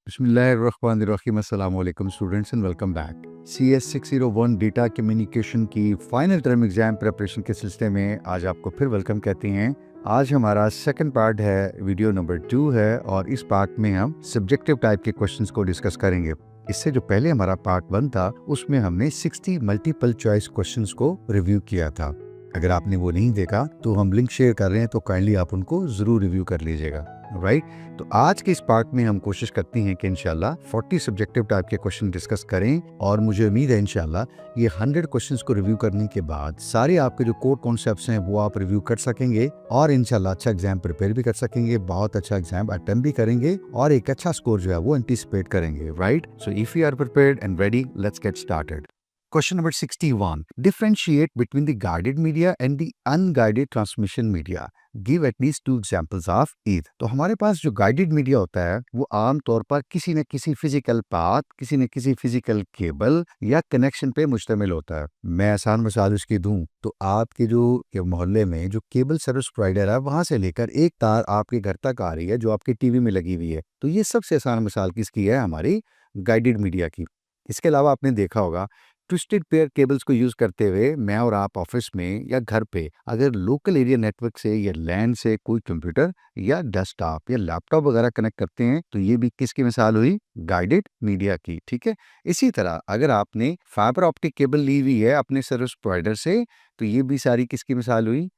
बिस्मिल्लाहिर्रहमानिर्रहीम अस्सलाम वालेकुम students and welcome back. CS 601 data communication की फाइनल टर्म एग्जाम प्रिपरेशन के सिलसिले में आज आपको फिर वेलकम कहते हैं। आज हमारा सेकंड पार्ट है, वीडियो नंबर 2 है और इस पार्ट में हम सब्जेक्टिव टाइप के क्वेश्चंस को डिस्कस करेंगे। इससे जो पहले हमारा पार्ट 1 था उसमें हमने 60 मल्टीपल चॉइस क्वेश्चंस को रिव्यू किया था। अगर आपने वो नहीं देखा तो हम लिंक शेयर कर रहे हैं, तो काइंडली आप उनको जरूर रिव्यू कर लीजिएगा। राइट, तो आज के इस पार्ट में हम कोशिश करते हैं कि इंशाल्लाह 40 सब्जेक्टिव टाइप के क्वेश्चन डिस्कस करें और मुझे उम्मीद है इंशाल्लाह ये 100 क्वेश्चंस को रिव्यू करने के बाद सारे आपके जो कोर कॉन्सेप्ट्स हैं वो आप रिव्यू कर सकेंगे और इंशाल्लाह अच्छा एग्जाम प्रिपेयर भी कर सकेंगे, बहुत अच्छा एग्जाम अटेम्प्ट भी करेंगे और एक अच्छा स्कोर जो है वो एंटिसिपेट करेंगे। Right, so if you are prepared and ready, let's get started. Question number 61. Differentiate between the guided media and the unguided transmission media. Give at least 2 examples of each. तो हमारे पास जो guided media होता है वो आम तौर पर किसी न किसी फिजिकल पाथ, किसी न किसी फिजिकल केबल या कनेक्शन पे मुश्तमिल होता है। मैं आसान मिसाल उसकी दूं तो आपके जो मोहल्ले में जो केबल सर्विस प्रोवाइडर है वहां से लेकर एक तार आपके घर तक आ रही है जो आपके टीवी में लगी हुई है। तो ये सबसे आसान मिसाल किसकी है? हमारी गाइडेड मीडिया की। इसके अलावा आपने देखा होगा ट्विस्टेड पेयर केबल्स को यूज करते हुए मैं और आप ऑफिस में या घर पे अगर लोकल एरिया नेटवर्क से या लैंड से कोई कंप्यूटर या डेस्कटॉप या लैपटॉप वगैरह कनेक्ट करते हैं तो ये भी किसकी मिसाल हुई? गाइडेड मीडिया की। ठीक है, इसी तरह अगर आपने फाइबर ऑप्टिक केबल ली हुई है अपने सर्विस प्रोवाइडर से तो ये भी सारी किसकी मिसाल हुई?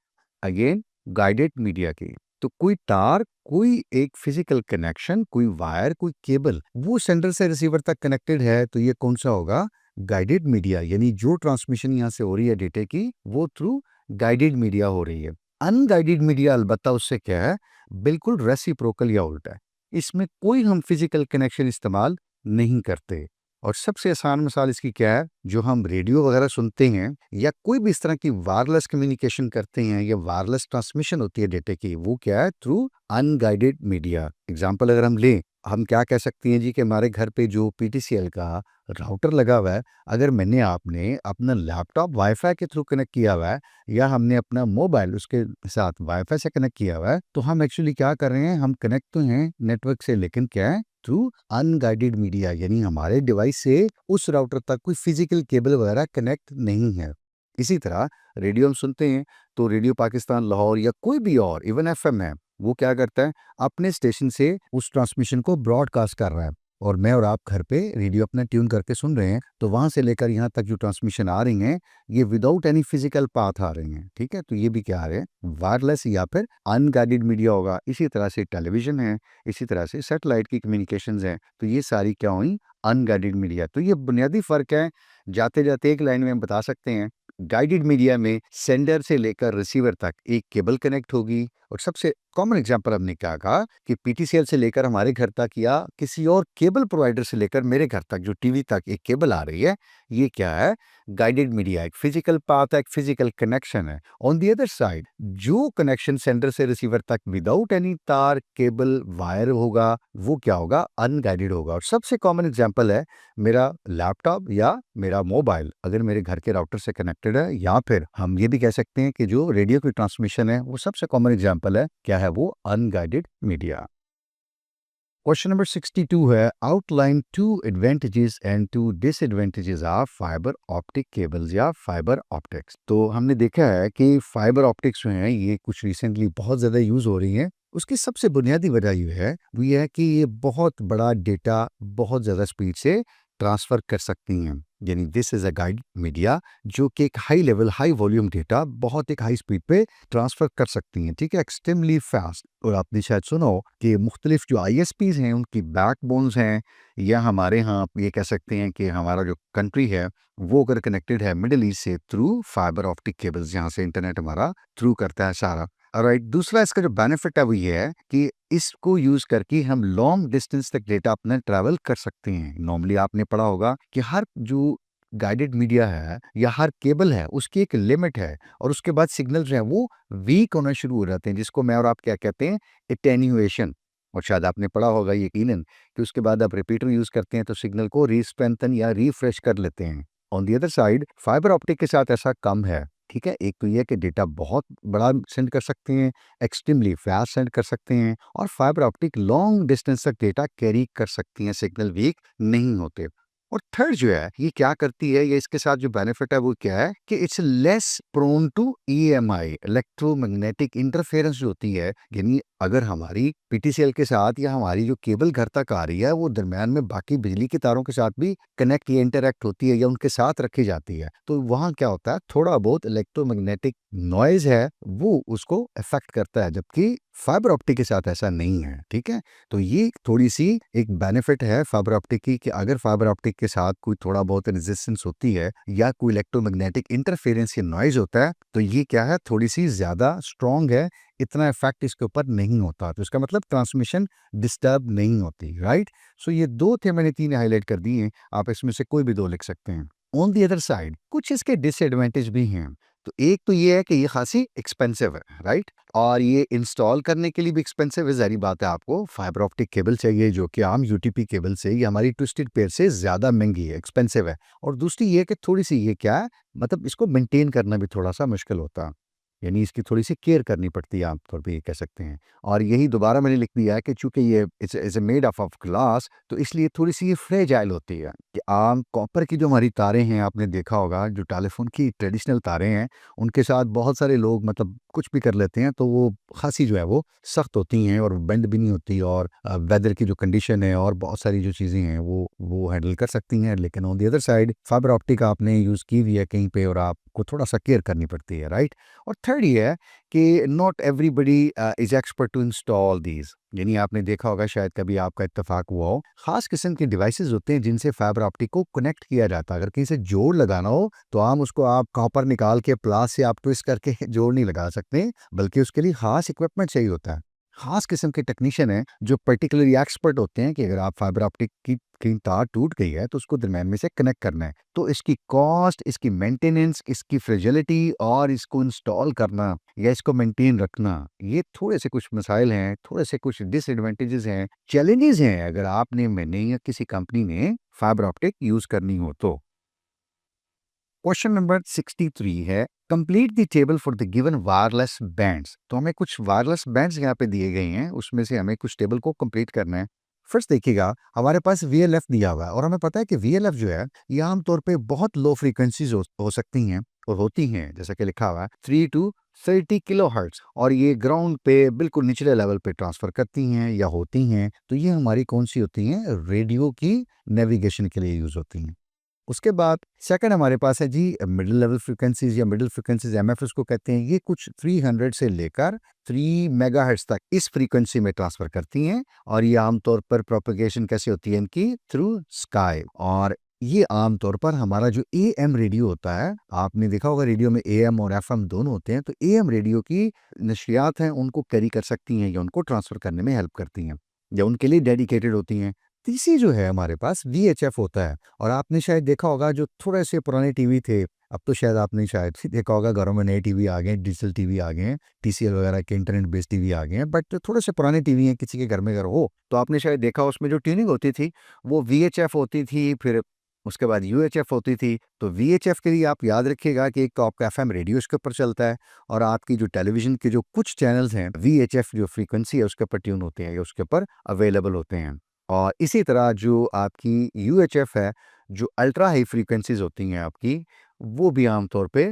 अगेन गाइडेड मीडिया की। तो कोई तार, कोई एक फिजिकल कनेक्शन, कोई वायर, कोई केबल वो सेंडर से रिसीवर तक कनेक्टेड है तो ये कौन सा होगा? Guided media. यानी जो ट्रांसमिशन यहाँ से हो रही है डेटे की वो थ्रू गाइडेड मीडिया हो रही है। अनगाइडेड मीडिया अलबत्ता उससे क्या है? बिल्कुल रेसिप्रोकल या उल्टा है। इसमें कोई हम फिजिकल कनेक्शन इस्तेमाल नहीं करते। और सबसे आसान मिसाल इसकी क्या है? जो हम रेडियो वगैरह सुनते हैं या कोई भी इस तरह की वायरलेस कम्युनिकेशन करते हैं या वायरलेस ट्रांसमिशन होती है डेटे की, वो क्या है? Through unguided media. एग्जाम्पल अगर हम लें, हम क्या कह सकते हैं जी कि हमारे घर पे जो PTCL का राउटर लगा हुआ है, अगर मैंने आपने अपना लैपटॉप वाईफाई के थ्रू कनेक्ट किया हुआ है या हमने अपना मोबाइल उसके साथ वाईफाई से कनेक्ट किया हुआ है तो हम एक्चुअली क्या कर रहे हैं? हम कनेक्ट तो हैं नेटवर्क से, लेकिन क्या है? Through unguided media. यानी हमारे डिवाइस से उस राउटर तक कोई फिजिकल केबल वगैरह कनेक्ट नहीं है। इसी तरह रेडियो हम सुनते हैं तो रेडियो पाकिस्तान लाहौर या कोई भी और इवन FM है, वो क्या करता है? अपने स्टेशन से उस ट्रांसमिशन को ब्रॉडकास्ट कर रहा है और मैं और आप घर पे रेडियो अपना ट्यून करके सुन रहे हैं तो वहां से लेकर यहाँ तक जो ट्रांसमिशन आ रही हैं ये विदाउट एनी फिजिकल पाथ आ रही हैं। ठीक है, तो ये भी क्या आ रहे हैं? वायरलेस या फिर अनगाइडेड मीडिया होगा। इसी तरह से टेलीविजन है, इसी तरह से सैटेलाइट की कम्युनिकेशंस हैं, तो ये सारी क्या हुई? Unguided media. तो ये बुनियादी फर्क है। जाते जाते एक लाइन में हम बता सकते हैं, गाइडेड मीडिया में सेंडर से लेकर रिसीवर तक एक केबल कनेक्ट होगी। और सबसे कॉमन एग्जांपल हमने क्या कहा कि PTCL से लेकर हमारे घर तक या किसी और केबल प्रोवाइडर से लेकर मेरे घर तक जो टीवी तक एक केबल आ रही है, ये क्या है? Guided media. एक फिजिकल पाथ है, एक फिजिकल कनेक्शन है। ऑन द अदर साइड जो कनेक्शन सेंडर से रिसीवर तक विदाउट एनी तार, केबल, वायर होगा वो क्या होगा? अनगाइडेड होगा। और सबसे कॉमन एग्जांपल है मेरा लैपटॉप या मेरा मोबाइल अगर मेरे घर के राउटर से कनेक्टेड है, या फिर हम ये भी कह सकते हैं कि जो रेडियो की ट्रांसमिशन है वो सबसे कॉमन एग्जांपल है। क्या है वो? Unguided media. क्वेश्चन नंबर 62 है, outline 2 advantages and 2 disadvantages of fibre optic cables या फाइबर ऑप्टिक्स। तो हमने देखा है कि फाइबर ऑप्टिक्स जो हैं ये कुछ रिसेंटली बहुत ज़्यादा यूज़ हो रही हैं। उसकी सबसे बुनियादी वजह ये है वो ये है कि ये बहुत बड़ा डेटा बहुत ज़्यादा स्पीड से ट्रांसफ़र कर सकती हैं। यानी this is a guide media जो कि एक high level, high volume data बहुत एक हाई स्पीड पे ट्रांसफ़र कर सकती हैं। ठीक है, एक्सट्रीमली फास्ट। और आपने शायद सुना हो कि मुख्तलिफ जो ISPs हैं उनकी बैकबोन्स हैं, या हमारे यहाँ आप ये कह सकते हैं कि हमारा जो कंट्री है वो अगर कनेक्टेड है मिडल ईस्ट से थ्रू फाइबर ऑप्टिक केबल्स, जहाँ से इंटरनेट हमारा थ्रू करता है सारा। राइट, दूसरा इसका जो बेनिफिट है वो ये है कि इसको यूज करके हम लॉन्ग डिस्टेंस तक डेटा अपना ट्रैवल कर सकते हैं। नॉर्मली आपने पढ़ा होगा कि हर जो गाइडेड मीडिया है या हर केबल है उसकी एक लिमिट है और उसके बाद सिग्नल जो है वो वीक होना शुरू हो जाते हैं, जिसको मैं और आप क्या कहते हैं? एटेन्यूएशन। और शायद आपने पढ़ा होगा यकीनन कि उसके बाद आप रिपीटर यूज करते हैं तो सिग्नल को रीस्ट्रेंथन या रिफ्रेश कर लेते हैं। On the other side fibre optic के साथ ऐसा कम है। ठीक है, एक तो ये है कि डेटा बहुत बड़ा सेंड कर सकते हैं, एक्सट्रीमली फास्ट सेंड कर सकते हैं, और फाइबर ऑप्टिक लॉन्ग डिस्टेंस तक डेटा कैरी कर सकती हैं, सिग्नल वीक नहीं होते। और थर्ड जो है ये क्या करती है, ये इसके साथ जो बेनिफिट है वो क्या है कि it's less prone to EMI, electromagnetic interference जो होती है, यानी अगर हमारी पीटीसीएल के साथ या हमारी जो केबल घर तक आ रही है वो दरमियान में बाकी बिजली के तारों के साथ भी कनेक्ट या इंटरेक्ट होती है या उनके साथ रखी जाती है, तो वहाँ क्या होता है, थोड़ा बहुत इलेक्ट्रोमैग्नेटिक नॉइज है वो उसको अफेक्ट करता है, जबकि फाइबर ऑप्टिक के साथ ऐसा नहीं है। ठीक है, तो ये थोड़ी सी एक बेनिफिट है फाइबर ऑप्टिक की कि अगर फाइबर ऑप्टिक के साथ कोई थोड़ा बहुत रेजिस्टेंस होती है या कोई इलेक्ट्रोमैग्नेटिक इंटरफेरेंस या नॉइज होता है, तो ये क्या है, थोड़ी सी ज्यादा स्ट्रांग है, इतना इफेक्ट इसके ऊपर नहीं होता, तो इसका मतलब ट्रांसमिशन डिस्टर्ब नहीं होती। राइट, सो ये दो थे, मैंने तीन हाईलाइट कर दिए, आप इसमें से कोई भी दो लिख सकते हैं। ऑन दी अदर साइड कुछ इसके डिसएडवांटेज भी हैं। तो एक तो ये है कि ये खासी एक्सपेंसिव है, राइट, और ये इंस्टॉल करने के लिए भी एक्सपेंसिव है। ज़ाहिर बात है, आपको फाइबर ऑप्टिक केबल चाहिए जो कि आम यूटीपी केबल से या हमारी ट्विस्टेड पेयर से ज़्यादा महंगी है, एक्सपेंसिव है। और दूसरी ये कि थोड़ी सी ये क्या है, मतलब इसको मेंटेन करना भी थोड़ा सा मुश्किल होता है, यानी इसकी थोड़ी सी केयर करनी पड़ती है, आमतौर पे ये कह सकते हैं। और यही दोबारा मैंने लिख दिया है कि चूंकि ये इट्स मेड ऑफ ग्लास, तो इसलिए थोड़ी सी ये फ्रेजाइल होती है कि आम कॉपर की जो हमारी तारें हैं, आपने देखा होगा जो टेलीफोन की ट्रेडिशनल तारें हैं, उनके साथ बहुत सारे लोग मतलब कुछ भी कर लेते हैं, तो वो खासी जो है वो सख्त होती हैं और बेंड भी नहीं होती, और वेदर की जो कंडीशन है और बहुत सारी जो चीज़ें हैं वो हैंडल कर सकती हैं। लेकिन on the other side fibre optic आपने यूज़ की हुई है कहीं पे और आपको थोड़ा सा केयर करनी पड़ती है। राइट, और थर्ड ये है कि not everybody is expert to install these, यानी आपने देखा होगा शायद कभी आपका इत्तेफाक हुआ हो, खास किस्म के डिवाइसेस होते हैं जिनसे फाइबर ऑप्टिक को कनेक्ट किया जाता है। अगर कहीं से जोड़ लगाना हो तो आप कॉपर निकाल के प्लास से आप ट्विस्ट करके जोड़ नहीं लगा सकते, बल्कि उसके लिए खास इक्विपमेंट चाहिए होता है। खास किस्म के टेक्नीशियन हैं जो पर्टिकुलरली एक्सपर्ट होते हैं कि अगर आप फाइबर ऑप्टिक की कहीं तार टूट गई है तो उसको दरम्यान में से कनेक्ट करना है, तो इसकी कॉस्ट, इसकी मेंटेनेंस, इसकी फ्रेजिलिटी और इसको इंस्टॉल करना या इसको मेंटेन रखना, ये थोड़े से कुछ मसाइल हैं, थोड़े से कुछ डिसएडवांटेजेस हैं, चैलेंजेस हैं अगर आपने, मैंने या किसी कंपनी ने फाइबर ऑप्टिक यूज करनी हो तो। क्वेश्चन नंबर 63 है, complete the table for the given wireless bands. तो हमें कुछ वायरलेस बैंड्स यहाँ पे दिए गए हैं, उसमें से हमें कुछ टेबल को कंप्लीट करना है। फर्स्ट देखिएगा, हमारे पास VLF दिया हुआ है और हमें पता है कि VLF जो है ये आमतौर पे बहुत लो फ्रीक्वेंसीज हो सकती हैं और होती हैं, जैसा कि लिखा हुआ है 3 टू 30 किलो हर्ट्ज, और ये ग्राउंड पे बिल्कुल निचले लेवल पे ट्रांसफर करती हैं या होती हैं। तो ये हमारी कौन सी होती हैं, रेडियो की नेविगेशन के लिए यूज होती हैं। उसके बाद सेकंड हमारे पास है जी मिडिल लेवल फ्रीक्वेंसीज या मिडिल फ्रीक्वेंसीज, MF इसको कहते हैं। ये कुछ 300 से लेकर 3 मेगाहर्ट्ज तक इस फ्रीक्वेंसी में ट्रांसफर करती हैं, और ये आमतौर पर प्रोपेगेशन कैसे होती है इनकी, थ्रू स्काई। और ये आमतौर पर हमारा जो AM रेडियो होता है, आपने देखा होगा रेडियो में AM और FM दोनों होते हैं, तो AM रेडियो की नशरियात हैं उनको कैरी कर सकती हैं या उनको ट्रांसफर करने में हेल्प करती हैं या उनके लिए डेडिकेटेड होती हैं। तीसरी जो है हमारे पास VHF होता है, और आपने शायद देखा होगा जो थोड़े से पुराने टीवी थे, अब तो शायद आपने शायद देखा होगा घरों में नए टीवी आ गए हैं, डिजिटल टीवी आ गए हैं, TCL वगैरह के इंटरनेट बेस्ड टीवी आ गए हैं, बट थोड़े से पुराने टीवी हैं, किसी के घर में अगर हो तो आपने शायद देखा उसमें जो ट्यूनिंग होती थी वो VHF होती थी, फिर उसके बाद UHF होती थी। तो VHF के लिए आप याद रखिएगा कि एक तो आपका FM रेडियो इसके ऊपर चलता है, और आपकी जो टेलीविजन के जो कुछ चैनल्स हैं VHF जो फ्रीक्वेंसी है उसके ऊपर ट्यून होते हैं या उसके ऊपर अवेलेबल होते हैं। और इसी तरह जो आपकी UHF है, जो अल्ट्रा हाई फ्रीक्वेंसीज होती हैं आपकी, वो भी आमतौर पे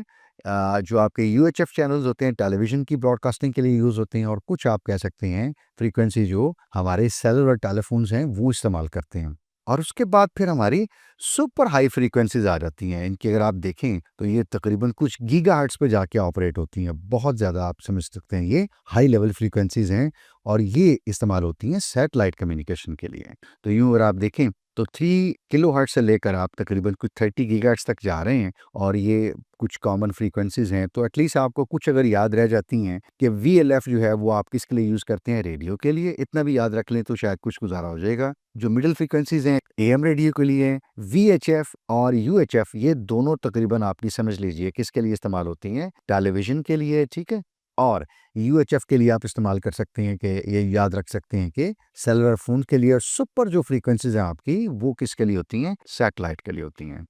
जो आपके UHF चैनल्स होते हैं टेलीविज़न की ब्रॉडकास्टिंग के लिए यूज़ होते हैं, और कुछ आप कह सकते हैं फ्रीक्वेंसी जो हमारे सेलुलर टेलीफ़ोन्स हैं वो इस्तेमाल करते हैं। और उसके बाद फिर हमारी सुपर हाई फ्रीक्वेंसीज़ आ जाती हैं। इनकी अगर आप देखें तो ये तकरीबन कुछ गीगाहर्ट्ज़ पे जाके ऑपरेट होती हैं। बहुत ज़्यादा आप समझ सकते हैं ये हाई लेवल फ्रीक्वेंसीज़ हैं, और ये इस्तेमाल होती हैं सैटेलाइट कम्युनिकेशन के लिए। तो यूँ अगर आप देखें तो 3 किलोहर्ट्ज़ से लेकर आप तकरीबन कुछ 30 गीगाहर्ट्ज़ तक जा रहे हैं, और ये कुछ कॉमन फ्रीक्वेंसीज़ हैं। तो एटलीस्ट आपको कुछ अगर याद रह जाती हैं कि VLF जो है वो आप किसके लिए यूज़ करते हैं, रेडियो के लिए, इतना भी याद रख लें तो शायद कुछ गुज़ारा हो जाएगा। जो मिडल फ्रीक्वेंसीज़ हैं AM रेडियो के लिए, VHF और UHF ये दोनों तकरीबन आपकी समझ लीजिए किसके लिए इस्तेमाल होती हैं, टेलीविज़न के लिए, ठीक है? और UHF के लिए आप इस्तेमाल कर सकते हैं कि ये याद रख सकते हैं कि सेलुलर फ़ोन के लिए, और सुपर जो फ्रीक्वेंसीज़ हैं आपकी वो किसके लिए होती हैं, सैटेलाइट के लिए होती हैं।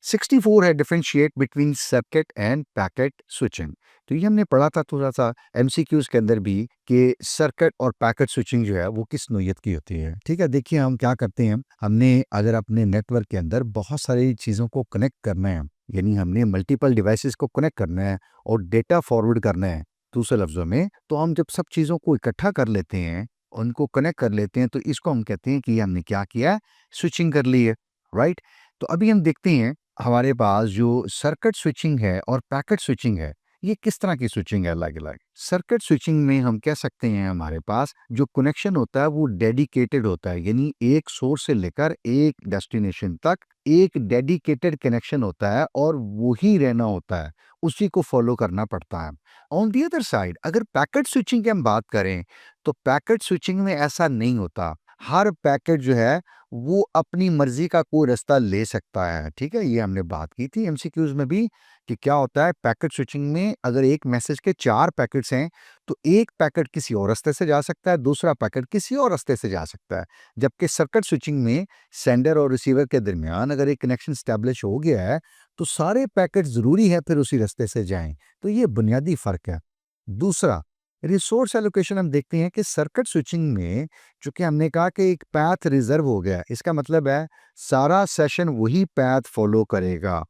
64 है differentiate between circuit end packet switching. तो ये हमने पढ़ा था थोड़ा सा एमसीक्यूज के अंदर भी कि सर्किट और पैकेट स्विचिंग जो है वो किस नोयत की होती है। ठीक है, देखिए हम क्या करते हैं, हमने अगर अपने नेटवर्क के अंदर बहुत सारी चीज़ों को कनेक्ट करना है, यानी हमने मल्टीपल डिवाइसेस को कनेक्ट करना है और डेटा फॉरवर्ड करना है, दूसरे लफ्ज़ों में, तो हम जब सब चीज़ों को इकट्ठा कर लेते हैं, उनको कनेक्ट कर लेते हैं, तो इसको हम कहते हैं कि हमने क्या किया, स्विचिंग कर ली है, राइट। तो अभी हम देखते हैं हमारे पास जो सर्किट स्विचिंग है और पैकेट स्विचिंग है, ये किस तरह की स्विचिंग है अलग-अलग। सर्किट स्विचिंग में हम कह सकते हैं हमारे पास जो कनेक्शन होता है वो डेडिकेटेड होता है, यानी एक सोर्स से लेकर एक डेस्टिनेशन तक एक डेडिकेटेड कनेक्शन होता है और वही रहना होता है, उसी को फॉलो करना पड़ता है। ऑन द अदर साइड अगर पैकेट स्विचिंग की हम बात करें, तो पैकेट स्विचिंग में ऐसा नहीं होता। हर पैकेट जो है वो अपनी मर्जी का कोई रास्ता ले सकता है। ठीक है, ये हमने बात की थी एमसीक्यूज में भी कि क्या होता है पैकेट स्विचिंग में, अगर एक मैसेज के 4 पैकेट्स हैं, तो एक पैकेट किसी और रास्ते से जा सकता है, दूसरा पैकेट किसी और रास्ते से जा सकता है। जबकि सर्किट स्विचिंग में सेंडर और रिसीवर के दरमियान अगर एक कनेक्शन स्टैब्लिश हो गया है, तो सारे पैकेट ज़रूरी है फिर उसी रास्ते से जाएँ। तो ये बुनियादी फ़र्क है। दूसरा, रिसोर्स एलोकेशन हम देखते हैं कि सर्किट स्विचिंग में चूँकि हमने कहा कि एक पाथ रिज़र्व हो गया है, इसका मतलब है सारा सेशन वही पाथ फ़ॉलो करेगा।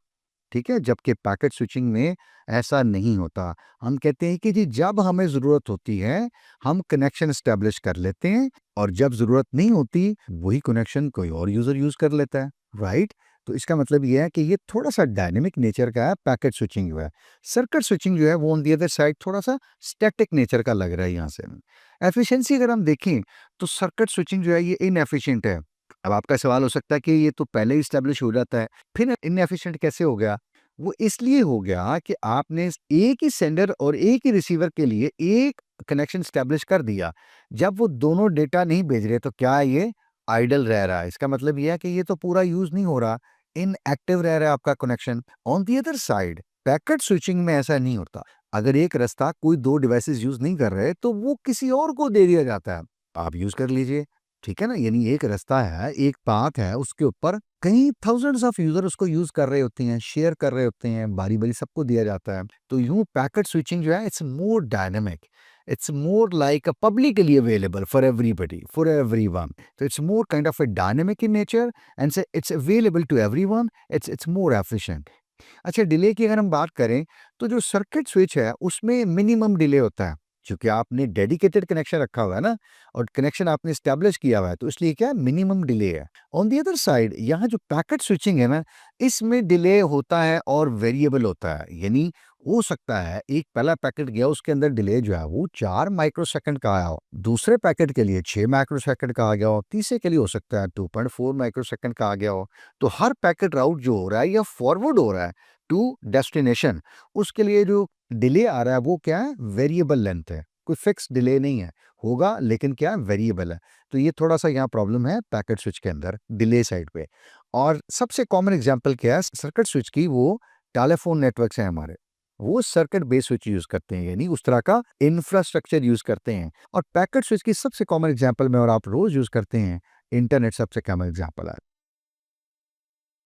ठीक है? जबकि पैकेट स्विचिंग में ऐसा नहीं होता। हम कहते हैं कि जी जब हमें ज़रूरत होती है, हम कनेक्शन एस्टेब्लिश कर लेते हैं और जब ज़रूरत नहीं होती, वही कनेक्शन कोई और यूज़र यूज़ कर लेता है, राइट? तो इसका मतलब ये है कि ये थोड़ा-सा डायनामिक नेचर का है पैकेट स्विचिंग जो है। सर्किट स्विचिंग जो है वो ऑन द अदर साइड थोड़ा-सा स्टैटिक नेचर का लग रहा है यहाँ से। एफिशिएंसी अगर हम देखें, तो सर्किट स्विचिंग जो है ये इनएफिशिएंट है। अब आपका सवाल हो सकता है कि ये तो पहले ही एस्टेब्लिश हो जाता है, फिर इनएफिशिएंट कैसे हो गया? वो इसलिए हो गया कि आपने एक ही सेंडर और एक ही रिसीवर के लिए एक कनेक्शन एस्टेब्लिश कर दिया। जब वो दोनों डेटा नहीं भेज रहे तो क्या ये आइडल रह रहा है। इसका मतलब ये है कि ये तो पूरा यूज़ नहीं हो रहा, इनएक्टिव रह रहा है आपका connection. On the other side packet switching में ऐसा नहीं होता। अगर एक रास्ता कोई 2 डिवाइसेस यूज़ नहीं कर रहे तो वो किसी और को दे दिया जाता है। आप यूज़ कर लीजिए। ठीक है ना? यानी एक रास्ता है, एक पाथ है, उसके ऊपर कई थाउज़ेंड्स ऑफ यूज़र उसको यूज़ कर रहे होते हैं, शेयर कर रहे होते हैं, बारी-बारी सबको दिया जाता है। तो यूँ पैकेट स्विचिंग जो है it's more dynamic, it's more like publicly available for everybody, for everyone. तो it's more kind of a dynamic in nature and say it's available to everyone, it's more efficient. अच्छा, delay की अगर हम बात करें, तो जो सर्किट स्विच है उसमें मिनिमम डिले होता है। चूँकि आपने डेडिकेटेड कनेक्शन रखा हुआ है ना और कनेक्शन आपने एस्टेब्लिश किया हुआ है, तो इसलिए क्या मिनिमम डिले है। ऑन द अदर साइड यहाँ जो पैकेट स्विचिंग है ना, इसमें डिले होता है और वेरिएबल होता है। यानी हो सकता है एक पहला पैकेट गया उसके अंदर डिले जो है वो 4 माइक्रोसेकंड का आया हो, दूसरे पैकेट के लिए 6 माइक्रोसेकंड का आ गया हो, तीसरे के लिए हो सकता है 2.4 माइक्रोसेकंड का आ गया हो। तो हर पैकेट राउट जो हो रहा है या फॉरवर्ड हो रहा है टू डेस्टिनेशन, उसके लिए जो डिले आ रहा है वो क्या है, वेरिएबल लेंथ है, कोई फिक्स डिले नहीं है, होगा लेकिन क्या है, वेरिएबल है। तो ये थोड़ा-सा यहाँ प्रॉब्लम है पैकेट स्विच के अंदर डिले साइड पे। और सबसे कॉमन एग्जांपल क्या है सर्किट स्विच की, वो टेलीफोन नेटवर्क्स हैं हमारे, वो सर्किट बेस्ड स्विच यूज़ करते हैं, यानी उस तरह का इंफ्रास्ट्रक्चर यूज़ करते हैं। और पैकेट स्विच की सबसे कॉमन एग्जांपल मैं और आप रोज़ यूज़ करते हैं, इंटरनेट सबसे कॉमन एग्जांपल है।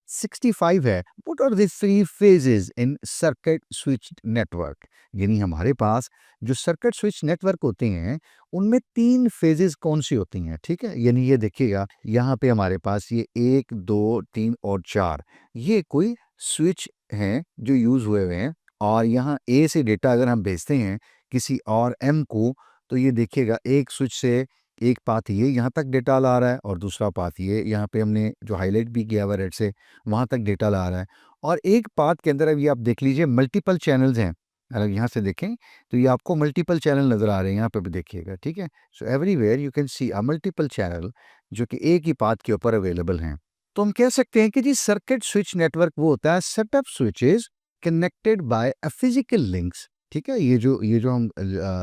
65 है, what are the three phases in circuit switched network. यानी हमारे पास जो सर्किट स्विच नेटवर्क होते हैं उनमें 3 फेजेस कौन सी होती हैं। ठीक है, यानी ये देखिएगा यहाँ पे हमारे पास ये 1 2 3 और 4 ये कोई स्विच हैं जो यूज़ हुए हुए हैं। और यहाँ ए से डेटा अगर हम भेजते हैं किसी और एम को, तो ये देखिएगा एक स्विच से एक पाथ ये यहाँ तक डेटा ला रहा है और दूसरा पाथ ये यहाँ पे हमने जो हाईलाइट भी किया हुआ है रेड से, वहाँ तक डेटा ला रहा है। और एक पाथ के अंदर अभी आप देख लीजिए मल्टीपल चैनल्स हैं। अगर यहाँ से देखें तो ये आपको मल्टीपल चैनल नज़र आ रहे हैं, यहाँ पे भी देखिएगा। ठीक है, so everywhere you can see a multiple channel जो कि एक ही पाथ के ऊपर अवेलेबल हैं। तो हम कह सकते हैं कि जी सर्किट स्विच नेटवर्क वो होता है set of switches connected by a physical links. ठीक है, ये जो हम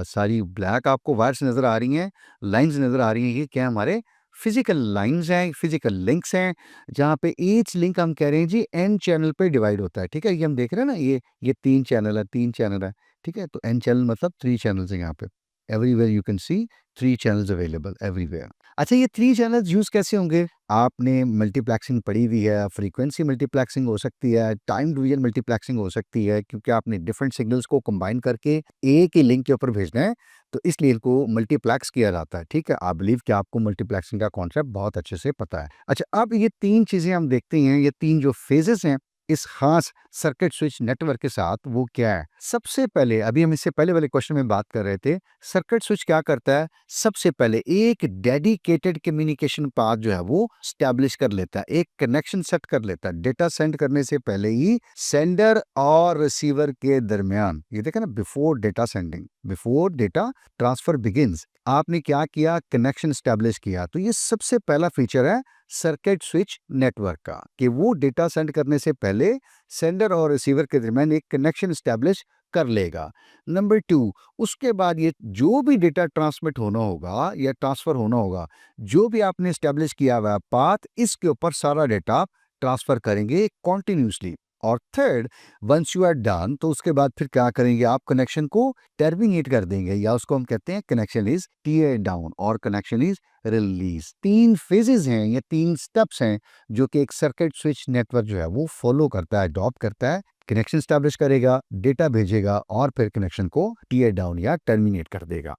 सारी ब्लैक आपको वायर्स नज़र आ रही हैं, लाइन्स नज़र आ रही हैं, ये क्या है, हमारे फिजिकल लाइन्स हैं, फिजिकल लिंक्स हैं, जहाँ पे ईच लिंक हम कह रहे हैं जी एन चैनल पे डिवाइड होता है। ठीक है, ये हम देख रहे हैं ना, ये 3 चैनल है, 3 चैनल है। ठीक है, तो एन चैनल मतलब 3 चैनल्स हैं यहाँ पे। Everywhere you can see 3 channels available everywhere. अच्छा, ये 3 चैनल्स यूज़ कैसे होंगे? आपने मल्टीप्लेक्सिंग पढ़ी हुई है, फ्रीक्वेंसी मल्टीप्लेक्सिंग हो सकती है, टाइम डिवीजन मल्टीप्लेक्सिंग हो सकती है, क्योंकि आपने डिफरेंट सिग्नल्स को कंबाइन करके एक ही लिंक के ऊपर भेजना है, तो इसलिए इनको मल्टीप्लेक्स किया जाता है, ठीक है? आई बिलीव कि आपको मल्टीप्लेक्सिंग का कॉन्सेप्ट बहुत अच्छे से पता है। अच्छा, अब ये 3 चीज़ें हम देखते हैं, ये 3 जो फेजेज़ हैं, इस खास सर्किट स्विच नेटवर्क के साथ, वो क्या है? सबसे पहले, अभी हम इससे पहले वाले क्वेश्चन में बात कर रहे थे, सर्किट स्विच क्या करता है? सबसे पहले एक डेडिकेटेड कम्युनिकेशन पाथ जो है वो स्टैब्लिश कर लेता है, एक कनेक्शन सेट कर लेता है। डेटा सेंड करने से पहले ही सेंडर और रिसीवर के दरमियान, ये देखा ना, before data sending, before data transfer begins, आपने क्या किया? कनेक्शन स्टैब्लिश किया। तो ये सबसे पहला फीचर है सर्किट स्विच नेटवर्क का, कि वो डेटा सेंड करने से पहले सेंडर और रिसीवर के दरमियान एक कनेक्शन स्टैब्लिश कर लेगा। नंबर 2, उसके बाद ये जो भी डेटा ट्रांसमिट होना होगा या ट्रांसफर होना होगा, जो भी आपने स्टैब्लिश किया हुआ है पाथ, इसके ऊपर सारा डेटा ट्रांसफर करेंगे कॉन्टिन्यूसली। और third, once you are done, तो उसके बाद फिर क्या करेंगे? आप कनेक्शन को टर्मिनेट कर देंगे, या उसको हम कहते हैं कनेक्शन इज टियर डाउन और कनेक्शन इज रिलीज। 3 फेजेस हैं, ये 3 स्टेप्स हैं जो कि एक सर्किट स्विच नेटवर्क जो है वो फॉलो करता है, अडॉप्ट करता है। कनेक्शन स्टैब्लिश करेगा, डेटा भेजेगा और फिर कनेक्शन को टियर डाउन या टर्मिनेट कर देगा।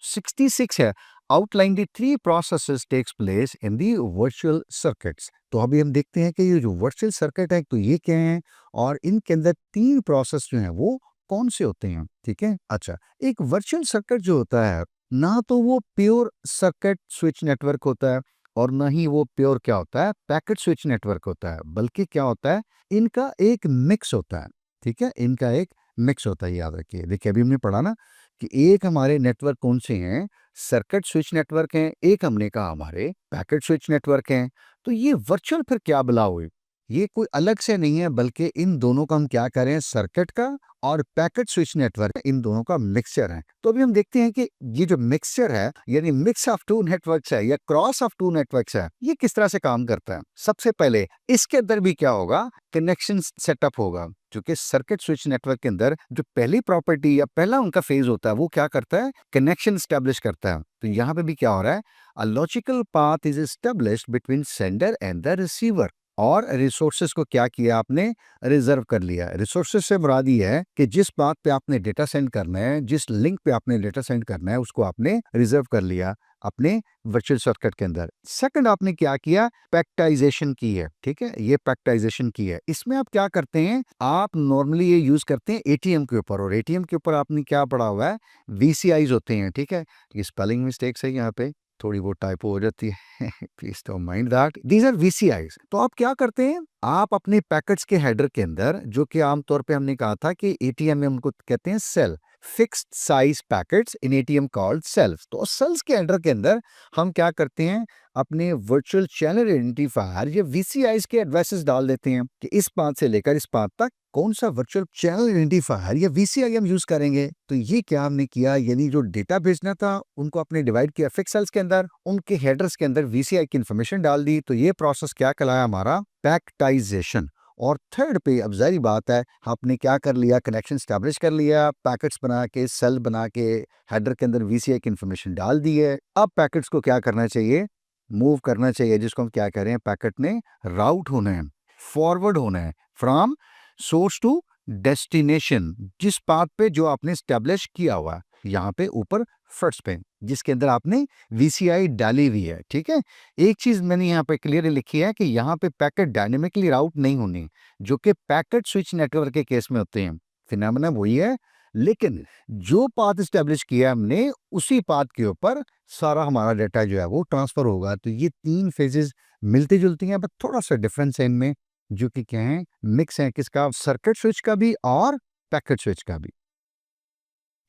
66 है, outline the 3 processes takes place in the virtual circuits. तो अभी हम देखते हैं कि ये जो वर्चुअल सर्किट है, तो ये क्या है और इनके अंदर 3 प्रोसेस जो हैं वो कौन से होते हैं, ठीक है? अच्छा, एक वर्चुअल सर्किट जो होता है, ना तो वो प्योर सर्किट स्विच नेटवर्क होता है और ना ही वो प्योर क्या होता है, पैकेट स्विच नेटवर्क होता है, बल्कि क्या होता है, इनका एक मिक्स होता है, ठीक है? इनका एक मिक्स होता है, याद रखिए। देखिए, अभी हमने पढ़ा ना कि एक हमारे नेटवर्क कौन से हैं, सर्किट स्विच नेटवर्क हैं, एक हमने कहा हमारे पैकेट स्विच नेटवर्क हैं। तो ये वर्चुअल फिर क्या बला हुई, ये कोई अलग से नहीं है, बल्कि इन दोनों का हम क्या करें, सर्किट का और पैकेट स्विच नेटवर्क, इन दोनों का मिक्सचर है। तो अभी हम देखते हैं कि ये जो मिक्सचर है, यानी मिक्स ऑफ टू नेटवर्क्स है या क्रॉस ऑफ टू नेटवर्क्स है, ये किस तरह से काम करता है? सबसे पहले इसके अंदर भी क्या होगा, कनेक्शन सेटअप होगा, जो कि सर्किट स्विच नेटवर्क के अंदर जो पहली प्रॉपर्टी या पहला उनका फेज होता है, वो क्या करता है, कनेक्शन स्टैब्लिश करता है। तो यहाँ पे भी क्या हो रहा है, a logical path is established between sender and the receiver. और रिसोर्सेज को क्या किया आपने, रिजर्व कर लिया। रिसोर्सेज से मुराद ये है कि जिस बात पे आपने डेटा सेंड करना है, जिस लिंक पे आपने डेटा सेंड करना है, उसको आपने रिजर्व कर लिया अपने वर्चुअल सर्किट के अंदर। सेकंड, आपने क्या किया, पैक्टाइजेशन की है, ठीक है? ये पैक्टाइजेशन की है। इसमें आप क्या करते हैं, आप नॉर्मली ये यूज करते हैं एटीएम के ऊपर, और एटीएम के ऊपर आपने क्या पढ़ा हुआ है, वीसीआईज होते हैं, ठीक है? ये स्पेलिंग मिस्टेक्स है, यहाँ पे थोड़ी बहुत टाइपो हो जाती है, please don't mind that, these are VCIs. तो आप क्या करते हैं, आप अपने पैकेट्स के हेडर के अंदर, जो कि आमतौर पे हमने कहा था कि एटीएम में उनको कहते हैं सेल, फिक्स्ड साइज पैकेट्स इन एटीएम कॉल्ड सेल्स। तो सेल्स के हेडर के अंदर हम क्या करते हैं, अपने वर्चुअल चैनल आइडेंटिफायर या वीसीआईज के एड्रेसेस डाल देते हैं कि इस पाथ से लेकर इस पाथ तक कौन सा वर्चुअल चैनल आइडेंटिफायर या वीसीआई हम यूज करेंगे। तो ये क्या हमने किया, यानी जो डेटा भेजना था उनको अपने डिवाइड किया फिक्स सेल्स के अंदर, उनके हेडर्स के अंदर वीसीआई की इंफॉर्मेशन डाल दी। तो ये प्रोसेस क्या कहलाया, हमारा पैक्टाइजेशन। और थर्ड पे, अब जारी बात है, आपने क्या कर लिया, कनेक्शन स्टैब्लिश कर लिया, पैकेट्स बना के, सेल बना के, हेडर के अंदर वीसीआई की इंफॉर्मेशन डाल दी है। अब पैकेट्स को क्या करना चाहिए, मूव करना चाहिए, जिसको हम क्या कह रहे हैं, पैकेट ने राउट होना है, फॉरवर्ड होना है फ्रॉम सोर्स टू डेस्टिनेशन, जिस पाथ पे जो आपने स्टैब्लिश किया हुआ है, यहाँ पे ऊपर फर्स्ट पे, जिसके अंदर आपने वीसीआई डाली हुई है, ठीक है? एक चीज मैंने यहाँ पे क्लियर लिखी है कि यहाँ पे पैकेट डायनेमिकली राउट नहीं होनी, जो कि पैकेट स्विच नेटवर्क के केस में होते हैं। फिनोमेना वही है, लेकिन जो पाथ स्टैब्लिश किया हमने, उसी पाथ के ऊपर सारा हमारा डेटा जो है वो ट्रांसफर होगा। तो ये 3 फेजेस मिलती जुलती हैं, बट थोड़ा सा डिफरेंस है इनमें, जो कि क्या है, मिक्स है, किसका, सर्किट स्विच का भी और पैकेट स्विच का भी।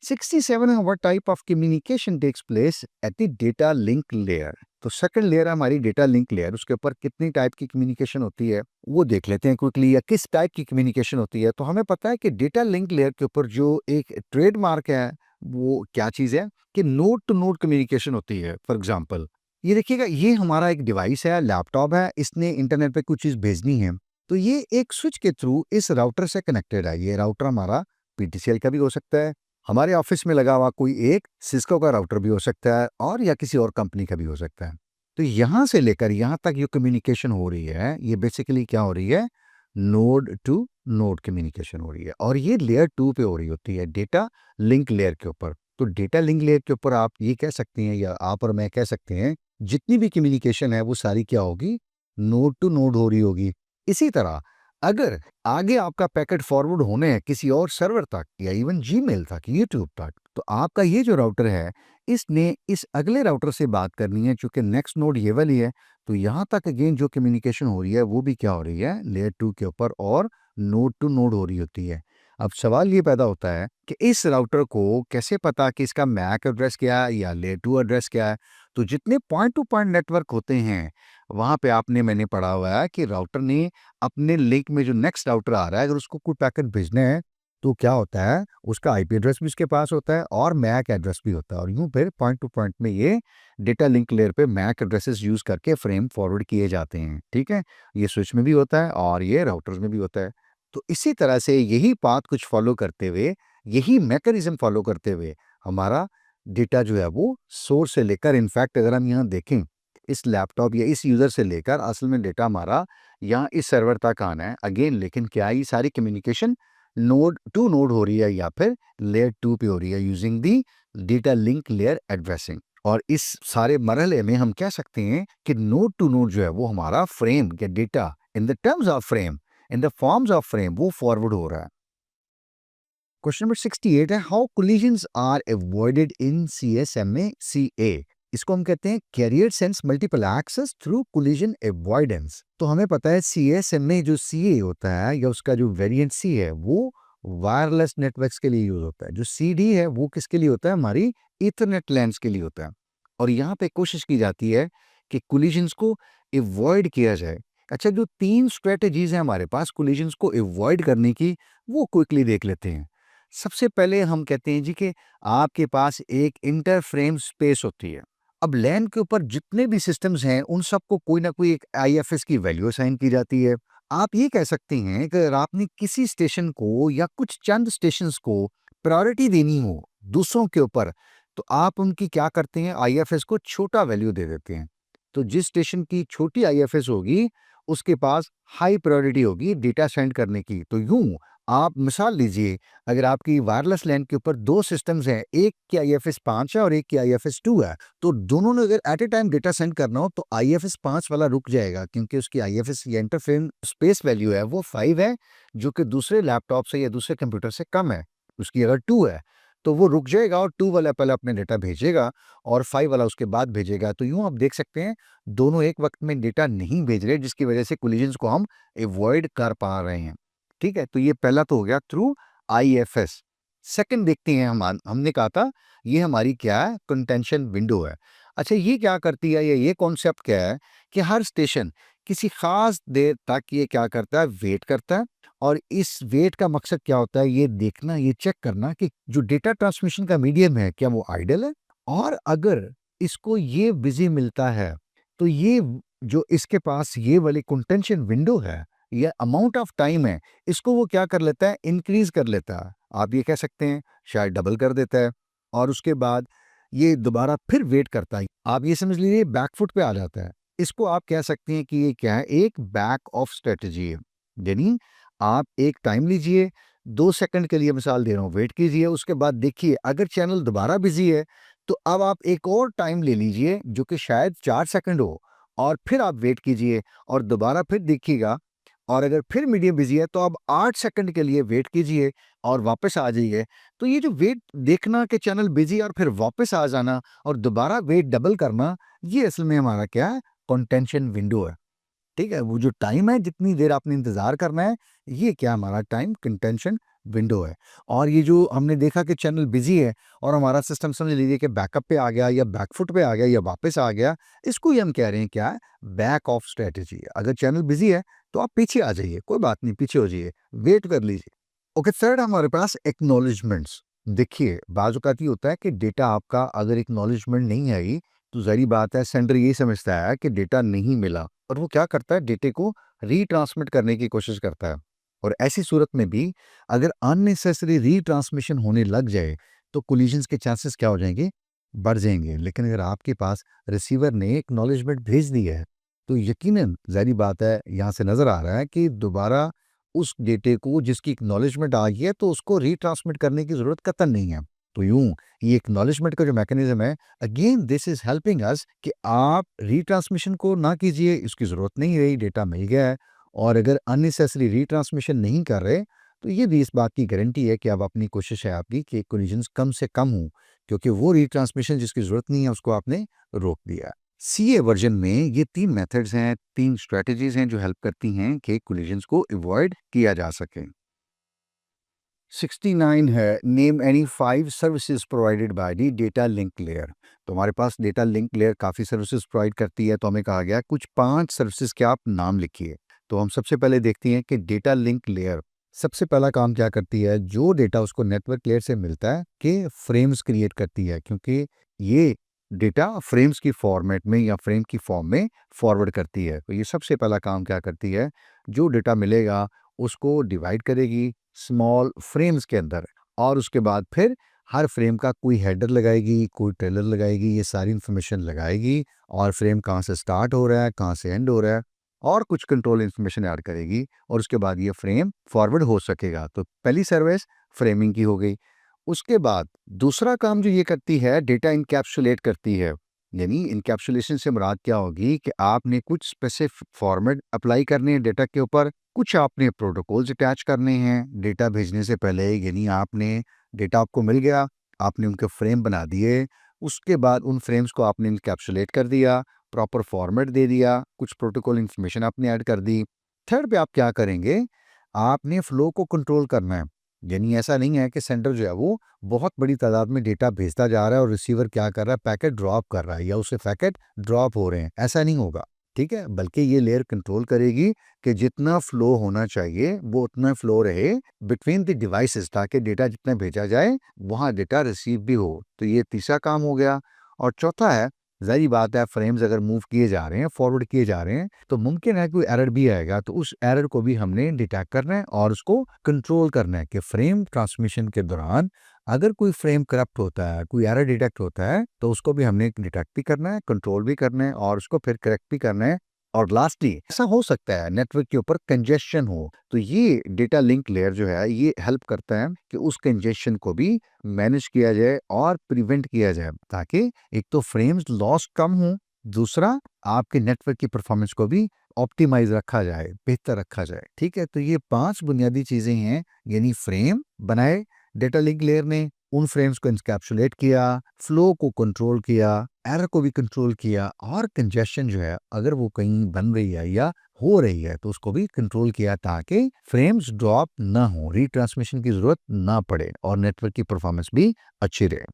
67 है, what type of communication takes place at the data link layer. तो सेकंड लेयर है हमारी डेटा लिंक लेयर, उसके ऊपर कितनी टाइप की कम्युनिकेशन होती है वो देख लेते हैं क्विकली, या किस टाइप की कम्युनिकेशन होती है। तो हमें पता है कि डेटा लिंक लेयर के ऊपर जो एक ट्रेडमार्क है, वो क्या चीज है, कि नोड टू नोड कम्युनिकेशन होती है। फॉर एग्जाम्पल, ये देखिएगा, ये हमारा एक डिवाइस है, लैपटॉप है, इसने इंटरनेट पे कुछ चीज भेजनी है, तो ये एक स्विच के थ्रू इस राउटर से कनेक्टेड है। ये राउटर हमारा पीटीसीएल का भी हो सकता है, हमारे ऑफिस में लगा हुआ कोई एक सिस्को का राउटर भी हो सकता है और या किसी और कंपनी का भी हो सकता है। तो यहाँ से लेकर यहाँ तक जो कम्युनिकेशन हो रही है, ये बेसिकली क्या हो रही है? नोड टू नोड कम्युनिकेशन हो रही है और ये लेयर 2 पे हो रही होती है, डेटा लिंक लेयर के ऊपर। तो डेटा लिंक लेयर के ऊपर आप ये कह सकते हैं या आप और मैं कह सकते हैं, जितनी भी कम्युनिकेशन है वो सारी क्या होगी? नोड टू नोड हो रही होगी। इसी तरह अगर आगे आपका पैकेट फॉरवर्ड होने हैं किसी और सर्वर तक या इवन जीमेल तक, यूट्यूब तक, तो आपका ये जो राउटर है, इसने इस अगले राउटर से बात करनी है, चूंकि नेक्स्ट नोड ये वाली है। तो यहाँ तक अगेन जो कम्युनिकेशन हो रही है वो भी क्या हो रही है? लेयर 2 के ऊपर और नोड टू नोड हो रही होती है। अब सवाल ये पैदा होता है कि इस राउटर को कैसे पता कि इसका मैक एड्रेस क्या है या लेयर 2 एड्रेस क्या है? तो जितने पॉइंट टू पॉइंट नेटवर्क होते हैं, वहां पे मैंने पढ़ा हुआ है कि राउटर ने अपने लिंक में जो नेक्स्ट राउटर आ रहा है, अगर उसको कोई पैकेट भेजना है, तो क्या होता है? उसका आईपी एड्रेस भी उसके पास होता है और मैक एड्रेस भी होता है और यूं फिर पॉइंट टू पॉइंट में ये डेटा लिंक लेयर पे मैक एड्रेसेस यूज करके फ्रेम फॉरवर्ड किए जाते हैं। ठीक है, ये स्विच में भी होता है और ये राउटर्स में भी होता है। तो इसी तरह से यही पाथ कुछ फॉलो करते हुए, यही मैकेनिज्म फॉलो करते हुए हमारा डेटा जो है वो सोर्स से लेकर, इनफैक्ट अगर हम यहाँ देखें, इस लैपटॉप या इस यूजर से लेकर असल में डेटा हमारा यहाँ इस सर्वर तक आना है अगेन। लेकिन क्या ये सारी कम्युनिकेशन नोड टू नोड हो रही है या फिर लेयर 2 पे हो रही है using the data link layer addressing. और इस सारे मरहले में हम कह सकते हैं कि नोड टू नोड जो है वो हमारा फ्रेम या data in the terms of frame, in the forms of frame, वो फॉरवर्ड हो रहा है। क्वेश्चन नंबर 68 है, how collisions are avoided in CSMA CA. इसको हम कहते हैं carrier sense multiple access through collision avoidance. तो हमें पता है सीएसएमए जो सीए होता है या उसका जो वेरिएंट सी है वो वायरलेस नेटवर्क्स के लिए यूज होता है। जो सीडी है वो किसके लिए होता है? हमारी ईथरनेट लैंड्स के लिए होता है। और यहाँ पे कोशिश की जाती है कि कोलिजन्स को अवॉइड किया जाए। अच्छा, जो 3 स्ट्रेटजीज हैं हमारे पास कोलिजन्स को अवॉइड करने की, वो क्विकली देख लेते हैं। सबसे पहले हम कहते हैं जी कि आपके पास एक इंटरफ्रेम स्पेस होती है। अब लैन के ऊपर जितने भी सिस्टम्स हैं उन सबको कोई ना कोई एक आईएफएस की वैल्यू असाइन की जाती है। आप ये कह सकते हैं कि अगर आपने किसी स्टेशन को या कुछ चंद स्टेशंस को प्रायोरिटी देनी हो दूसरों के ऊपर, तो आप उनकी क्या करते हैं? आईएफएस को छोटा वैल्यू दे देते हैं। तो जिस स्टेशन की छोटी आईएफएस होगी उसके पास हाई प्रायोरिटी होगी डेटा सेंड करने की। तो यूं आप मिसाल लीजिए, अगर आपकी वायरलेस लैन के ऊपर 2 सिस्टम्स हैं, एक की आईएफएस 5 है और एक की आईएफएस 2 है, तो दोनों ने अगर at a time data send करना हो तो आईएफएस 5 वाला रुक जाएगा, क्योंकि उसकी आईएफएस या इंटरफ्रेम स्पेस वैल्यू है वो 5 है, जो कि दूसरे लैपटॉप से या दूसरे कंप्यूटर से कम है। उसकी अगर 2 है तो वो रुक जाएगा और 2 वाला पहले अपने डेटा भेजेगा और 5 वाला उसके बाद भेजेगा। तो यूं आप देख सकते हैं दोनों एक वक्त में डेटा नहीं भेज रहे, जिसकी वजह से कोलिजन्स को हम अवॉइड कर पा रहे हैं। ठीक है, तो ये पहला तो हो गया थ्रू आईएफएस। सेकंड देखते हैं, हमने कहा था ये हमारी क्या है? कंटेंशन विंडो है। अच्छा, ये क्या करती है या ये कॉन्सेप्ट क्या है कि हर स्टेशन किसी खास देर तक ये क्या करता है? वेट करता है। और इस वेट का मकसद क्या होता है? ये देखना, ये चेक करना कि जो डेटा ट्रांसमिशन का मीडियम है क्या वो आइडल है, और अगर इसको ये बिजी मिलता है तो ये जो इसके पास ये वाली कंटेंशन विंडो है, ये अमाउंट ऑफ टाइम है, इसको वो क्या कर लेता है? इंक्रीज कर लेता है। आप ये कह सकते हैं शायद डबल कर देता है और उसके बाद ये दोबारा फिर वेट करता है। आप ये समझ लीजिए बैकफुट पे आ जाता है। इसको आप कह सकते हैं कि ये क्या है? एक बैक ऑफ स्ट्रेटजी है। यानी आप एक टाइम लीजिए, 2 सेकंड के लिए मिसाल दे रहा हूँ, वेट कीजिए, उसके बाद देखिए अगर चैनल दोबारा बिजी है तो अब आप एक और टाइम ले लीजिए जो कि शायद 4 सेकंड हो, और फिर आप वेट कीजिए और दोबारा फिर देखिएगा, और अगर फिर मीडियम बिजी है तो आप 8 सेकंड के लिए वेट कीजिए और वापस आ जाइए। तो ये जो वेट देखना कि चैनल बिजी और फिर वापस आ जाना और दोबारा वेट डबल करना, ये असल में हमारा क्या है? कंटेंशन विंडो है। ठीक है, वो जो टाइम है जितनी देर आपने इंतजार करना है, ये क्या हमारा टाइम कंटेंशन विंडो है। और ये जो हमने देखा कि चैनल बिजी है और हमारा सिस्टम समझ लीजिए कि बैकअप पे आ गया या बैकफुट पे आ गया या वापस आ गया, इसको ही हम कह रहे हैं क्या है? Back of strategy. अगर चैनल बिजी है तो आप पीछे आ जाइए, कोई बात नहीं, पीछे हो जाइए, वेट कर लीजिए। ओके, थर्ड हमारे पास एक्नॉलेजमेंट्स। देखिए बाज़ औक़ात ये होता है कि डेटा आपका अगर एक्नॉलेजमेंट नहीं आई तो ज़ाहिर बात है सेंडर ये समझता है कि डेटा नहीं मिला और वो क्या करता है? डेटे को रीट्रांसमिट करने की कोशिश करता है। और ऐसी सूरत में भी अगर अननेसेसरी रीट्रांसमिशन होने लग जाए तो कोलिजन्स के चांसेस क्या हो जाएंगे, बढ़ जाएंगे। लेकिन अगर आपके पास रिसीवर ने एक्नॉलेजमेंट भेज दी है तो यकीनन ज़ाहिर बात है, यहाँ से नज़र आ रहा है कि दोबारा उस डेटे को जिसकी एक्नॉलेजमेंट आ गई है तो उसको रीट्रांसमिट करने की ज़रूरत कतई नहीं है। तो यूं ये एक्नॉलेजमेंट का जो मैकेनिज्म है, again this is helping us कि आप रीट्रांसमिशन को ना कीजिए, इसकी ज़रूरत नहीं रही, डेटा मिल गया है। और अगर अननेसेसरी रीट्रांसमिशन नहीं कर रहे तो ये भी इस बात की गारंटी है कि अब अपनी कोशिश है आपकी कि कोलिजन्स कम से कम हों, क्योंकि वो रीट्रांसमिशन जिसकी ज़रूरत नहीं है उसको आपने रोक दिया। सीए वर्जन में ये 3 मेथड्स हैं, 3 स्ट्रेटजीज हैं जो हेल्प करती हैं कि कोलिजन्स को अवॉइड किया जा सके। 69 है, name any 5 services provided by the data link layer. तो हमारे पास डेटा लिंक लेयर काफ़ी सर्विसेज प्रोवाइड करती है, तो हमें कहा गया कुछ 5 सर्विसेज के आप नाम लिखिए। तो हम सबसे पहले देखते हैं कि डेटा लिंक लेयर सबसे पहला काम क्या करती है, जो डेटा उसको नेटवर्क लेयर से मिलता है कि फ्रेम्स क्रिएट करती है, क्योंकि ये डेटा फ्रेम्स की फॉर्मेट में या फ्रेम की फॉर्म में फॉरवर्ड करती है। तो ये सबसे पहला काम क्या करती है, जो डेटा मिलेगा उसको डिवाइड करेगी स्मॉल फ्रेम्स के अंदर, और उसके बाद फिर हर फ्रेम का कोई हेडर लगाएगी, कोई ट्रेलर लगाएगी, ये सारी इन्फॉर्मेशन लगाएगी, और फ्रेम कहाँ से स्टार्ट हो रहा है, कहाँ से एंड हो रहा है, और कुछ कंट्रोल इन्फॉर्मेशन ऐड करेगी, और उसके बाद ये फ्रेम फॉरवर्ड हो सकेगा। तो पहली सर्विस फ्रेमिंग की हो गई। उसके बाद दूसरा काम जो ये करती है, डेटा इनकैप्सुलेट करती है। यानी इनकैप्सुलेशन से मुराद क्या होगी कि आपने कुछ स्पेसिफिक फॉर्मेट अप्लाई करने हैं डेटा के ऊपर, कुछ आपने प्रोटोकॉल्स अटैच करने हैं डेटा भेजने से पहले। यानी आपने डेटा आपको मिल गया, आपने उनके फ्रेम बना दिए, उसके बाद उन फ्रेम्स को आपने इनकैप्सुलेट कर दिया, प्रॉपर फॉर्मेट दे दिया, कुछ प्रोटोकॉल इन्फॉर्मेशन आपने ऐड कर दी। थर्ड पे आप क्या करेंगे, आपने फ्लो को कंट्रोल करना है। यानी ऐसा नहीं है कि सेंडर जो है वो बहुत बड़ी तादाद में डेटा भेजता जा रहा है और रिसीवर क्या कर रहा है, पैकेट ड्रॉप कर रहा है या उससे पैकेट ड्रॉप हो रहे हैं, ऐसा नहीं होगा। ठीक है, बल्कि ये लेयर कंट्रोल करेगी कि जितना फ्लो होना चाहिए वो उतना फ्लो रहे बिटवीन द डिवाइसेस, ताकि डेटा जितना भेजा जाए वहाँ डेटा रिसीव भी हो। तो ये तीसरा काम हो गया। और चौथा है, ज़ाहिर बात है, फ्रेम्स अगर मूव किए जा रहे हैं, फॉरवर्ड किए जा रहे हैं, तो मुमकिन है कोई एरर भी आएगा, तो उस एरर को भी हमने डिटेक्ट करना है और उसको कंट्रोल करना है कि फ्रेम ट्रांसमिशन के दौरान अगर कोई फ्रेम करप्ट होता है, कोई एरर डिटेक्ट होता है, तो उसको भी हमने डिटेक्ट भी करना है, कंट्रोल भी करना है और उसको फिर करेक्ट भी करना है। और लास्टली ऐसा हो सकता है नेटवर्क के ऊपर कंजेशन हो, तो ये डेटा लिंक लेयर जो है ये हेल्प करता है कि उस कंजेशन को भी मैनेज किया जाए और प्रिवेंट किया जाए, ताकि एक तो फ्रेम्स लॉस कम हो, दूसरा आपके नेटवर्क की परफॉर्मेंस को भी ऑप्टिमाइज रखा जाए, बेहतर रखा जाए। ठीक है, तो ये 5 बुनियादी चीजें हैं। यानी फ्रेम बनाए डेटा लिंक लेयर ने, उन फ्रेम्स को इंकैप्सुलेट किया, फ्लो को कंट्रोल किया, एरर को भी कंट्रोल किया, और कंजेशन जो है अगर वो कहीं बन रही है या हो रही है तो उसको भी कंट्रोल किया, ताकि फ्रेम्स ड्रॉप ना हो, रीट्रांसमिशन की जरूरत ना पड़े और नेटवर्क की परफॉर्मेंस भी अच्छी रहे।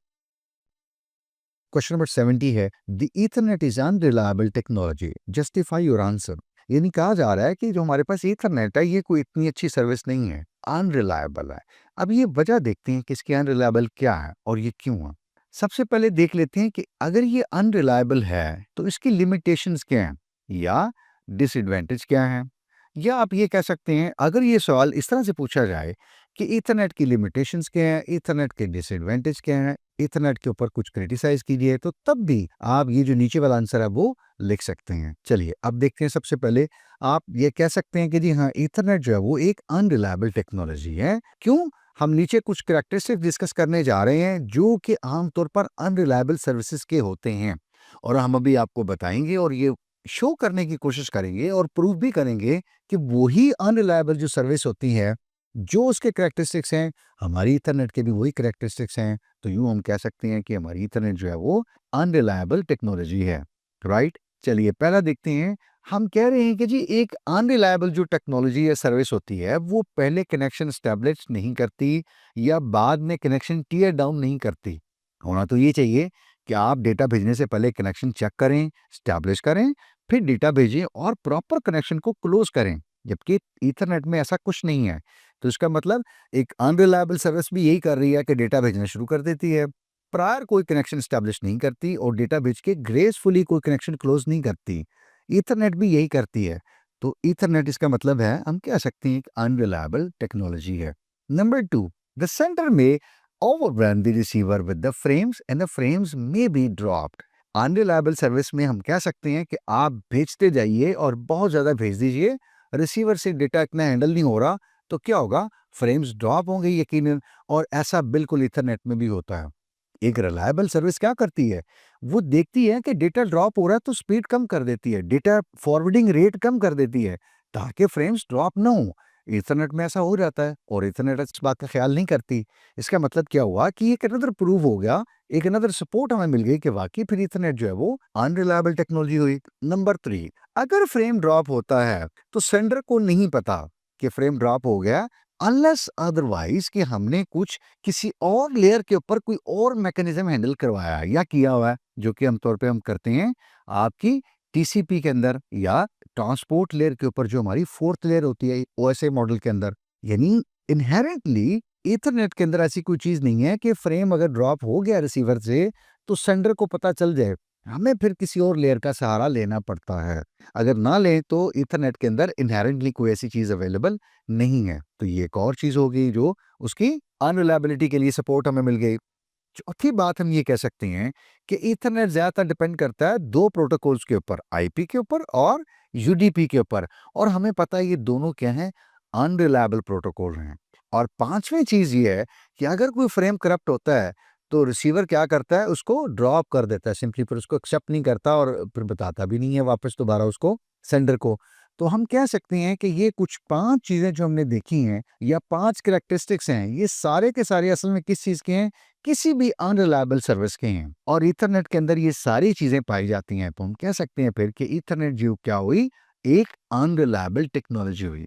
क्वेश्चन नंबर 70 है, the Ethernet is unreliable technology, justify your answer. यानी कहा जा रहा है कि जो हमारे पास ईथरनेट है ये कोई इतनी अच्छी सर्विस नहीं है, अनरिलायबल है। अब ये वजह देखते हैं कि इसकी अनरिलायबल क्या है और ये क्यों है। सबसे पहले देख लेते हैं कि अगर ये अनरिलायबल है तो इसकी लिमिटेशंस क्या हैं या डिसएडवांटेज क्या है। या आप ये कह सकते हैं, अगर ये सवाल इस तरह से पूछा जाए कि ईथरनेट की लिमिटेशंस क्या हैं, ईथरनेट के डिसएडवांटेज क्या हैं, ईथरनेट के ऊपर कुछ क्रिटिसाइज कीजिए, तो तब भी आप ये जो नीचे वाला आंसर है वो लिख सकते हैं। चलिए अब देखते हैं। सबसे पहले आप ये कह सकते हैं कि जी हाँ, ईथरनेट जो है वो एक अनरिलायबल टेक्नोलॉजी है। क्यों? हम नीचे कुछ कैरेक्टरिस्टिक्स डिस्कस करने जा रहे हैं जो कि आमतौर पर अनरिलायबल सर्विसेज के होते हैं, और हम अभी आपको बताएंगे और ये शो करने की कोशिश करेंगे और प्रूव भी करेंगे कि वही अनरिलायबल जो सर्विस होती है, जो उसके कैरेक्टरिस्टिक्स हैं, हमारी ईथरनेट के भी वही कैरेक्टरिस्टिक्स हैं। तो यूं हम कह सकते हैं कि हमारी ईथरनेट जो है वो अनरिलायबल टेक्नोलॉजी है। राइट, चलिए पहला देखते हैं। हम कह रहे हैं कि जी एक अनरिलायबल जो टेक्नोलॉजी या सर्विस होती है वो पहले कनेक्शन स्टैब्लिश नहीं करती या बाद में कनेक्शन टीयर डाउन नहीं करती। होना तो ये चाहिए कि आप डेटा भेजने से पहले कनेक्शन चेक करें, स्टैब्लिश करें, फिर डेटा भेजें और प्रॉपर कनेक्शन को क्लोज करें, जबकि ईथरनेट में ऐसा कुछ नहीं है। तो इसका मतलब एक अनरिलायबल सर्विस भी यही कर रही है कि डेटा भेजना शुरू कर देती है, प्रायर कोई कनेक्शन स्टैब्लिश नहीं करती, और डेटा भेज के ग्रेसफुली कोई कनेक्शन क्लोज नहीं करती। ईथरनेट भी यही करती है। तो ईथरनेट इसका मतलब है, हम कह सकते हैं, एक अनरिलायबल टेक्नोलॉजी है। नंबर 2, द सेंटर में overwhelm the receiver with the frames and the frames may be dropped. Unreliable service में हम कह सकते हैं कि आप भेजते जाइए और बहुत ज़्यादा भेज दीजिए, रिसीवर से डेटा इतना हैंडल नहीं हो रहा, तो क्या होगा, फ्रेम्स ड्रॉप होंगे यकीनन, और ऐसा बिल्कुल ईथरनेट में भी होता है। एक रिलायबल सर्विस क्या करती है, वो देखती है कि डेटा ड्रॉप हो रहा है तो स्पीड कम कर देती है, डेटा फॉरवर्डिंग रेट कम कर देती है, ताकि फ्रेम्स ड्रॉप ना हो। ईथरनेट में ऐसा हो जाता है और ईथरनेट इस बात का ख्याल नहीं करती। इसका मतलब क्या हुआ कि एक अनदर प्रूव हो गया, एक अनदर सपोर्ट हमें मिल गई कि वाकई फिर ईथरनेट जो है वो अनरिलायबल टेक्नोलॉजी हुई। नंबर 3, अगर फ्रेम ड्रॉप होता है तो सेंडर को नहीं पता कि फ्रेम ड्रॉप हो गया, अनलेस अदरवाइज कि हमने कुछ किसी और लेयर के ऊपर कोई और मैकेनिज्म हैंडल करवाया है या किया हुआ है, जो कि आमतौर पे हम करते हैं आपकी टीसीपी के अंदर या ट्रांसपोर्ट लेयर के ऊपर, जो हमारी फोर्थ लेयर होती है ओएसए मॉडल के अंदर। यानी इनहेरेंटली ईथरनेट के अंदर ऐसी कोई चीज नहीं है कि फ्रेम अगर ड्रॉप हो गया रिसीवर से तो सेंडर को पता चल जाए, हमें फिर किसी और लेयर का सहारा लेना पड़ता है। अगर ना लें तो ईथरनेट के अंदर इनहेरेंटली कोई ऐसी चीज अवेलेबल नहीं है। तो ये एक और चीज होगी जो उसकी अनरिलायबिलिटी के लिए सपोर्ट हमें मिल गई। चौथी बात हम ये कह सकते हैं कि ईथरनेट ज्यादातर डिपेंड करता है दो प्रोटोकॉल्स के ऊपर, आईपी के ऊपर और यूडीपी के ऊपर, और हमें पता है ये दोनों क्या हैं, अनरिलायबल प्रोटोकॉल हैं। और पांचवी चीज ये है कि अगर कोई फ्रेम करप्ट होता है तो रिसीवर क्या करता है, उसको ड्रॉप कर देता है सिंपली, फिर उसको एक्सेप्ट नहीं करता और फिर बताता भी नहीं है वापस दोबारा उसको सेंडर को। तो हम कह सकते हैं कि ये कुछ 5 चीजें जो हमने देखी हैं या 5 कैरेक्टरिस्टिक्स हैं, ये सारे के सारे असल में किस चीज के हैं, किसी भी अनरिलायबल सर्विस के हैं। और ईथरनेट के अंदर ये सारी चीजें पाई जाती हैं, तो हम कह सकते हैं फिर कि ईथरनेट जो क्या हुई, एक अनरिलायबल टेक्नोलॉजी हुई।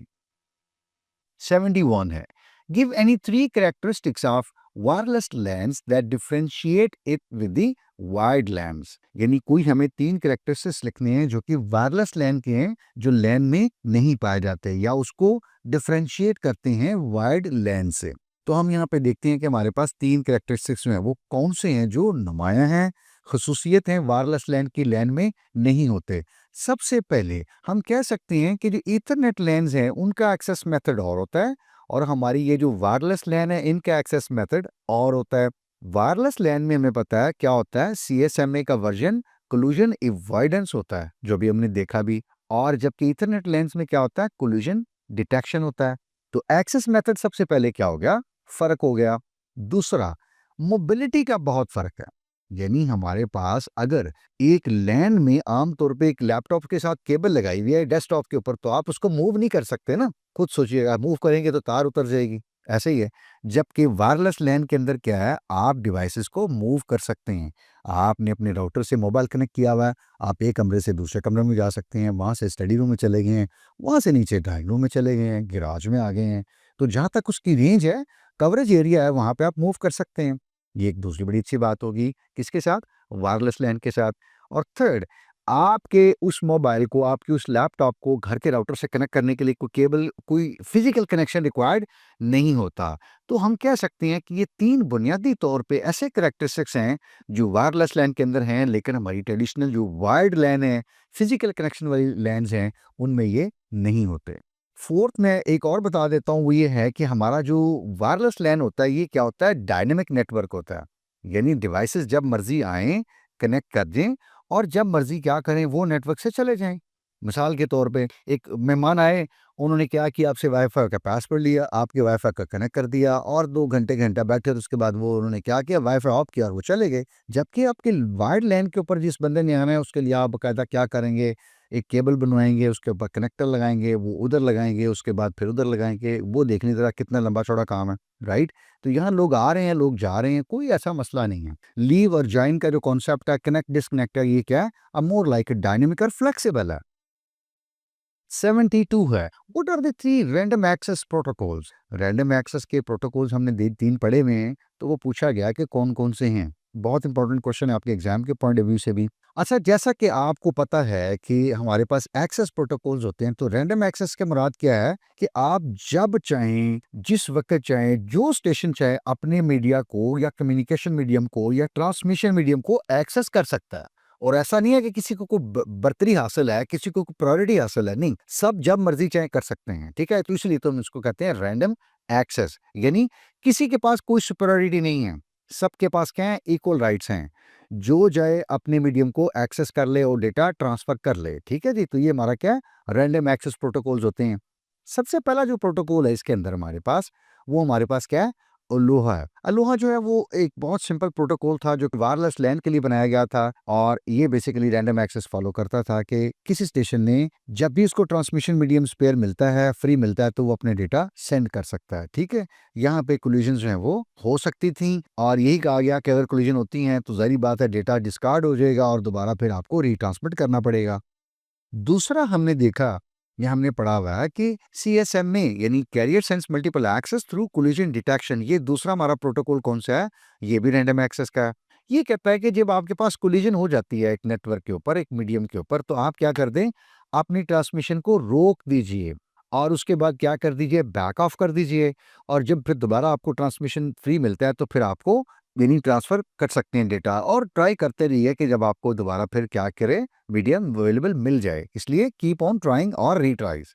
71 है, give any 3 characteristics of wireless lens that differentiate it with the wired lens. यानी कोई हमें 3 कैरेक्टरिस्टिक्स लिखने हैं जो कि वायरलेस लैन के हैं, जो लैन में नहीं पाए जाते या उसको डिफरेंशिएट करते हैं वायर्ड लैन से। तो हम यहाँ पे देखते हैं कि हमारे पास 3 कैरेक्टरिस्टिक्स जो हैं वो कौन से हैं जो नुमाया हैं, खसूसियत हैं, वायरलेस लैन की लैन में नहीं होते। सबसे पहले हम कह सकते हैं कि जो ईथरनेट लैन्स हैं उनका एक्सेस मेथड और होता है, और हमारी ये जो वायरलेस लैन है इनका एक्सेस मेथड और होता है। वायरलेस लैन में हमें पता है क्या होता है, सीएसएमए का वर्जन कोलिजन अवॉइडेंस होता है, जो भी हमने देखा भी। और जबकि ईथरनेट लैन्स में क्या होता है, कोलिजन डिटेक्शन होता है। तो एक्सेस मेथड सबसे पहले क्या हो गया, फर्क हो गया। दूसरा, मोबिलिटी का बहुत फर्क है। यानी हमारे पास अगर एक लैन में आमतौर पे एक लैपटॉप के साथ केबल लगाई हुई है डेस्कटॉप के ऊपर, तो आप उसको मूव नहीं कर सकते ना। खुद सोचिएगा, मूव करेंगे तो तार उतर जाएगी, ऐसे ही है। जबकि वायरलेस लैन के अंदर क्या है, आप डिवाइसेस को मूव कर सकते हैं। आपने अपने राउटर से मोबाइल कनेक्ट किया हुआ है, आप एक कमरे से दूसरे कमरे में जा सकते हैं, वहाँ से स्टडी रूम में चले गए हैं, वहाँ से नीचे ड्राइंग रूम में चले गए हैं, गैराज में आ गए हैं। तो जहाँ तक उसकी रेंज है, कवरेज एरिया है, वहाँ पे आप मूव कर सकते हैं। ये एक दूसरी बड़ी अच्छी बात होगी, किसके साथ, वायरलेस लैन के साथ। और थर्ड, आपके उस मोबाइल को, आपके उस लैपटॉप को घर के राउटर से कनेक्ट करने के लिए कोई केबल, कोई फिजिकल कनेक्शन रिक्वायर्ड नहीं होता। तो हम कह सकते हैं कि ये 3 बुनियादी तौर पे ऐसे कैरेक्टरिस्टिक्स हैं जो वायरलेस लैन के अंदर हैं, लेकिन हमारी ट्रेडिशनल जो वायर्ड लैन है, फिजिकल कनेक्शन वाली लैन्स हैं, उनमें ये नहीं होते। फोर्थ मैं एक और बता देता हूँ, वो ये है कि हमारा जो वायरलेस लैन होता है, ये क्या होता है, डायनेमिक नेटवर्क होता है। यानी डिवाइसेस जब मर्जी आएँ, कनेक्ट कर दें, और जब मर्जी क्या करें, वो नेटवर्क से चले जाएँ। मिसाल के तौर पे एक मेहमान आए, उन्होंने क्या किया, आपसे वाईफ़ाई का पासवर्ड लिया, आपके वाईफ़ाई का कनेक्ट कर दिया और 2 घंटा बैठे, तो उसके बाद वो उन्होंने क्या किया, वाईफ़ाई ऑफ किया और वो चले गए। जबकि आपके वायर्ड लैन के ऊपर जिस बंदे ने आना है, उसके लिए आप बाकायदा क्या करेंगे, एक केबल बनवाएँगे, उसके ऊपर कनेक्टर लगाएँगे, वो उधर लगाएँगे, उसके बाद फिर उधर लगाएँगे। वो देख लीजिए ज़रा कितना लंबा-चौड़ा काम है, राइट? तो यहाँ लोग आ रहे हैं, लोग जा रहे हैं, कोई ऐसा मसला नहीं है। लीव और जॉइन का जो कॉन्सेप्ट है, कनेक्ट डिस्कनेक्ट है, ये क्या है, मोर लाइक डायनामिक और फ्लेक्सिबल है। 72 है, what are the 3 random access protocols. Random access के प्रोटोकॉल्स हमने 3 पढ़े हुए हैं, तो वो पूछा गया कि कौन-कौन से हैं। बहुत इंपॉर्टेंट क्वेश्चन है आपके एग्जाम के पॉइंट ऑफ व्यू से भी। अच्छा, जैसा कि आपको पता है कि हमारे पास एक्सेस प्रोटोकॉल्स होते हैं, तो रैंडम एक्सेस के मुराद क्या है कि आप जब चाहें, जिस वक्त चाहें, जो स्टेशन चाहे, अपने मीडिया को या कम्युनिकेशन मीडियम को या ट्रांसमिशन मीडियम को एक्सेस कर सकता है। और ऐसा नहीं है कि किसी को कोई बर्तरी हासिल है, किसी को कोई प्रायोरिटी हासिल है, नहीं, सब जब मर्जी चाहे कर सकते हैं, ठीक है। तो इसलिए तो हम इसको कहते हैं रैंडम एक्सेस, यानी किसी के पास कोई सुपीरियरिटी नहीं है, सबके पास क्या है, इक्वल राइट्स हैं, जो चाहे अपने मीडियम को एक्सेस कर ले और डेटा ट्रांसफर कर ले। ठीक है जी, तो ये हमारा क्या है, रैंडम एक्सेस प्रोटोकॉल्स होते हैं। सबसे पहला जो प्रोटोकॉल है इसके अंदर हमारे पास, वो हमारे पास क्या है, अलोहा है। अलोहा जो है वो एक बहुत सिंपल प्रोटोकॉल था जो कि वायरलेस लैन के लिए बनाया गया था, और ये बेसिकली रैंडम एक्सेस फॉलो करता था कि किसी स्टेशन ने जब भी उसको ट्रांसमिशन मीडियम स्पेयर मिलता है, फ्री मिलता है, तो वो अपने डेटा सेंड कर सकता है। ठीक है, यहाँ पे कोलिजन जो है वो हो सकती थी, और यही कहा गया कि अगर कोलिजन होती हैं तो जाहिर बात है डेटा डिस्कार्ड हो जाएगा और दोबारा फिर आपको रिट्रांसमिट करना पड़ेगा। दूसरा हमने देखा या हमने पढ़ा हुआ है कि CSMA यानी carrier sense multiple access through collision detection, ये दूसरा हमारा प्रोटोकॉल कौन सा है, ये भी रैंडम एक्सेस का है। ये कहता है कि जब आपके पास कोलिजन हो जाती है एक नेटवर्क के ऊपर, एक मीडियम के ऊपर, तो आप क्या कर दें, अपनी ट्रांसमिशन को रोक दीजिए और उसके बाद क्या कर दीजिए, बैक ऑफ कर दीजिए, और जब फिर दोबारा आपको ट्रांसमिशन फ्री मिलता है तो फिर आपको यानी ट्रांसफर कर सकते हैं डेटा, और ट्राई करते रहिए कि जब आपको दोबारा फिर क्या करे, मीडियम अवेलेबल मिल जाए। इसलिए कीप ऑन ट्राइंग और रीट्राइज।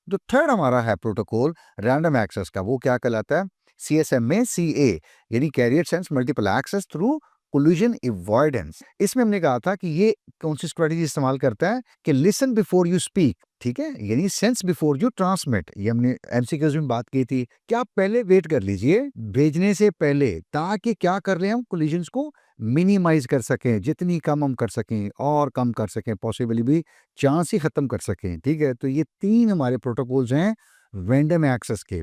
जो थर्ड हमारा है प्रोटोकॉल रैंडम एक्सेस का, वो क्या कहलाता है, CSMA CA यानी carrier sense multiple access through collision avoidance. इसमें हमने कहा था कि ये कौन सी स्ट्रेटजी इस्तेमाल करता है कि लिसन बिफोर यू स्पीक, ठीक है, यानी सेंस बिफोर यू ट्रांसमिट। ये हमने MCQs में बात की थी कि आप पहले वेट कर लीजिए भेजने से पहले, ताकि क्या कर रहे हैं हम, कोलिजन्स को मिनिमाइज कर सकें, जितनी कम हम कर सकें और कम कर सकें, पॉसिबली भी चांस ही खत्म कर सकें। ठीक है, तो ये तीन हमारे प्रोटोकॉल्स हैं रैंडम एक्सेस के।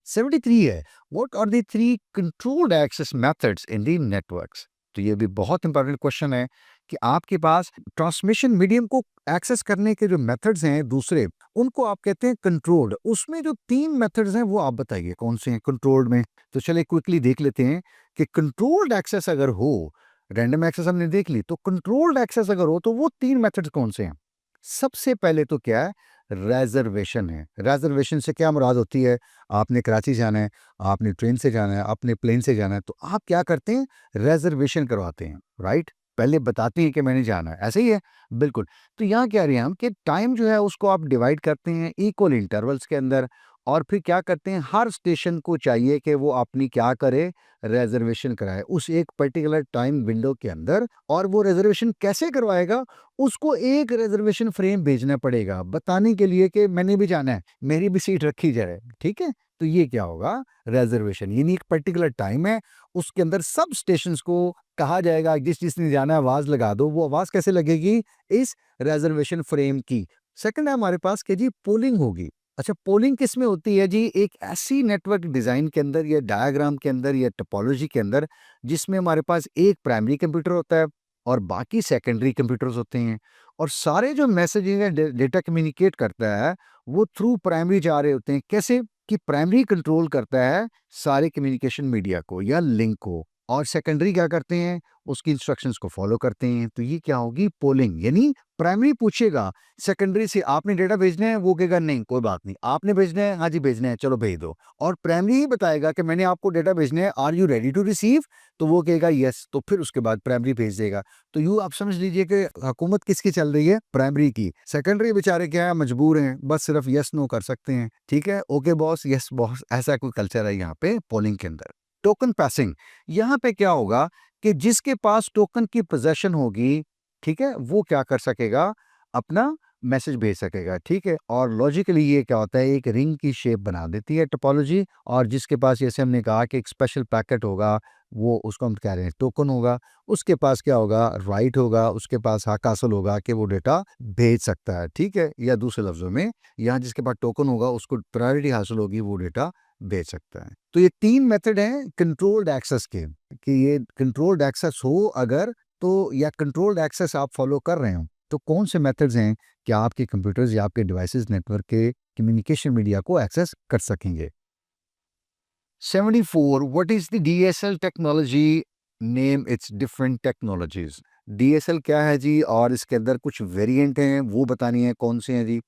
73 है, what are the three controlled access methods in the networks. तो ये भी बहुत इंपॉर्टेंट क्वेश्चन है कि आपके पास ट्रांसमिशन मीडियम को एक्सेस करने के जो मेथड्स हैं दूसरे, उनको आप कहते हैं कंट्रोल्ड। उसमें जो तीन मेथड्स हैं वो आप बताइए कौन से हैं कंट्रोल्ड में। तो चलिए क्विकली देख लेते हैं कि कंट्रोल्ड एक्सेस अगर हो, रैंडम एक्सेस हमने देख ली, तो कंट्रोल्ड एक्सेस अगर हो तो वो तीन मेथड्स कौन से हैं। सबसे पहले तो क्या है, रिजर्वेशन है। रिजर्वेशन से क्या मुराद होती है, आपने कराची जाना है, आपने ट्रेन से जाना है, आपने प्लेन से जाना है, तो आप क्या करते हैं, रिजर्वेशन करवाते हैं, राइट। पहले बताते हैं कि मैंने जाना है, ऐसे ही है, बिल्कुल। तो यहाँ क्या रहे हैं हम कि टाइम जो है उसको आप डिवाइड करते हैं इक्वल इंटरवल्स के अंदर, और फिर क्या करते हैं, हर स्टेशन को चाहिए कि वो अपनी क्या करे, रिजर्वेशन कराए उस एक पर्टिकुलर टाइम विंडो के अंदर। और वो रिजर्वेशन कैसे करवाएगा, उसको एक रिजर्वेशन फ्रेम भेजना पड़ेगा बताने के लिए कि मैंने भी जाना है, मेरी भी सीट रखी जाए। ठीक है, तो ये क्या होगा, रिजर्वेशन, यानी एक पर्टिकुलर टाइम है, उसके अंदर सब स्टेशंस को कहा जाएगा जिस जिसने जाना है आवाज लगा दो। वो आवाज कैसे लगेगी, इस रिजर्वेशन फ्रेम की। सेकंड है हमारे पास कि जी पोलिंग होगी। अच्छा, पोलिंग किस में होती है जी, एक ऐसी नेटवर्क डिजाइन के अंदर या डायग्राम के अंदर या टोपोलॉजी के अंदर जिसमें हमारे पास एक प्राइमरी कंप्यूटर होता है और बाकी सेकेंडरी कंप्यूटर्स होते हैं, और सारे जो मैसेजिंग या डेटा कम्युनिकेट करता है वो थ्रू प्राइमरी जा रहे होते हैं। कैसे कि प्राइमरी कंट्रोल करता है सारे कम्युनिकेशन मीडिया को या लिंक को, और सेकेंडरी क्या करते हैं, उसकी इंस्ट्रक्शंस को फॉलो करते हैं। तो ये क्या होगी, पोलिंग। यानी प्राइमरी पूछेगा सेकेंडरी से आपने डेटा भेजना है, वो कहेगा नहीं कोई बात नहीं, आपने भेजना है, हाँ जी भेजना है, चलो भेज दो। और प्राइमरी ही बताएगा कि मैंने आपको डेटा भेजना है, are you ready to receive, तो वो कहेगा यस, तो फिर उसके बाद प्राइमरी भेज देगा। तो यूँ आप समझ लीजिए कि हुकूमत किसकी चल रही है, प्राइमरी की। सेकेंडरी बेचारे क्या है, मजबूर हैं, बस सिर्फ यस नो कर सकते हैं। ठीक है, ओके बॉस, यस बॉस, ऐसा कोई कल्चर है यहाँ पे पोलिंग के अंदर। टोकन पासिंग, यहाँ पे क्या होगा कि जिसके पास टोकन की पोजेशन होगी, ठीक है, वो क्या कर सकेगा, अपना मैसेज भेज सकेगा। ठीक है, और लॉजिकली ये क्या होता है, एक रिंग की शेप बना देती है टोपोलॉजी, और जिसके पास जैसे हमने कहा कि एक स्पेशल पैकेट होगा, वो उसको हम कह रहे हैं टोकन होगा, उसके पास क्या होगा, राइट होगा, उसके पास हक हासिल होगा कि वो डेटा भेज सकता है। ठीक है, या दूसरे लफ्जों में यहाँ जिसके पास टोकन होगा उसको प्रायोरिटी हासिल होगी, वो डेटा भेज सकता है। तो ये तीन मेथड हैं कंट्रोल्ड एक्सेस के, कि ये कंट्रोल्ड एक्सेस हो अगर तो, या कंट्रोल्ड एक्सेस आप फॉलो कर रहे हो, तो कौन से मेथड्स हैं कि आपके कंप्यूटर्स या आपके डिवाइसेस नेटवर्क के कम्युनिकेशन मीडिया को एक्सेस कर सकेंगे। 74, what is the DSL technology, name it's different technologies. DSL क्या है जी, और इसके अंदर कुछ वेरिएंट हैं, वो बतानी है कौन से हैं जी।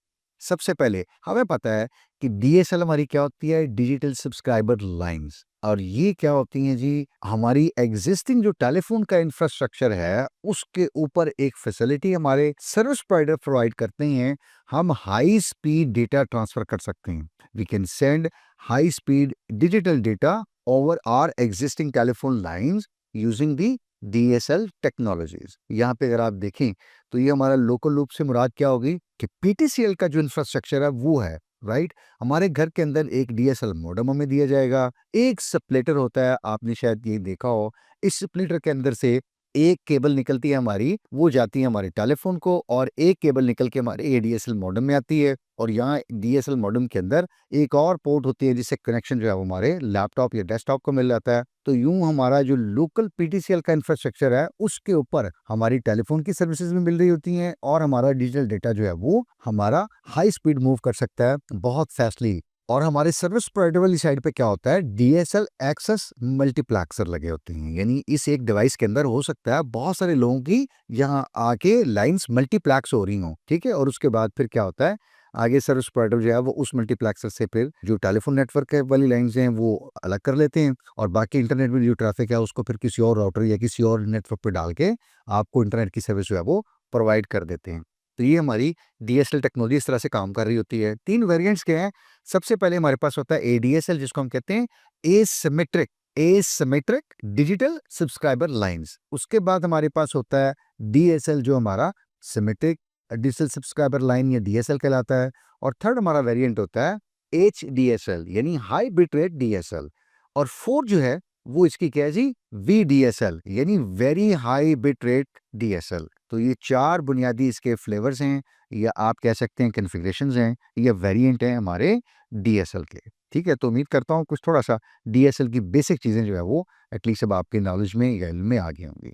सबसे पहले हमें पता है कि DSL हमारी क्या होती है, डिजिटल सब्सक्राइबर लाइंस। और ये क्या होती हैं जी, हमारी एग्जिस्टिंग जो टेलीफोन का इंफ्रास्ट्रक्चर है उसके ऊपर एक फैसिलिटी हमारे सर्विस प्रोवाइडर प्रोवाइड करते हैं। हम हाई स्पीड डेटा ट्रांसफर कर सकते हैं। We can send high speed digital data over our existing telephone lines using the DSL technologies. यहाँ पे अगर आप देखें तो ये हमारा लोकल लूप से मुराद क्या होगी कि PTCL का जो इंफ्रास्ट्रक्चर है वो है, राइट। हमारे घर के अंदर एक DSL मॉडेम हमें दिया जाएगा, एक स्प्लिटर होता है, आपने शायद ये देखा हो। इस स्प्लिटर के अंदर से एक केबल निकलती है हमारी, वो जाती है हमारे टेलीफोन को, और एक केबल निकल के हमारे ADSL मॉडेम में आती है, और यहाँ DSL मॉडेम के अंदर एक और पोर्ट होती है जिससे कनेक्शन जो है वो हमारे लैपटॉप या डेस्कटॉप को मिल जाता है। तो यूं हमारा जो लोकल PTCL का इंफ्रास्ट्रक्चर है उसके ऊपर हमारी टेलीफोन की सर्विसेज भी मिल रही होती हैं, और हमारा डिजिटल डेटा जो है वो हमारा हाई स्पीड मूव कर सकता है बहुत फास्टली। और हमारे सर्विस प्रोवाइडर वाली साइड पे क्या होता है, DSL एक्सेस मल्टीप्लेक्सर लगे होते हैं, यानी इस एक डिवाइस के अंदर हो सकता है बहुत सारे लोगों की यहाँ आके लाइंस मल्टीप्लेक्स हो रही हों, ठीक है। और उसके बाद फिर क्या होता है, आगे सर्विस प्रोवाइडर जो है वो उस मल्टीप्लेक्सर से फिर जो टेलीफोन नेटवर्क वाली लाइंस हैं वो अलग कर लेते हैं, और बाकी इंटरनेट में जो ट्रैफिक है उसको फिर किसी और राउटर या किसी और नेटवर्क पे डाल के आपको इंटरनेट की सर्विस जो है वो प्रोवाइड कर देते हैं। तो ये हमारी DSL टेक्नोलॉजी इस तरह से काम कर रही होती है। 3 वेरिएंट्स के हैं। सबसे पहले हमारे पास होता है ADSL, जिसको हम कहते हैं asymmetric asymmetric digital subscriber lines. उसके बाद हमारे पास होता है DSL, जो हमारा सिमेट्रिक डिजिटल सब्सक्राइबर लाइन या DSL कहलाता है। और थर्ड हमारा वेरिएंट होता है HDSL, यानी हाई बिट रेट DSL। और फोर्थ जो है वो इसकी क्या है जी, VDSL, यानी very high bit rate DSL। तो ये 4 बुनियादी इसके फ्लेवर्स हैं, या आप कह सकते हैं कन्फिग्रेशंस हैं, या वेरिएंट हैं हमारे DSL के। ठीक है, तो उम्मीद करता हूँ कुछ थोड़ा सा DSL की बेसिक चीजें जो है वो एटलीस्ट अब आपके नॉलेज में या इल्म में आ गई होंगी।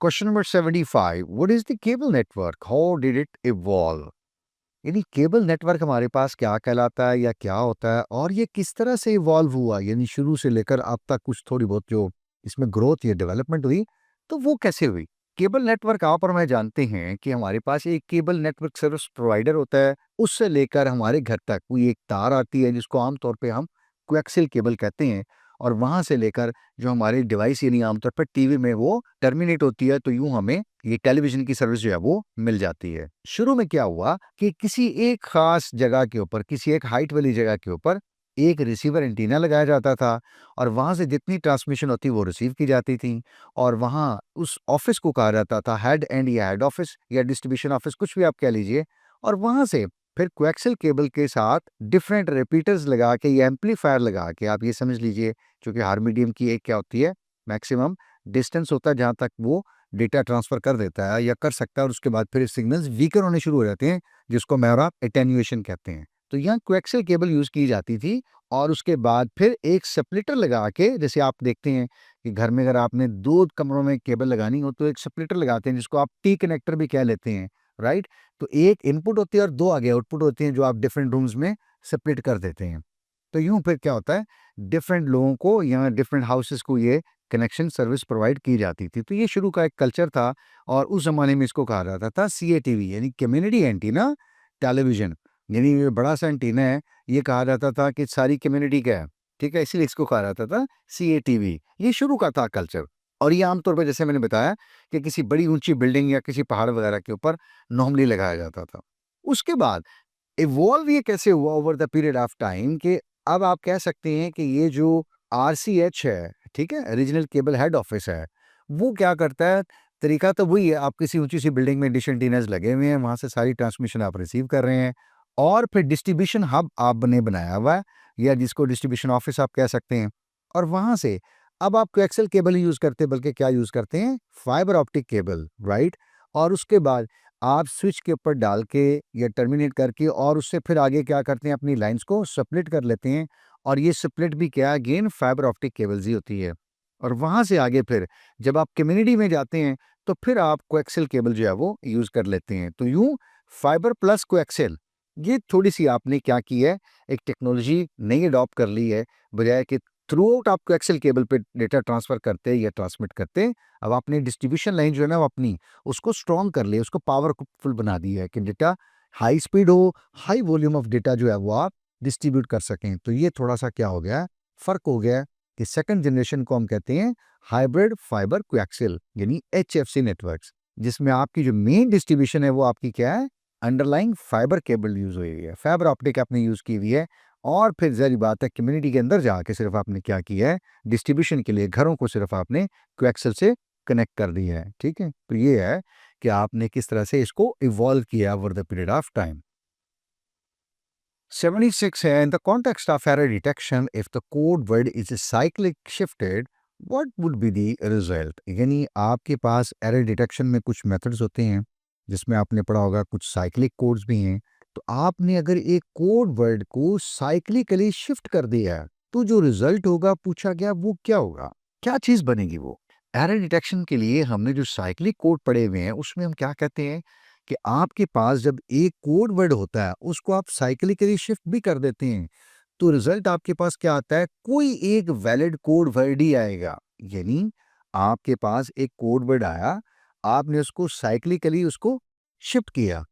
Question number 75, what is the cable network, how did it evolve. यानी केबल नेटवर्क हमारे पास क्या कहलाता है या क्या होता है, और ये किस तरह से इवॉल्व हुआ, यानी शुरू से लेकर अब तक कुछ थोड़ी बहुत जो इसमें ग्रोथ या डेवलपमेंट हुई, तो वो कैसे हुई। केबल नेटवर्क आप और मैं जानते हैं कि हमारे पास एक केबल नेटवर्क सर्विस प्रोवाइडर होता है, उससे लेकर हमारे घर तक कोई एक तार आती है जिसको आमतौर पे हम कोएक्सियल केबल कहते हैं, और वहां से लेकर जो हमारे डिवाइस यानी आमतौर पर टीवी में वो टर्मिनेट होती है, तो यूं हमें ये टेलीविजन की सर्विस जो है वो मिल जाती है। शुरू में क्या हुआ कि किसी एक खास जगह के ऊपर, किसी एक हाइट वाली जगह के ऊपर एक रिसीवर एंटीना लगाया जाता था, और वहां से जितनी ट्रांसमिशन होती वो रिसीव की जाती थी, और वहां उस ऑफिस को कहा जाता था हेड एंड या हेड ऑफिस या डिस्ट्रीब्यूशन ऑफिस, कुछ भी आप कह लीजिए। और वहां से फिर कोएक्सियल केबल के साथ डिफरेंट रिपीटर्स लगा के या एम्पलीफायर लगा के, आप ये समझ लीजिए, क्योंकि हर मीडियम की एक क्या होती है, मैक्सिमम डिस्टेंस होता है जहां तक वो डेटा ट्रांसफर कर देता है या कर सकता है, और उसके बाद फिर सिग्नल्स वीकर होने शुरू हो जाते हैं, जिसको मैं और आप एटेन्यूएशन कहते हैं। तो यहाँ कोएक्सियल केबल यूज की जाती थी, और उसके बाद फिर एक स्प्लिटर लगा के, जैसे आप देखते हैं कि घर में अगर आपने 2 कमरों में केबल लगानी हो तो एक स्प्लिटर लगाते हैं, जिसको आप T कनेक्टर भी कह लेते हैं, राइट। तो एक इनपुट होती है और 2 आगे आउटपुट होती हैं, जो आप डिफरेंट रूम्स में स्प्लिट कर देते हैं। तो यूं फिर क्या होता है, डिफरेंट लोगों को या डिफरेंट हाउसेस को ये कनेक्शन सर्विस प्रोवाइड की जाती थी। तो ये शुरू का एक कल्चर था, और उस जमाने में इसको कहा जाता था CATV, यानी कम्युनिटी एंटीना टेलीविजन। यानी ये बड़ा सा एंटीना है, ये कहा जाता था कि सारी कम्युनिटी का है, ठीक है, इसीलिए इसको कहा जाता था CATV। ये शुरू का था कल्चर, और ये आमतौर पर जैसे मैंने बताया कि किसी बड़ी ऊंची बिल्डिंग या किसी पहाड़ वगैरह के ऊपर नॉर्मली लगाया जाता था। उसके बाद इवॉल्व ये कैसे हुआ over the period of time, कि अब आप कह सकते हैं कि ये जो RCH है, ठीक है, रीजनल केबल हेड ऑफिस है, वो क्या करता है, तरीका तो वही है, आप किसी ऊंची सी बिल्डिंग में डिश एंटीनास लगे हुए हैं, वहां से सारी ट्रांसमिशन आप रिसीव कर रहे हैं, और फिर डिस्ट्रीब्यूशन हब आपने बनाया हुआ है, या जिसको डिस्ट्रीब्यूशन ऑफिस आप कह सकते हैं। और वहां से अब आप कोएक्सियल केबल यूज करते, बल्कि क्या यूज करते हैं, फाइबर ऑप्टिक केबल, राइट। और उसके बाद आप स्विच के ऊपर डाल के या टर्मिनेट करके, और उससे फिर आगे क्या करते हैं, अपनी लाइंस को स्प्लिट कर लेते हैं, और ये स्प्लिट भी क्या, अगेन फाइबर ऑप्टिक केबल्स ही होती है। और वहां से आगे फिर जब आप कम्युनिटी में जाते हैं, तो फिर आप कोएक्सियल केबल जो है वो यूज कर लेते हैं। तो यूं फाइबर प्लस कोएक्सियल, ये थोड़ी सी आपने क्या की है, एक टेक्नोलॉजी नई अडॉप्ट कर ली है, बजाय कि थ्रू आउट आप कोएक्सियल केबल पे डेटा ट्रांसफर करते या ट्रांसमिट करते। अब आपने डिस्ट्रीब्यूशन लाइन जो है ना वो अपनी, उसको स्ट्रॉन्ग कर लिया, उसको पावरफुल बना दिया है कि डेटा हाई स्पीड हो, हाई वॉल्यूम ऑफ डेटा जो है वो आप डिस्ट्रीब्यूट कर सकें। तो ये थोड़ा सा क्या हो गया, फर्क हो गया कि सेकंड जनरेशन को हम कहते हैं हाइब्रिड फाइबर कोएक्सियल यानी HFC नेटवर्क्स, जिसमें आपकी जो मेन डिस्ट्रीब्यूशन है वो आपकी क्या है, अंडरलाइंग फाइबर केबल यूज हुई है, फाइबर ऑप्टिक आपने यूज की हुई है। और फिर जरी बात है कम्युनिटी के अंदर जाके सिर्फ आपने क्या किया है, डिस्ट्रीब्यूशन के लिए घरों को सिर्फ आपने कोएक्सियल से कनेक्ट कर दिया है। ठीक है, तो ये है कि आपने किस तरह से इसको इवॉल्व किया over the period of time. 76 है, in the context of error detection, if the code word is cyclic shifted, what would be the result? यानी आपके पास एरर डिटेक्शन में कुछ मेथड्स होते हैं जिसमें आपने पढ़ा होगा, कुछ साइक्लिक कोड्स भी हैं। तो आपने अगर एक कोड वर्ड को साइक्लिकली शिफ्ट कर दिया तो जो रिजल्ट होगा पूछा गया वो क्या होगा, क्या चीज बनेगी वो। एरर डिटेक्शन के लिए हमने जो साइक्लिक कोड पढ़े हुए हैं उसमें हम क्या कहते हैं कि आपके पास जब एक कोड वर्ड होता है उसको आप साइक्लिकली शिफ्ट भी कर देते हैं तो रिजल्ट आपके पास क्या आता है, कोई एक वैलिड कोड वर्ड ही आएगा। यानी आपके पास एक कोड वर्ड आया, आपने उसको साइक्लिकली उसको शिफ्ट किया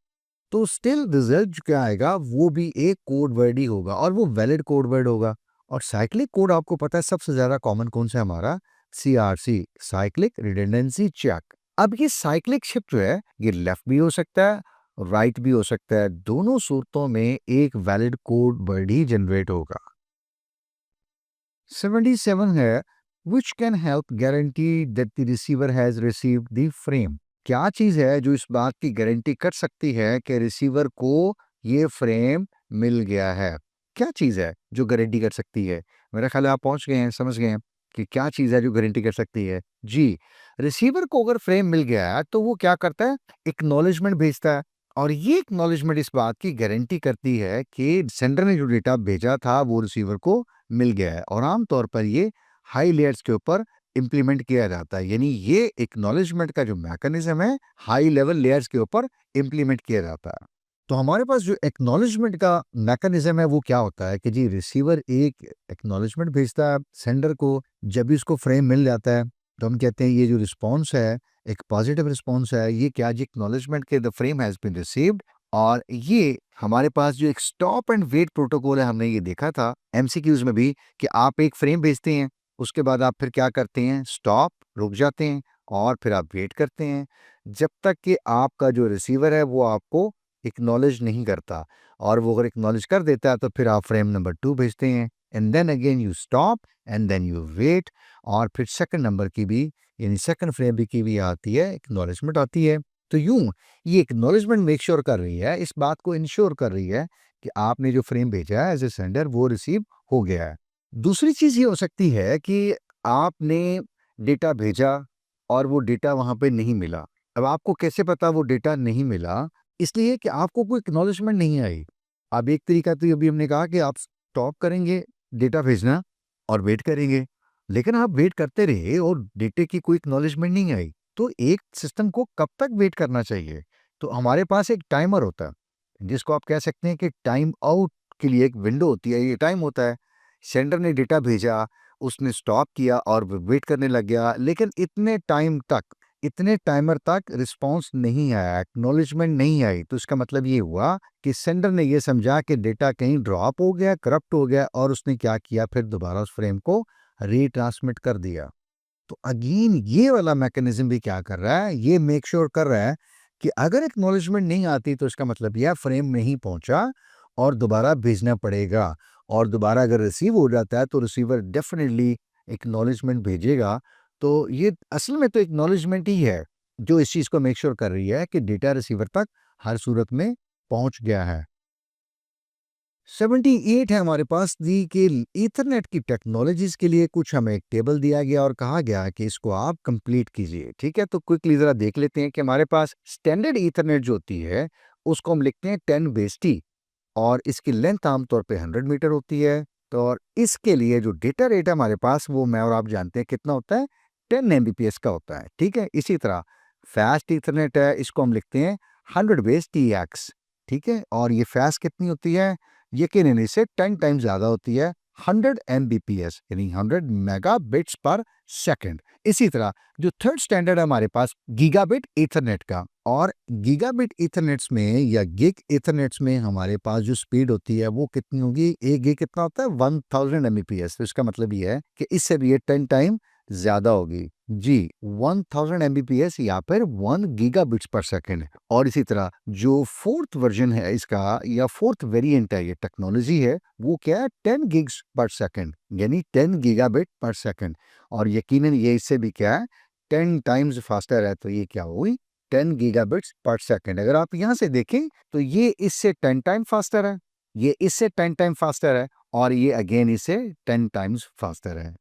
तो स्टिल रिजल्ट क्या आएगा वो भी एक कोड वर्ड ही होगा और वो वैलिड कोड वर्ड होगा। और साइक्लिक कोड आपको पता है सबसे ज्यादा कॉमन कौन सा है, हमारा CRC, साइक्लिक रिडंडेंसी चेक। अब ये साइक्लिक शिफ्ट जो है ये लेफ्ट भी हो सकता है, राइट भी हो सकता है, दोनों सूरतों में एक वैलिड कोड वर्ड ही जनरेट होगा। 77 है, which can help guarantee that the receiver has received the frame? क्या चीज है जो इस बात की गारंटी कर सकती है कि रिसीवर को ये फ्रेम मिल गया है? क्या चीज है जो गारंटी कर सकती है? मेरा ख्याल है आप पहुंच गए हैं, समझ गए हैं कि क्या चीज है जो गारंटी कर सकती है। जी, रिसीवर को अगर फ्रेम मिल गया है तो वो क्या करता है, एक्नॉलेजमेंट भेजता है। और ये एक्नॉलेजमेंट इस बात की गारंटी करती है कि सेंडर ने जो डेटा भेजा था वो रिसीवर को मिल गया है। और आमतौर पर ये हाई लेयर्स के ऊपर इंप्लीमेंट किया जाता है, यानी ये एक्नॉलेजमेंट का जो मैकेनिज्म है हाई लेवल लेयर्स के ऊपर इंप्लीमेंट किया जाता है। तो हमारे पास जो एक्नॉलेजमेंट का मैकेनिज्म है वो क्या होता है कि जी रिसीवर एक एक्नॉलेजमेंट भेजता है सेंडर को, जब भी उसको फ्रेम मिल जाता है तो हम कहते हैं ये जो रिस्पॉन्स है एक पॉजिटिव रिस्पॉन्स है, ये क्या जी एक्नॉलेजमेंट के the frame has been received. और ये हमारे पास जो एक स्टॉप एंड वेट प्रोटोकॉल है हमने ये देखा था MCQs में भी कि आप एक फ्रेम भेजते हैं, उसके बाद आप फिर क्या करते हैं, स्टॉप, रुक जाते हैं और फिर आप वेट करते हैं जब तक कि आपका जो रिसीवर है वो आपको एक्नॉलेज नहीं करता। और वो अगर एक्नॉलेज कर देता है तो फिर आप फ्रेम नंबर 2 भेजते हैं and then again you stop and then you wait. और फिर सेकंड नंबर की भी यानी सेकंड फ्रेम भी की भी आती है, एक्नॉलेजमेंट आती है। तो यूं ये एक्नॉलेजमेंट मेक श्योर कर रही है, इस बात को इंश्योर कर रही है कि आपने जो फ्रेम भेजा है एज ए सेंडर वो रिसीव हो गया है। दूसरी चीज ये हो सकती है कि आपने डेटा भेजा और वो डेटा वहां पे नहीं मिला। अब आपको कैसे पता वो डेटा नहीं मिला, इसलिए कि आपको कोई एक्नॉलेजमेंट नहीं आई। अब एक तरीका तो ये भी हमने कहा कि आप स्टॉप करेंगे डेटा भेजना और वेट करेंगे, लेकिन आप वेट करते रहे और डेटे की कोई एक्नॉलेजमेंट नहीं आई तो एक सिस्टम को कब तक वेट करना चाहिए। तो हमारे पास एक टाइमर होता है जिसको आप कह सकते हैं कि टाइम आउट के लिए एक विंडो होती है, ये टाइम होता है। सेंडर ने डेटा भेजा, उसने स्टॉप किया और वेट करने लग गया, लेकिन इतने टाइमर तक रिस्पांस नहीं आया, एक्नॉलेजमेंट नहीं आई, तो इसका मतलब ये हुआ कि सेंडर ने ये समझा कि डेटा कहीं ड्रॉप हो गया, करप्ट हो गया और उसने क्या किया, फिर दोबारा उस फ्रेम को रीट्रांसमिट कर दिया। तो अगेन ये वाला मैकेनिज्म भी क्या कर रहा है, ये मेक श्योर कर रहा है कि अगर एक्नॉलेजमेंट नहीं आती तो इसका मतलब यह फ्रेम नहीं पहुंचा और दोबारा भेजना पड़ेगा। और दोबारा अगर रिसीव हो जाता है तो रिसीवर डेफिनेटली एक्नॉलेजमेंट भेजेगा। तो ये असल में तो एक्नॉलेजमेंट ही है जो इस चीज को मेक श्योर कर रही है कि डेटा रिसीवर तक हर सूरत में पहुंच गया है। 78 है हमारे पास दी कि ईथरनेट की टेक्नोलॉजीज के लिए कुछ हमें एक टेबल दिया गया और कहा गया कि इसको आप कंप्लीट कीजिए। ठीक है, तो क्विकली जरा देख लेते हैं कि हमारे पास स्टैंडर्ड ईथरनेट जो होती है उसको हम लिखते हैं 10/t और इसकी लेंथ आमतौर पे 100 मीटर होती है। तो और इसके लिए जो डेटा रेट है हमारे पास वो मैं और आप जानते हैं कितना होता है, 10 Mbps का होता है। ठीक है, इसी तरह फास्ट ईथरनेट है, इसको हम लिखते हैं 100/tx। ठीक है, और ये फास्ट कितनी होती है, यकीनन इससे 10 टाइम्स ज्यादा होती है, 100 Mbps यानी 100 मेगाबिट्स पर सेकंड। इसी तरह जो थर्ड स्टैंडर्ड है हमारे पास गीगाबिट ईथरनेट का और गीगाबिट ईथरनेट्स में या गिग ईथरनेट्स में हमारे पास जो स्पीड होती है वो कितनी होगी, एक गिग कितना होता है 1000 एमबीपीएस। तो इसका मतलब ये है कि इससे भी ये 10 टाइम ज्यादा होगी जी। 1000 एमबीपीएस या फिर 1 गीगाबिट्स पर सेकंड। और इसी तरह जो फोर्थ वर्जन है इसका या फोर्थ वेरिएंट है, ये टेक्नोलॉजी है, वो क्या है 10 गिग्स पर सेकंड, यानी 10 गीगाबिट पर सेकंड। और यकीनन ये इससे भी क्या है 10 टाइम्स फास्टर है। तो ये क्या हुई 10 गीगाबिट्स पर सेकंड। अगर आप यहां से देखें तो ये इससे 10 टाइम फास्टर है, ये इससे 10 टाइम फास्टर है, और ये अगेन इससे 10 टाइम्स फास्टर है।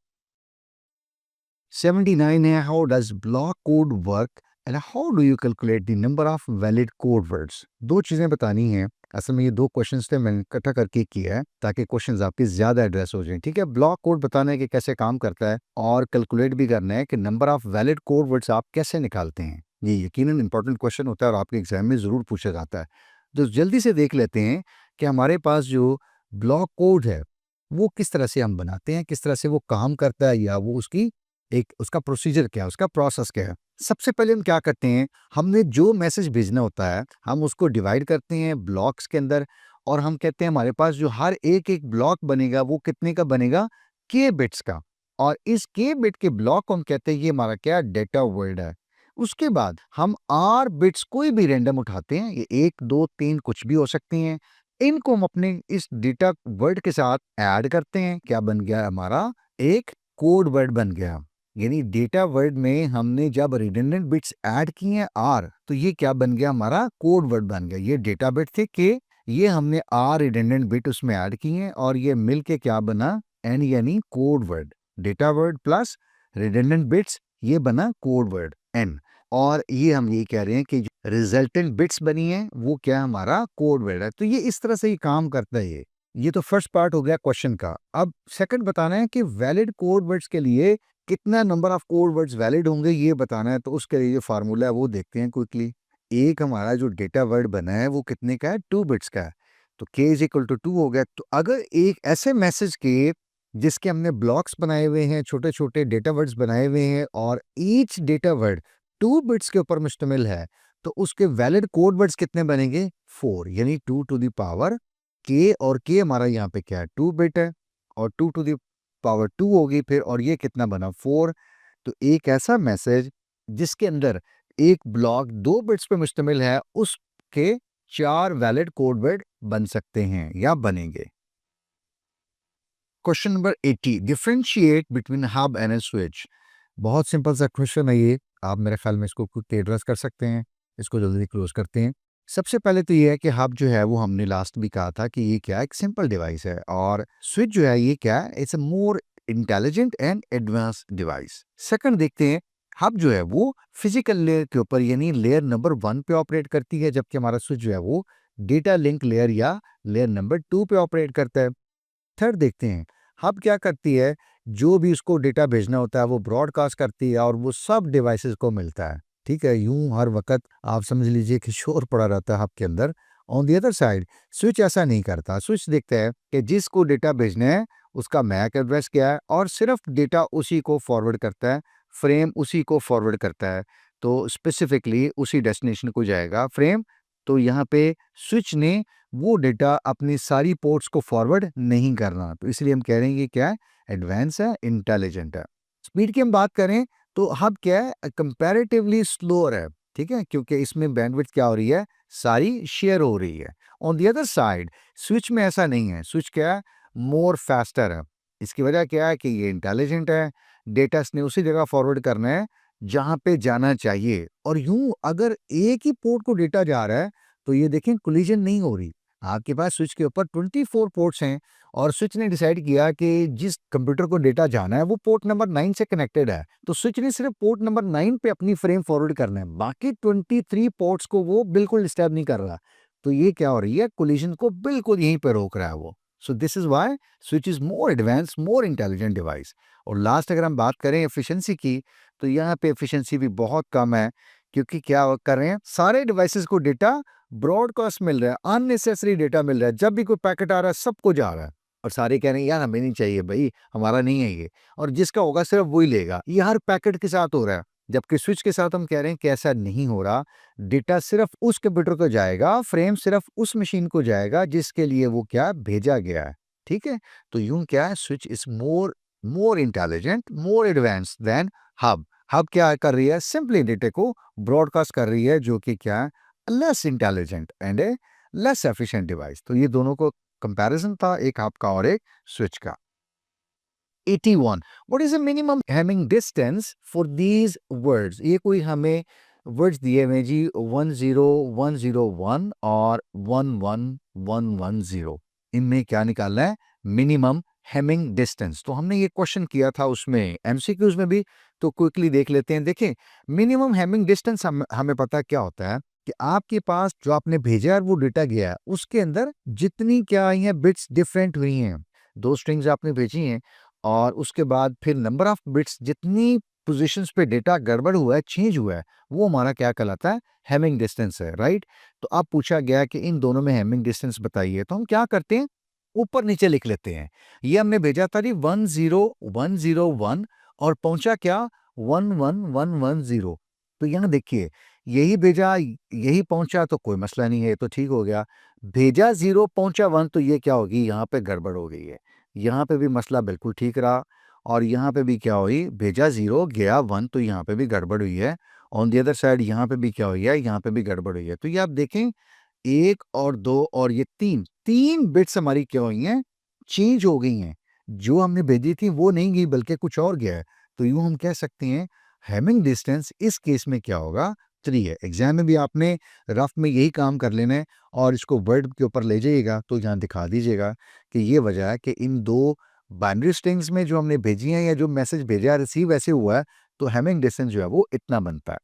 79 है, how does block code work and how do you calculate the number of valid code words. दो चीजें बतानी हैं। असल में ये दो क्वेश्चंस थे, मैंने इकट्ठा करके किया है ताकि क्वेश्चंस आपके ज्यादा एड्रेस हो जाएं। ठीक है, ब्लॉक कोड बताना है कि कैसे काम करता है, और कैलकुलेट भी करना है कि number of valid code words आप कैसे निकालते हैं। ये यकीनन इंपॉर्टेंट क्वेश्चन होता है और आपके एग्जाम में जरूर पूछा जाता है। तो जल्दी से देख लेते हैं कि हमारे पास जो ब्लॉक कोड है वो किस तरह से हम बनाते हैं, किस तरह से वो काम करता है, या वो उसकी एक उसका प्रोसीजर क्या है, उसका प्रोसेस क्या है। सबसे पहले हम क्या करते हैं, हमने जो मैसेज भेजना होता है हम उसको डिवाइड करते हैं ब्लॉक्स के अंदर, और हम कहते हैं हमारे पास जो हर एक एक ब्लॉक बनेगा वो कितने का बनेगा, के बिट्स का। और इस के बिट के ब्लॉक को हम कहते हैं ये हमारा क्या डेटा वर्ड है। उसके बाद हम आर बिट्स कोई भी रैंडम उठाते हैं, ये 1 2 3 कुछ भी हो सकती हैं, इनको हम अपने इस डेटा वर्ड के साथ ऐड करते हैं। क्या बन गया हमारा एक कोड वर्ड बन गया। यानी डेटा वर्ड में हमने जब रिडंडेंट बिट्स ऐड किए हैं आर, तो ये क्या बन गया हमारा कोड वर्ड बन गया। ये डेटा बिट थे के, ये हमने आर रिडंडेंट बिट उसमें ऐड किए हैं, और ये मिलके क्या बना एन, यानी code word. Data word plus redundant bits, ये बना कोड वर्ड एन। और ये हम ये कह रहे हैं कि जो रिजल्टेंट बिट्स बनी है वो क्या हमारा कोड वर्ड है। तो ये इस तरह से ही काम करता है। ये तो फर्स्ट पार्ट हो गया क्वेश्चन का। अब सेकंड बताना है कि वैलिड कोड वर्ड्स के लिए कितना number of code words valid होंगे, ये बताना है। तो उसके लिए जो फार्मूला है वो देखते हैं क्विकली। एक हमारा जो डेटा वर्ड बना है वो कितने का है, 2 बिट्स का है। तो k इज इक्वल टू 2 हो गया। तो अगर एक ऐसे मैसेज के जिसके हमने ब्लॉक्स बनाए हुए हैं, छोटे छोटे डेटा वर्ड्स बनाए हुए हैं, और ईच डेटा वर्ड 2 बिट्स के ऊपर मुश्तमिल है, तो उसके वैलिड कोड वर्ड्स कितने बनेंगे 4, यानी 2 टू द पावर k। और k हमारा यहाँ पे क्या है 2 बिट है, और 2 टू द पावर 2 होगी फिर, और ये कितना बना 4। तो एक ऐसा मैसेज जिसके अंदर एक ब्लॉक 2 बिट्स पे मुश्तमिल है, उसके 4 वैलिड कोड वर्ड बन सकते हैं या बनेंगे। Question number 80, differentiate between hub and A switch. बहुत सिंपल सा क्वेश्चन है ये, आप मेरे ख्याल में इसको खुद एड्रेस कर सकते हैं। इसको जल्दी क्लोज करते हैं। सबसे पहले तो ये है कि हब जो है वो हमने लास्ट भी कहा था कि ये क्या है, एक सिंपल डिवाइस है, और स्विच जो है ये क्या है, it's a more intelligent and advance device. Second देखते हैं, हब जो है वो फिजिकल लेयर के ऊपर यानी लेयर नंबर 1 पे ऑपरेट करती है, जबकि हमारा स्विच जो है वो डेटा लिंक लेयर या लेयर नंबर 2 पे ऑपरेट करता है। थर्ड देखते हैं, हब क्या करती है, जो भी उसको डेटा भेजना होता है वो ब्रॉडकास्ट करती है, और वो सब डिवाइसेस को मिलता है। ठीक है, यूं हर वक्त आप समझ लीजिए कि शोर पड़ा रहता है हब के अंदर। On the other side switch ऐसा नहीं करता। स्विच देखता है कि जिसको डेटा भेजना है उसका मैक एड्रेस क्या है, और सिर्फ डेटा उसी को फॉरवर्ड करता है, फ्रेम उसी को फॉरवर्ड करता है। तो स्पेसिफिकली उसी डेस्टिनेशन को जाएगा फ्रेम। तो यहाँ पे स्विच ने वो डेटा अपनी सारी पोर्ट्स को फॉरवर्ड नहीं करना, तो इसलिए हम कह रहे हैं कि क्या है, एडवांस है, इंटेलिजेंट है। स्पीड की हम बात करें तो हब क्या है, कंपैरेटिवली स्लोअर है। ठीक है, क्योंकि इसमें बैंडविड्थ क्या हो रही है, सारी शेयर हो रही है। On the other side switch में ऐसा नहीं है, स्विच क्या है, मोर फास्टर है। इसकी वजह क्या है कि ये इंटेलिजेंट है, डेटा इसने उसी जगह फॉरवर्ड करना है जहां पे जाना चाहिए। और यूं अगर एक ही पोर्ट को डेटा जा रहा है तो ये देखें कोलिजन नहीं हो रही। आपके पास स्विच के ऊपर 24 पोर्ट्स हैं, और स्विच ने डिसाइड किया कि जिस कंप्यूटर को डेटा जाना है वो पोर्ट नंबर 9 से कनेक्टेड है, तो स्विच ने सिर्फ पोर्ट नंबर 9 पे अपनी फ्रेम फॉरवर्ड करना है, बाकी 23 पोर्ट्स को वो बिल्कुल डिस्टर्ब नहीं कर रहा। तो ये क्या हो रही है, कोलिजन को बिल्कुल यहीं पर रोक रहा है वो। So this is why switch is more advance, more intelligent device. और लास्ट अगर हम बात करें एफिशिएंसी की, तो यहाँ पे एफिशिएंसी भी बहुत कम है, क्योंकि क्या कर रहे हैं, सारे डिवाइसेस को डेटा ब्रॉडकास्ट मिल रहा है, अननेसेसरी डेटा मिल रहा है। जब भी कोई पैकेट आ रहा है सबको जा रहा है, और सारे कह रहे हैं यार हमें नहीं चाहिए भाई, हमारा नहीं है ये, और जिसका होगा सिर्फ वही लेगा। ये हर पैकेट के साथ हो रहा है। जबकि स्विच के साथ हम कह रहे हैं कि ऐसा नहीं हो रहा, डेटा सिर्फ उस कंप्यूटर को जाएगा, फ्रेम सिर्फ उस मशीन को जाएगा जिसके लिए वो क्या भेजा गया है। ठीक है, तो यूं क्या है, switch is more more intelligent, more advance than hub. Hub क्या कर रही है, सिंपली डेटा को ब्रॉडकास्ट कर रही है, जो कि क्या है, less intelligent and A less efficient device. तो ये दोनों को कंपैरिजन था, एक हब का और एक स्विच का। 81, what is the minimum hamming distance for these words? ये कोई हमें वर्ड्स दिए हुए जी 10101 और 11110, इनमें क्या निकालना है, मिनिमम हेमिंग डिस्टेंस। तो हमने ये क्वेश्चन किया था उसमें एमसीक्यूज में भी, तो क्विकली देख लेते हैं। देखें, मिनिमम हेमिंग डिस्टेंस हमें पता क्या होता है कि आपके पास जो आपने भेजा है वो डेटा गया है, उसके अंदर जितनी क्या आई हैं बिट्स डिफरेंट हुई हैं, दो स्ट्रिंग्स आपने भेजी हैं, और उसके बाद फिर नंबर ऑफ बिट्स जितनी पोजीशंस पे डेटा गड़बड़ हुआ है, चेंज हुआ है, वो हमारा क्या कहलाता है, हेमिंग डिस्टेंस है, राइट। तो अब पूछा गया कि इन दोनों में हेमिंग डिस्टेंस बताइए, तो हम क्या करते हैं, ऊपर नीचे लिख लेते हैं। ये हमने भेजा था जी 10101 और पहुंचा क्या 11110। तो यहाँ देखिए, यही भेजा यही पहुंचा तो कोई मसला नहीं है, तो ठीक हो गया। भेजा 0 पहुंचा 1, तो ये क्या होगी, यहाँ पे गड़बड़ हो गई है। यहाँ पे भी मसला बिल्कुल ठीक रहा, और यहाँ पे भी क्या हुई, भेजा 0 गया 1, तो यहाँ पे भी गड़बड़ हुई है। ऑन दी अदर साइड यहाँ पे भी क्या हुई है, यहाँ पे भी गड़बड़ हुई है। तो ये आप देखें, 1 और 2 और ये 3 बिट्स हमारी क्या हुई हैं, चेंज हो गई हैं। जो हमने भेजी थी वो नहीं गई, बल्कि कुछ और गया है। तो यूं हम कह सकते हैं हैमिंग डिस्टेंस इस केस में क्या होगा, 3 है। एग्जाम में भी आपने रफ में यही काम कर लेना है और इसको वर्ड के ऊपर ले जाइएगा, तो यहाँ दिखा दीजिएगा कि ये वजह है कि इन दो बाइनरी स्ट्रिंग्स में जो हमने भेजी हैं या जो मैसेज भेजा है, रिसीव ऐसे हुआ है, तो हैमिंग डिस्टेंस जो है वो इतना बनता है।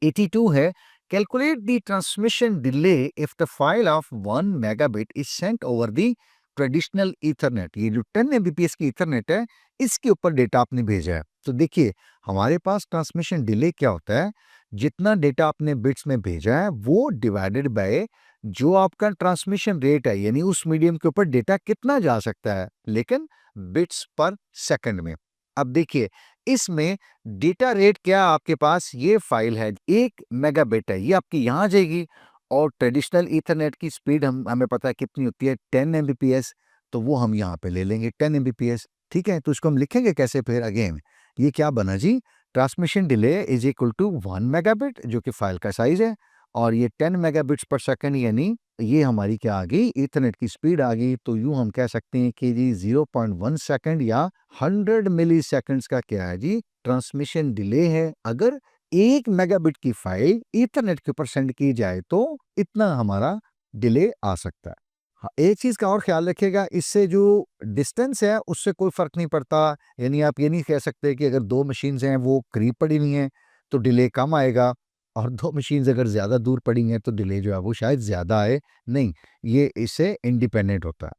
82 है, calculate the transmission delay if the file of 1 megabit is sent over the traditional Ethernet. ये जो 10 एमबीपीएस की ईथरनेट है, इसके ऊपर डेटा आपने भेजा है। तो देखिए, हमारे पास ट्रांसमिशन डिले क्या होता है, जितना डेटा आपने बिट्स में भेजा है वो डिवाइडेड बाय जो आपका ट्रांसमिशन रेट है, यानी उस मीडियम के ऊपर डेटा कितना जा सकता है, लेकिन बिट्स पर सेकंड में। अब देखिए, इसमें डेटा रेट क्या, आपके पास ये फाइल है 1 मेगाबिट है, ये आपकी यहाँ जाएगी, और ट्रेडिशनल ईथरनेट की स्पीड हमें पता है कितनी होती है, 10 एमबीपीएस। तो वो हम यहाँ पे ले लेंगे 10 एमबीपीएस। ठीक है, तो इसको हम लिखेंगे कैसे फिर, अगेन ये क्या बना जी, transmission delay is equal to 1 megabit, जो कि फाइल का साइज है, और ये 10 मेगाबिट्स पर सेकंड, यानी ये हमारी क्या आ गई, ईथरनेट की स्पीड आ गई। तो यूं हम कह सकते हैं कि जी 0.1 सेकंड या 100 मिली सेकंड्स का क्या है जी, ट्रांसमिशन डिले है। अगर 1 मेगाबिट की फाइल ईथरनेट के ऊपर सेंड की जाए तो इतना हमारा डिले आ सकता है। हाँ, एक चीज का और ख्याल रखिएगा, इससे जो डिस्टेंस है उससे कोई फर्क नहीं पड़ता। यानी आप ये नहीं कह सकते कि अगर दो मशीन्स हैं वो करीब पड़ी हुई हैं तो डिले कम आएगा, और दो मशीन्स अगर ज्यादा दूर पड़ी हैं तो डिले जो है वो शायद ज्यादा आए। नहीं, ये इससे इंडिपेंडेंट होता है।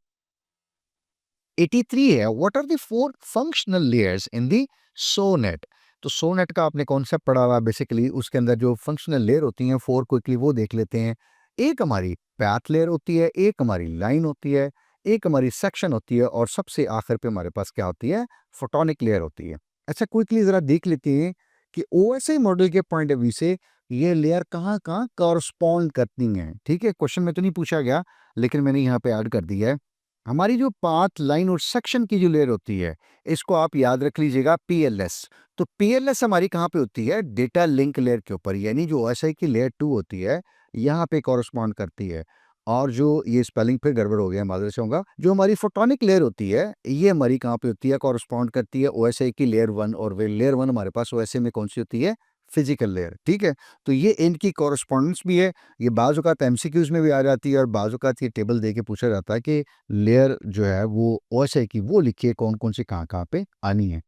83 है, what are the 4 functional layers in the SONET. तो सोनेट का आपने कॉन्सेप्ट पढ़ा हुआ, बेसिकली उसके अंदर जो फंक्शनल लेयर होती हैं 4, क्विकली वो देख लेते हैं। एक हमारी पैथ लेयर होती है, एक हमारी लाइन होती है, एक हमारी सेक्शन होती है, और सबसे आखिर पे हमारे पास क्या होती है, फोटोनिक लेयर होती है। अच्छा, क्विकली जरा देख लेते हैं कि ओएसआई मॉडल के पॉइंट ऑफ व्यू से ये लेयर कहाँ कहाँ कॉरस्पॉन्ड करती हैं। ठीक है, क्वेश्चन में तो नहीं पूछा गया, लेकिन मैंने यहाँ पे ऐड कर दिया है। हमारी जो पाथ, लाइन और सेक्शन की जो लेयर होती है, इसको आप याद रख लीजिएगा पीएलएस। तो पीएलएस हमारी कहाँ पे होती है, डेटा लिंक लेयर के ऊपर, यानी जो ओएसआई की लेयर 2 होती है, यहाँ पे कॉरस्पॉन्ड करती है। और जो ये स्पेलिंग पे गड़बड़ हो गया, मादर से होगा, जो हमारी फोटोनिक लेयर होती है, ये हमारी कहाँ पे होती है, कॉरस्पॉन्ड करती है ओएसआई की लेयर 1, और वे लेयर 1 हमारे पास ओएसआई में कौन सी होती है, फिजिकल लेयर। ठीक है, तो ये इनकी कॉरस्पॉन्डेंस भी है। ये बाज़ औक़ात एमसीक्यूज में भी आ जाती है, और बाज़ औक़ात ये टेबल दे के पूछा जाता है कि लेयर जो है वो ओएसआई की वो लिखिए कौन-कौन सी कहाँ-कहाँ पे आनी है।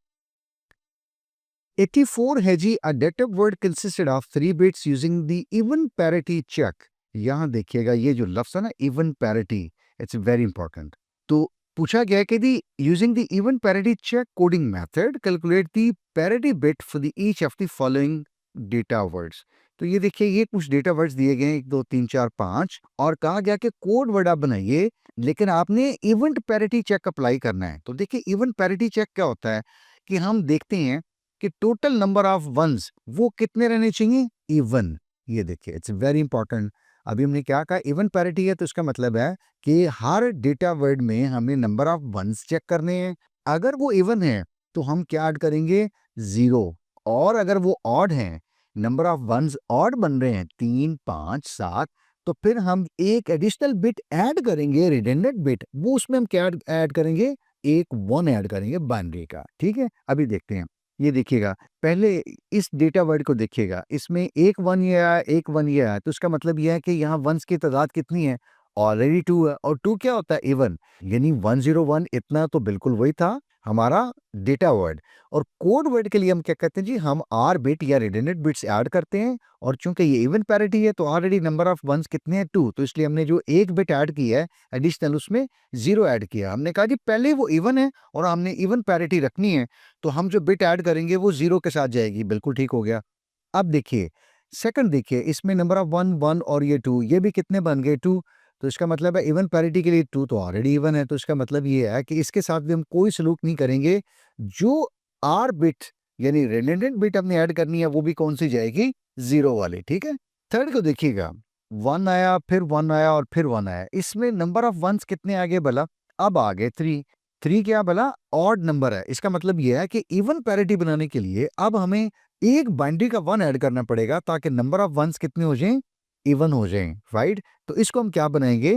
84 है जी, a data word consisted of 3 bits using the even parity check. यहाँ देखिएगा, ये जो लफ्ज़ है ना, even parity, it's very important. तो पूछा गया है कि the using the even parity check coding method calculate the parity bit for the each of the following data words. तो ये देखिए, ये कुछ डेटा वर्ड्स दिए गए हैं, 1 2 3 4 5, और कहा गया कि कोड वर्ड आप बनाइए, लेकिन आपने इवेंट पैरिटी चेक अप्लाई करना है। तो देखिए, इवेंट पैरिटी चेक क्या होता है कि हम देखते हैं कि टोटल नंबर ऑफ वंस वो कितने रहने चाहिए, इवन। ये देखिए, इट्स वेरी इंपॉर्टेंट। अभी हमने क्या कहा, इवन पैरिटी है, तो इसका मतलब है कि हर डेटा वर्ड में हमें नंबर ऑफ वंस चेक करने हैं। अगर वो इवन है तो हम क्या ऐड करेंगे, 0। और अगर वो ऑड हैं, नंबर ऑफ वंस ऑड बन रहे हैं 3, 5, 7, तो फिर हम एक एडिशनल बिट ऐड करेंगे, रिडंडेंट बिट। वो उसमें हम क्या ऐड करेंगे, एक 1 ऐड करेंगे बाइनरी का। ठीक है, अभी देखते हैं। ये देखिएगा, पहले इस डेटा वर्ड को देखिएगा, इसमें एक 1 ये आया, एक 1 ये आया, तो इसका मतलब ये है कि यहाँ वंस की तादाद कितनी है, ऑलरेडी 2 है। और 2 क्या होता है, इवन। यानी 101 इतना तो बिल्कुल वही था हमारा डेटा वर्ड। और कोड वर्ड के लिए हम क्या कहते हैं जी, हम आर बिट या रिडंडेंट बिट्स ऐड करते हैं। और चूंकि ये इवन पैरिटी है तो ऑलरेडी नंबर ऑफ वंस कितने हैं, 2, तो इसलिए हमने जो एक बिट ऐड किया है एडिशनल, उसमें 0 ऐड किया। हमने कहा जी पहले वो इवन है और हमने इवन पैरिटी रखनी है, तो हम जो बिट ऐड करेंगे वो 0 के साथ जाएगी। बिल्कुल ठीक हो गया। अब देखिए, सेकंड देखिए, इसमें नंबर ऑफ 1 1 और ये 2, ये भी कितने बन गए, 2। तो इसका मतलब है इवन पैरिटी के लिए 2 तो ऑलरेडी इवन है, तो इसका मतलब ये है कि इसके साथ भी हम कोई सलूक नहीं करेंगे। जो आर बिट यानी रिडंडेंट बिट हमने ऐड करनी है, वो भी कौन सी जाएगी, 0 वाली। ठीक है। थर्ड को देखिएगा, 1 आया, फिर 1 आया और फिर 1 आया। इसमें नंबर ऑफ वंस कितने आ गए भला, अब आ गए 3। 3 क्या भला, ऑड नंबर है। इसका मतलब यह है कि इवन पैरिटी बनाने के लिए अब हमें एक बाइनरी का 1 ऐड करना पड़ेगा, ताकि नंबर ऑफ वंस कितने हो जाएं, इवन हो जाएं, राइट। तो इसको हम क्या बनाएंगे,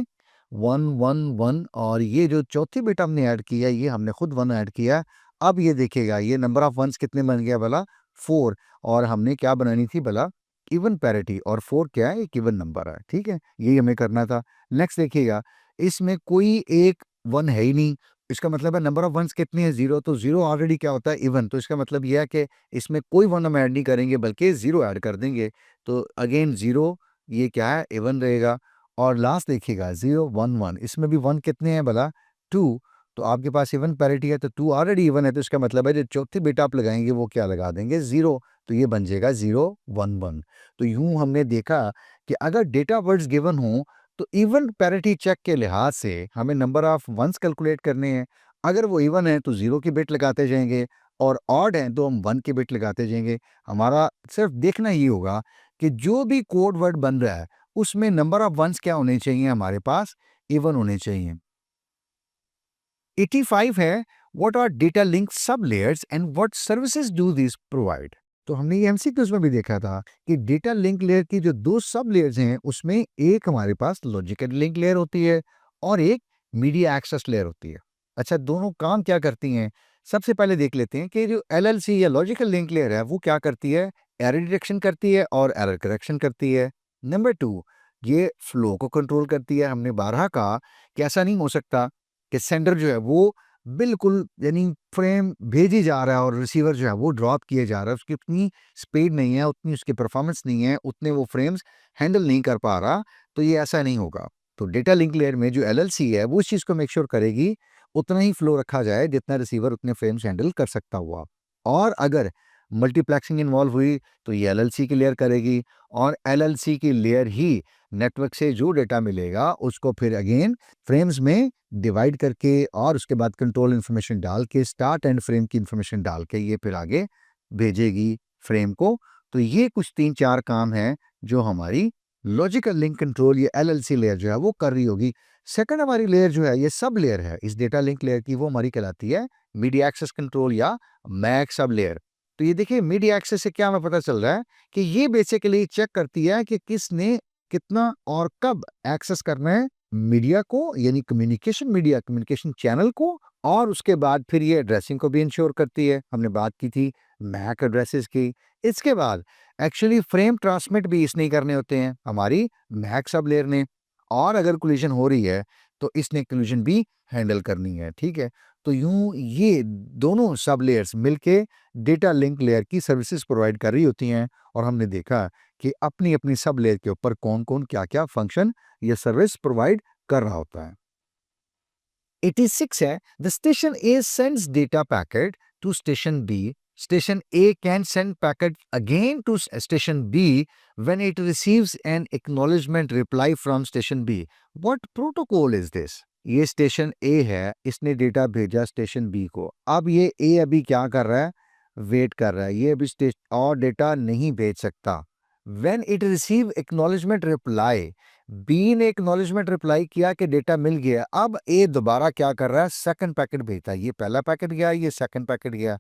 1 1 1, और ये जो चौथी बिट हमने ऐड किया, ये हमने खुद 1 ऐड किया। अब ये देखिएगा, ये नंबर ऑफ वंस कितने बन गया भला, 4। और हमने क्या बनानी थी भला, इवन पैरिटी। और 4 क्या है, एक इवन नंबर है। ठीक है, यही हमें करना था। नेक्स्ट देखिएगा, इसमें कोई एक 1 है ही नहीं। इसका मतलब है नंबर ऑफ वंस कितनी है, 0। तो 0 ऑलरेडी क्या होता है, इवन। तो इसका मतलब यह है कि इसमें कोई 1 हम ऐड नहीं करेंगे, बल्कि 0 ऐड कर देंगे। तो अगेन 0, ये क्या है, इवन रहेगा। और लास्ट देखिएगा, 0 1 1, इसमें भी 1 कितने हैं भला, 2। तो आपके पास इवन पैरिटी है, तो 2 ऑलरेडी इवन है, तो इसका मतलब है जो चौथी बिट आप लगाएंगे वो क्या लगा देंगे, 0। तो ये बन जाएगा 0 1 1। तो यूं हमने देखा कि अगर डेटा वर्ड्स गिवन हो तो इवन पैरिटी चेक के लिहाज से हमें नंबर ऑफ वंस कैलकुलेट करने हैं। अगर वो इवन है तो 0 की बिट लगाते जाएंगे, और ऑड है तो हम 1 की बिट लगाते जाएंगे। हमारा सिर्फ देखना ही होगा कि जो भी कोड वर्ड बन रहा है उसमें नंबर ऑफ वंस क्या होने चाहिए, हमारे पास इवन होने चाहिए। 85 है, व्हाट आर डेटा लिंक सब layers and what services do this provide. तो हमने ये एमसीक्यूज में भी देखा था कि डेटा लिंक लेयर की जो 2 सब लेयर्स हैं, उसमें एक हमारे पास लॉजिकल लिंक लेयर होती है और एक मीडिया एक्सेस लेयर होती है। अच्छा, दोनों काम क्या करती हैं, सबसे पहले देख लेते हैं कि जो एलएलसी या लॉजिकल लिंक लेयर है वो क्या करती है, एरर डिटेक्शन करती है और एरर करेक्शन करती है। नंबर 2, ये फ्लो को कंट्रोल करती है। हमने बारहा कहा कि ऐसा नहीं हो सकता कि सेंडर जो है वो बिल्कुल, यानी फ्रेम भेजी जा रहा है और रिसीवर जो है वो ड्रॉप किए जा रहा है, उसकी उतनी स्पीड नहीं है, उतनी उसकी परफॉर्मेंस नहीं है, उतने वो फ्रेम्स हैंडल नहीं कर पा रहा, तो ये ऐसा नहीं होगा। तो डेटा लिंक लेयर में जो एलएलसी है वो इस चीज़ को मेक श्योर करेगी उतना ही फ्लो रखा जाए जितना रिसीवर उतने फ्रेम्स हैंडल कर सकता हुआ। और अगर मल्टीप्लेक्सिंग इन्वॉल्व हुई तो ये एलएलसी की लेयर करेगी, और एलएलसी की लेयर ही नेटवर्क से जो डेटा मिलेगा उसको फिर अगेन फ्रेम्स में डिवाइड करके और उसके बाद कंट्रोल इन्फॉर्मेशन डाल के, स्टार्ट एंड फ्रेम की इन्फॉर्मेशन डाल के ये फिर आगे भेजेगी फ्रेम को। तो ये कुछ 3-4 काम हैं जो हमारी लॉजिकल लिंक कंट्रोल या एलएलसी लेयर जो है वो कर रही होगी। सेकंड हमारी लेयर जो है, ये सब लेयर है इस डेटा लिंक लेयर की, वो हमारी कहलाती है मीडिया एक्सेस कंट्रोल या मैक सब लेयर। तो ये देखिए, मीडिया एक्सेस से क्या हमें पता चल रहा है कि ये बेसिकली चेक करती है कि किसने कितना और कब एक्सेस करना है मीडिया को, यानी कम्युनिकेशन मीडिया, कम्युनिकेशन चैनल को। और उसके बाद फिर ये एड्रेसिंग को भी इंश्योर करती है, हमने बात की थी मैक एड्रेसेस की। इसके बाद एक्चुअली फ्रेम ट्रांसमिट भी इसने ही करने होते हैं, हमारी मैक सब लेयर ने। और अगर कोलिजन हो रही है तो इसने कोलिजन भी हैंडल करनी है। ठीक है, तो यूं ये दोनों सब लेयर्स मिलके डेटा लिंक लेयर की सर्विसेज प्रोवाइड कर रही होती हैं। और हमने देखा कि अपनी अपनी सब लेयर के ऊपर कौन कौन क्या क्या फंक्शन या सर्विस प्रोवाइड कर रहा होता है। 86 है, the station A sends data packet to station B, station A can send packet again to station B when it receives an acknowledgement reply from station B, what protocol is this. ये station A है, इसने data भेजा station B को। अब ये ए अभी क्या कर रहा है, वेट कर रहा है, ये अभी और डेटा नहीं भेज सकता। When it receive acknowledgement reply, B ने एक्नॉलेजमेंट रिप्लाई किया कि डेटा मिल गया, अब ए दोबारा क्या कर रहा है, सेकंड पैकेट भेजता है। ये पहला पैकेट गया, ये सेकंड पैकेट गया,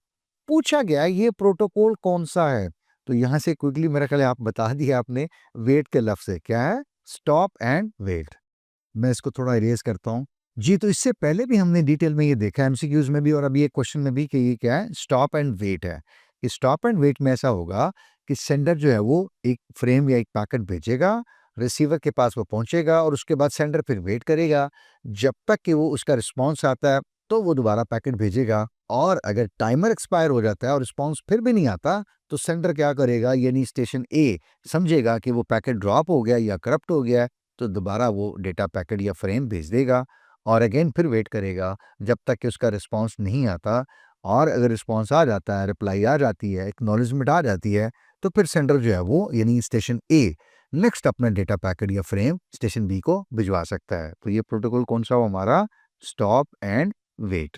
पूछा गया ये प्रोटोकॉल कौन सा है, तो यहां से क्विकली मेरा ख्याल है आप बता दिया आपने, वेट के लफ्ज से क्या है, स्टॉप एंड वेट। मैं इसको थोड़ा इरेज करता हूं जी। तो इससे पहले भी हमने डिटेल में ये देखा एमसीक्यूज में भी और अभी एक क्वेश्चन में भी कि ये क्या है, स्टॉप एंड वेट है। कि स्टॉप एंड वेट में ऐसा होगा कि सेंडर जो है वो एक फ्रेम या एक पैकेट भेजेगा, रिसीवर के पास वो पहुंचेगा और उसके बाद सेंडर फिर वेट करेगा जब तक कि वो उसका रिस्पॉन्स आता है, तो वो दोबारा पैकेट भेजेगा। और अगर टाइमर एक्सपायर हो जाता है और रिस्पॉन्स फिर भी नहीं आता, तो सेंडर क्या करेगा, यानी स्टेशन ए समझेगा कि वो पैकेट ड्रॉप हो गया या करप्ट हो गया, तो दोबारा वो डेटा पैकेट या फ्रेम भेज देगा और अगेन फिर वेट करेगा जब तक कि उसका रिस्पॉन्स नहीं आता। और अगर रिस्पॉन्स आ जाता है, रिप्लाई आ जाती है, एक्नॉलेजमेंट आ जाती है, तो फिर सेंडर जो है वो यानी स्टेशन ए नेक्स्ट अपना डेटा पैकेट या फ्रेम स्टेशन बी को भिजवा सकता है। तो ये प्रोटोकॉल कौन सा हो हमारा, स्टॉप एंड वेट।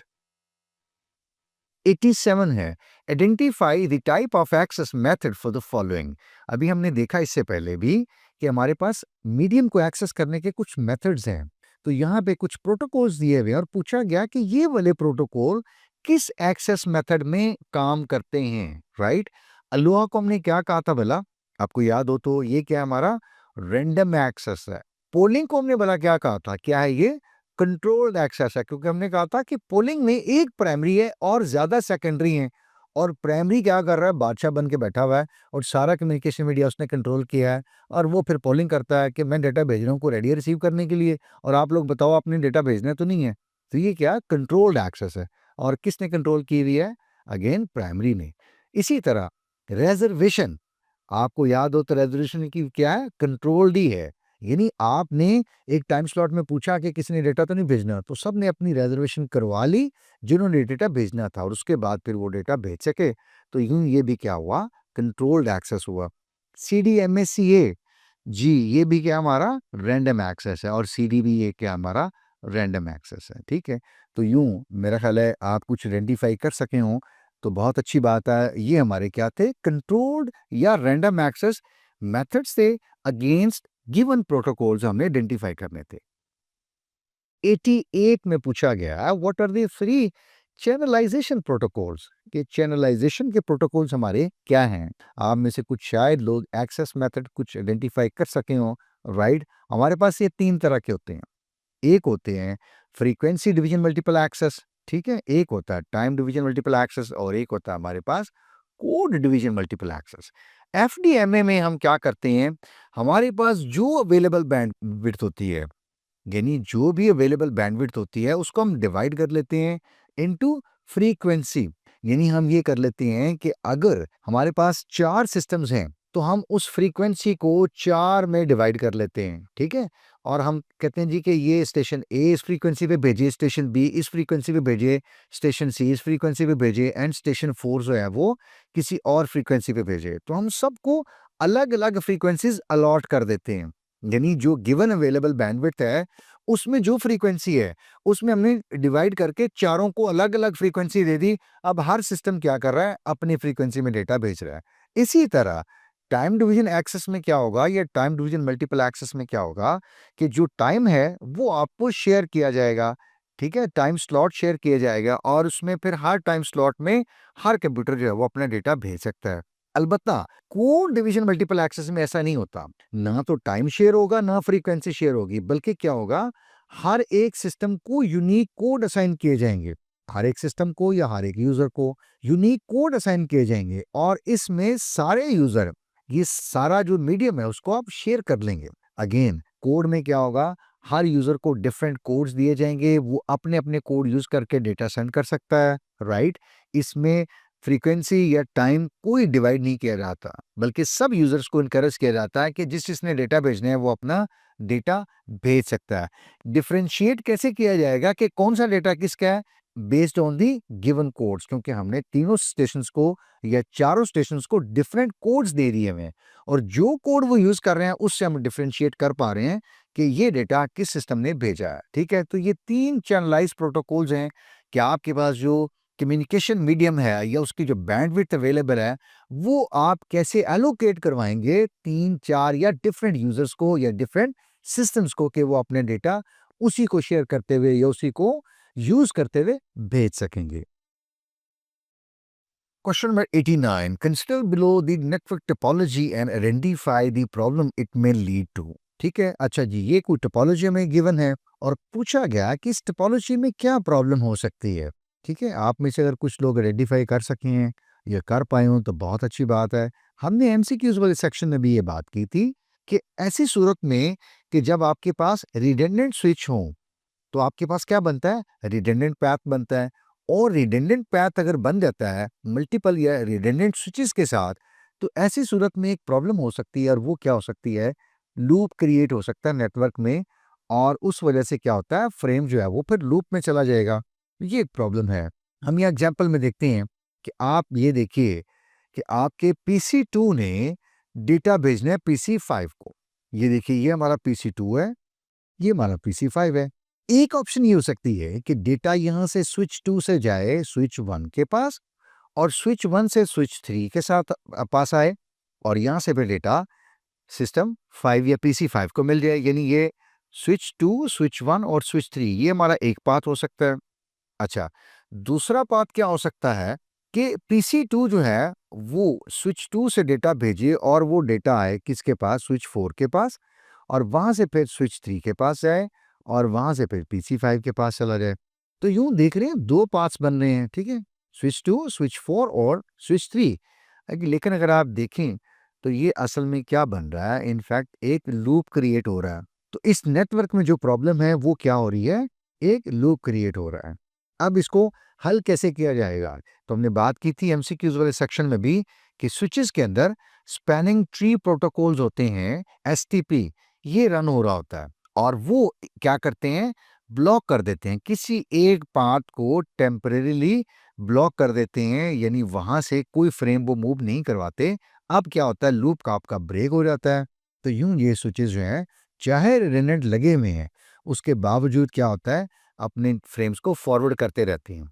87 है, identify the type of access method for the following. अभी हमने देखा इससे पहले भी कि हमारे पास मीडियम को एक्सेस करने के कुछ मेथड्स हैं। तो यहाँ पे कुछ प्रोटोकॉल्स दिए हुए हैं और पूछा गया कि ये वाले प्रोटोकॉल किस एक्सेस मेथड में काम करते हैं, राइट। अलोहा को हमने क्या कहा था भला, आपको याद हो तो, ये क्या है हमारा, रैंडम एक्सेस है। पोलिंग को हमने भला क्या कहा था, क्या है ये, कंट्रोल्ड एक्सेस है, क्योंकि हमने कहा था कि पोलिंग में एक प्राइमरी है और ज्यादा सेकेंडरी हैं, और प्राइमरी क्या कर रहा है, बादशाह बन के बैठा हुआ है और सारा कम्युनिकेशन मीडिया उसने कंट्रोल किया है, और वो फिर पोलिंग करता है कि मैं डेटा भेज रहा हूँ को रेडी है रिसीव करने के लिए, और आप लोग बताओ आपने डेटा भेजना तो नहीं है। तो ये क्या, कंट्रोल्ड एक्सेस है। और किसने कंट्रोल की हुई है, अगेन प्राइमरी ने। इसी तरह रेजर्वेशन, आपको याद हो तो रेजर्वेशन की क्या है, कंट्रोल्ड ही है। यानी आपने एक टाइम स्लॉट में पूछा कि किसी ने डेटा तो नहीं भेजना, तो सबने अपनी रिजर्वेशन करवा ली जिन्होंने डेटा भेजना था, और उसके बाद फिर वो डेटा भेज सके। तो यूं ये भी क्या हुआ, कंट्रोल्ड एक्सेस हुआ। CDMA जी, ये भी क्या हमारा रैंडम एक्सेस है, और CD भी ये क्या हमारा रैंडम एक्सेस है, ठीक है। तो यूं मेरा ख्याल है आप कुछ आइडेंटिफाई कर सके हों तो बहुत अच्छी बात है। ये हमारे क्या थे, कंट्रोल्ड या रैंडम एक्सेस मेथड्स थे अगेंस्ट गिवन प्रोटोकॉल्स हमें आइडेंटिफाई करने थे। 88 में पूछा गया what are the free channelization protocols, कि चैनलाइजेशन के प्रोटोकॉल्स हमारे क्या हैं। आप में से कुछ शायद लोग एक्सेस मेथड कुछ आइडेंटिफाई कर सके हो, राइट। हमारे पास ये तीन तरह के होते हैं। एक होते हैं फ्रीक्वेंसी डिवीजन मल्टीपल एक्सेस, ठीक है, एक होता है टाइम डिवीजन मल्टीपल एक्सेस, और एक होता है हमारे पास code division multiple access. FDMA में हम क्या करते हैं, हमारे पास जो अवेलेबल बैंडविड्थ होती है, यानी जो भी अवेलेबल बैंडविड्थ होती है उसको हम डिवाइड कर लेते हैं इनटू फ्रीक्वेंसी। यानी हम ये कर लेते हैं कि अगर हमारे पास 4 सिस्टम्स हैं तो हम उस फ्रीक्वेंसी को 4 में डिवाइड कर लेते हैं, ठीक है। और हम कहते हैं जी कि ये स्टेशन ए इस फ्रीक्वेंसी पे भेजिए, स्टेशन बी इस फ्रीक्वेंसी पे भेजिए, स्टेशन सी इस फ्रीक्वेंसी पे भेजिए, एंड स्टेशन 4 जो है वो किसी और फ्रीक्वेंसी पे भेजिए। तो हम सबको अलग अलग फ्रीक्वेंसीज अलॉट कर देते हैं। यानी जो गिवन अवेलेबल बैंडविड्थ है उसमें जो फ्रीक्वेंसी है उसमें हमने डिवाइड करके चारों को अलग अलग फ्रीक्वेंसी दे दी। अब हर सिस्टम क्या कर रहा है, अपनी फ्रीक्वेंसी में डेटा भेज रहा है। इसी तरह टाइम डिवीजन एक्सेस में क्या होगा, या टाइम डिवीजन मल्टीपल एक्सेस में क्या होगा, कि जो टाइम है वो आपको शेयर किया जाएगा, ठीक है, टाइम स्लॉट शेयर किया जाएगा, और उसमें फिर हर टाइम स्लॉट में हर कंप्यूटर जो है वो अपना डेटा भेज सकता है। अलबत्ता कोड डिवीजन मल्टीपल एक्सेस में ऐसा नहीं होता, ना तो टाइम शेयर होगा ना फ्रीक्वेंसी शेयर होगी, बल्कि क्या होगा, हर एक सिस्टम को यूनिक कोड असाइन किए जाएंगे। हर एक सिस्टम को या हर एक यूजर को यूनिक कोड असाइन किए जाएंगे, और इसमें सारे यूजर ये सारा जो मीडियम है उसको आप शेयर कर लेंगे। अगेन कोड में क्या होगा, हर यूजर को डिफरेंट कोड्स दिए जाएंगे, वो अपने अपने कोड यूज करके डेटा सेंड कर सकता है, राइट। इसमें फ्रीक्वेंसी या टाइम कोई डिवाइड नहीं किया जाता, बल्कि सब यूजर्स को इनकरेज किया जाता है कि जिसने डेटा भेजना है वो अपना डेटा भेज सकता है। डिफरेंशिएट कैसे किया जाएगा कि कौन सा डेटा किसका है, based on the given codes, क्योंकि हमने तीनों स्टेशंस को या चारों स्टेशंस को डिफरेंट कोड्स दे दिए हुए हैं, और जो कोड वो यूज कर रहे हैं उससे हम डिफरेंशिएट कर पा रहे हैं कि ये डेटा किस सिस्टम ने भेजा है, ठीक है। तो ये 3 चैनलाइज प्रोटोकॉल्स हैं कि आपके पास जो कम्युनिकेशन मीडियम है या उसकी जो बैंडविड्थ अवेलेबल है, वो आप कैसे एलोकेट करवाएँगे 3-4 या डिफरेंट यूज़र्स को या डिफरेंट सिस्टम्स को कि वो अपने डेटा उसी को शेयर करते हुए या उसी को यूज़ करते हुए भेज सकेंगे। Question number 89. Consider below the network topology and identify the problem it may lead to. ठीक है, अच्छा जी, ये कोई टोपोलॉजी हमें गिवन है और पूछा गया कि इस टोपोलॉजी में क्या प्रॉब्लम हो सकती है। ठीक है, आप में से अगर कुछ लोग आइडेंटिफाई कर सके हैं या कर पाए हों तो बहुत अच्छी बात है। हमने एमसीक्यूज वाले सेक्शन में भी ये बात की थी कि ऐसी सूरत में कि जब आपके पास रिडंडेंट स्विच हो तो आपके पास क्या बनता है, रिडंडेंट पैथ बनता है। और रिडंडेंट पैथ अगर बन जाता है मल्टीपल या रिडंडेंट स्विचेस के साथ, तो ऐसी सूरत में एक प्रॉब्लम हो सकती है और वो क्या हो सकती है, लूप क्रिएट हो सकता है नेटवर्क में और उस वजह से क्या होता है, फ्रेम जो है वो फिर लूप में चला जाएगा। ये एक प्रॉब्लम है। हम ये एग्जाम्पल में देखते हैं कि आप ये देखिए कि आपके PC2 ने डेटा भेजना है PC5 को। ये देखिए, ये हमारा PC2 है, ये हमारा PC5 है। एक ऑप्शन ये हो सकती है कि डेटा यहां से स्विच 2 से जाए स्विच 1 के पास और स्विच 1 से स्विच 3 के साथ पास आए और यहां से फिर डेटा सिस्टम 5 या PC5 को मिल जाए। यानी ये स्विच 2, स्विच 1 और स्विच 3, ये हमारा एक पाथ हो सकता है। अच्छा, दूसरा पाथ क्या हो सकता है कि PC2 जो है वो स्विच 2 से डेटा भेजे और वो डेटा आए किसके पास, स्विच 4 के पास, और वहां से फिर स्विच 3 के पास जाए और वहां से फिर PC5 के पास चला जाए। तो यूं देख रहे हैं दो पाथ्स बन रहे हैं, ठीक है, स्विच 2, स्विच 4 और स्विच 3। लेकिन अगर आप देखें तो ये असल में क्या बन रहा है, इनफैक्ट एक लूप क्रिएट हो रहा है। तो इस नेटवर्क में जो प्रॉब्लम है वो क्या हो रही है, एक लूप क्रिएट हो रहा है। अब इसको हल कैसे किया जाएगा, तो हमने बात की थी एमसीक्यूज वाले सेक्शन में भी कि स्विचेस के अंदर स्पैनिंग ट्री प्रोटोकॉल्स होते हैं, एसटीपी, ये रन हो रहा होता है और वो क्या करते हैं, ब्लॉक कर देते हैं, किसी एक पाथ को टेम्परेरीली ब्लॉक कर देते हैं, यानी वहां से कोई फ्रेम वो मूव नहीं करवाते। अब क्या होता है, लूप का आपका ब्रेक हो जाता है। तो यूं ये स्विचेस जो है चाहे रिडंडेंट लगे हुए हैं उसके बावजूद क्या होता है, अपने फ्रेम्स को फॉरवर्ड करते रहते हैं।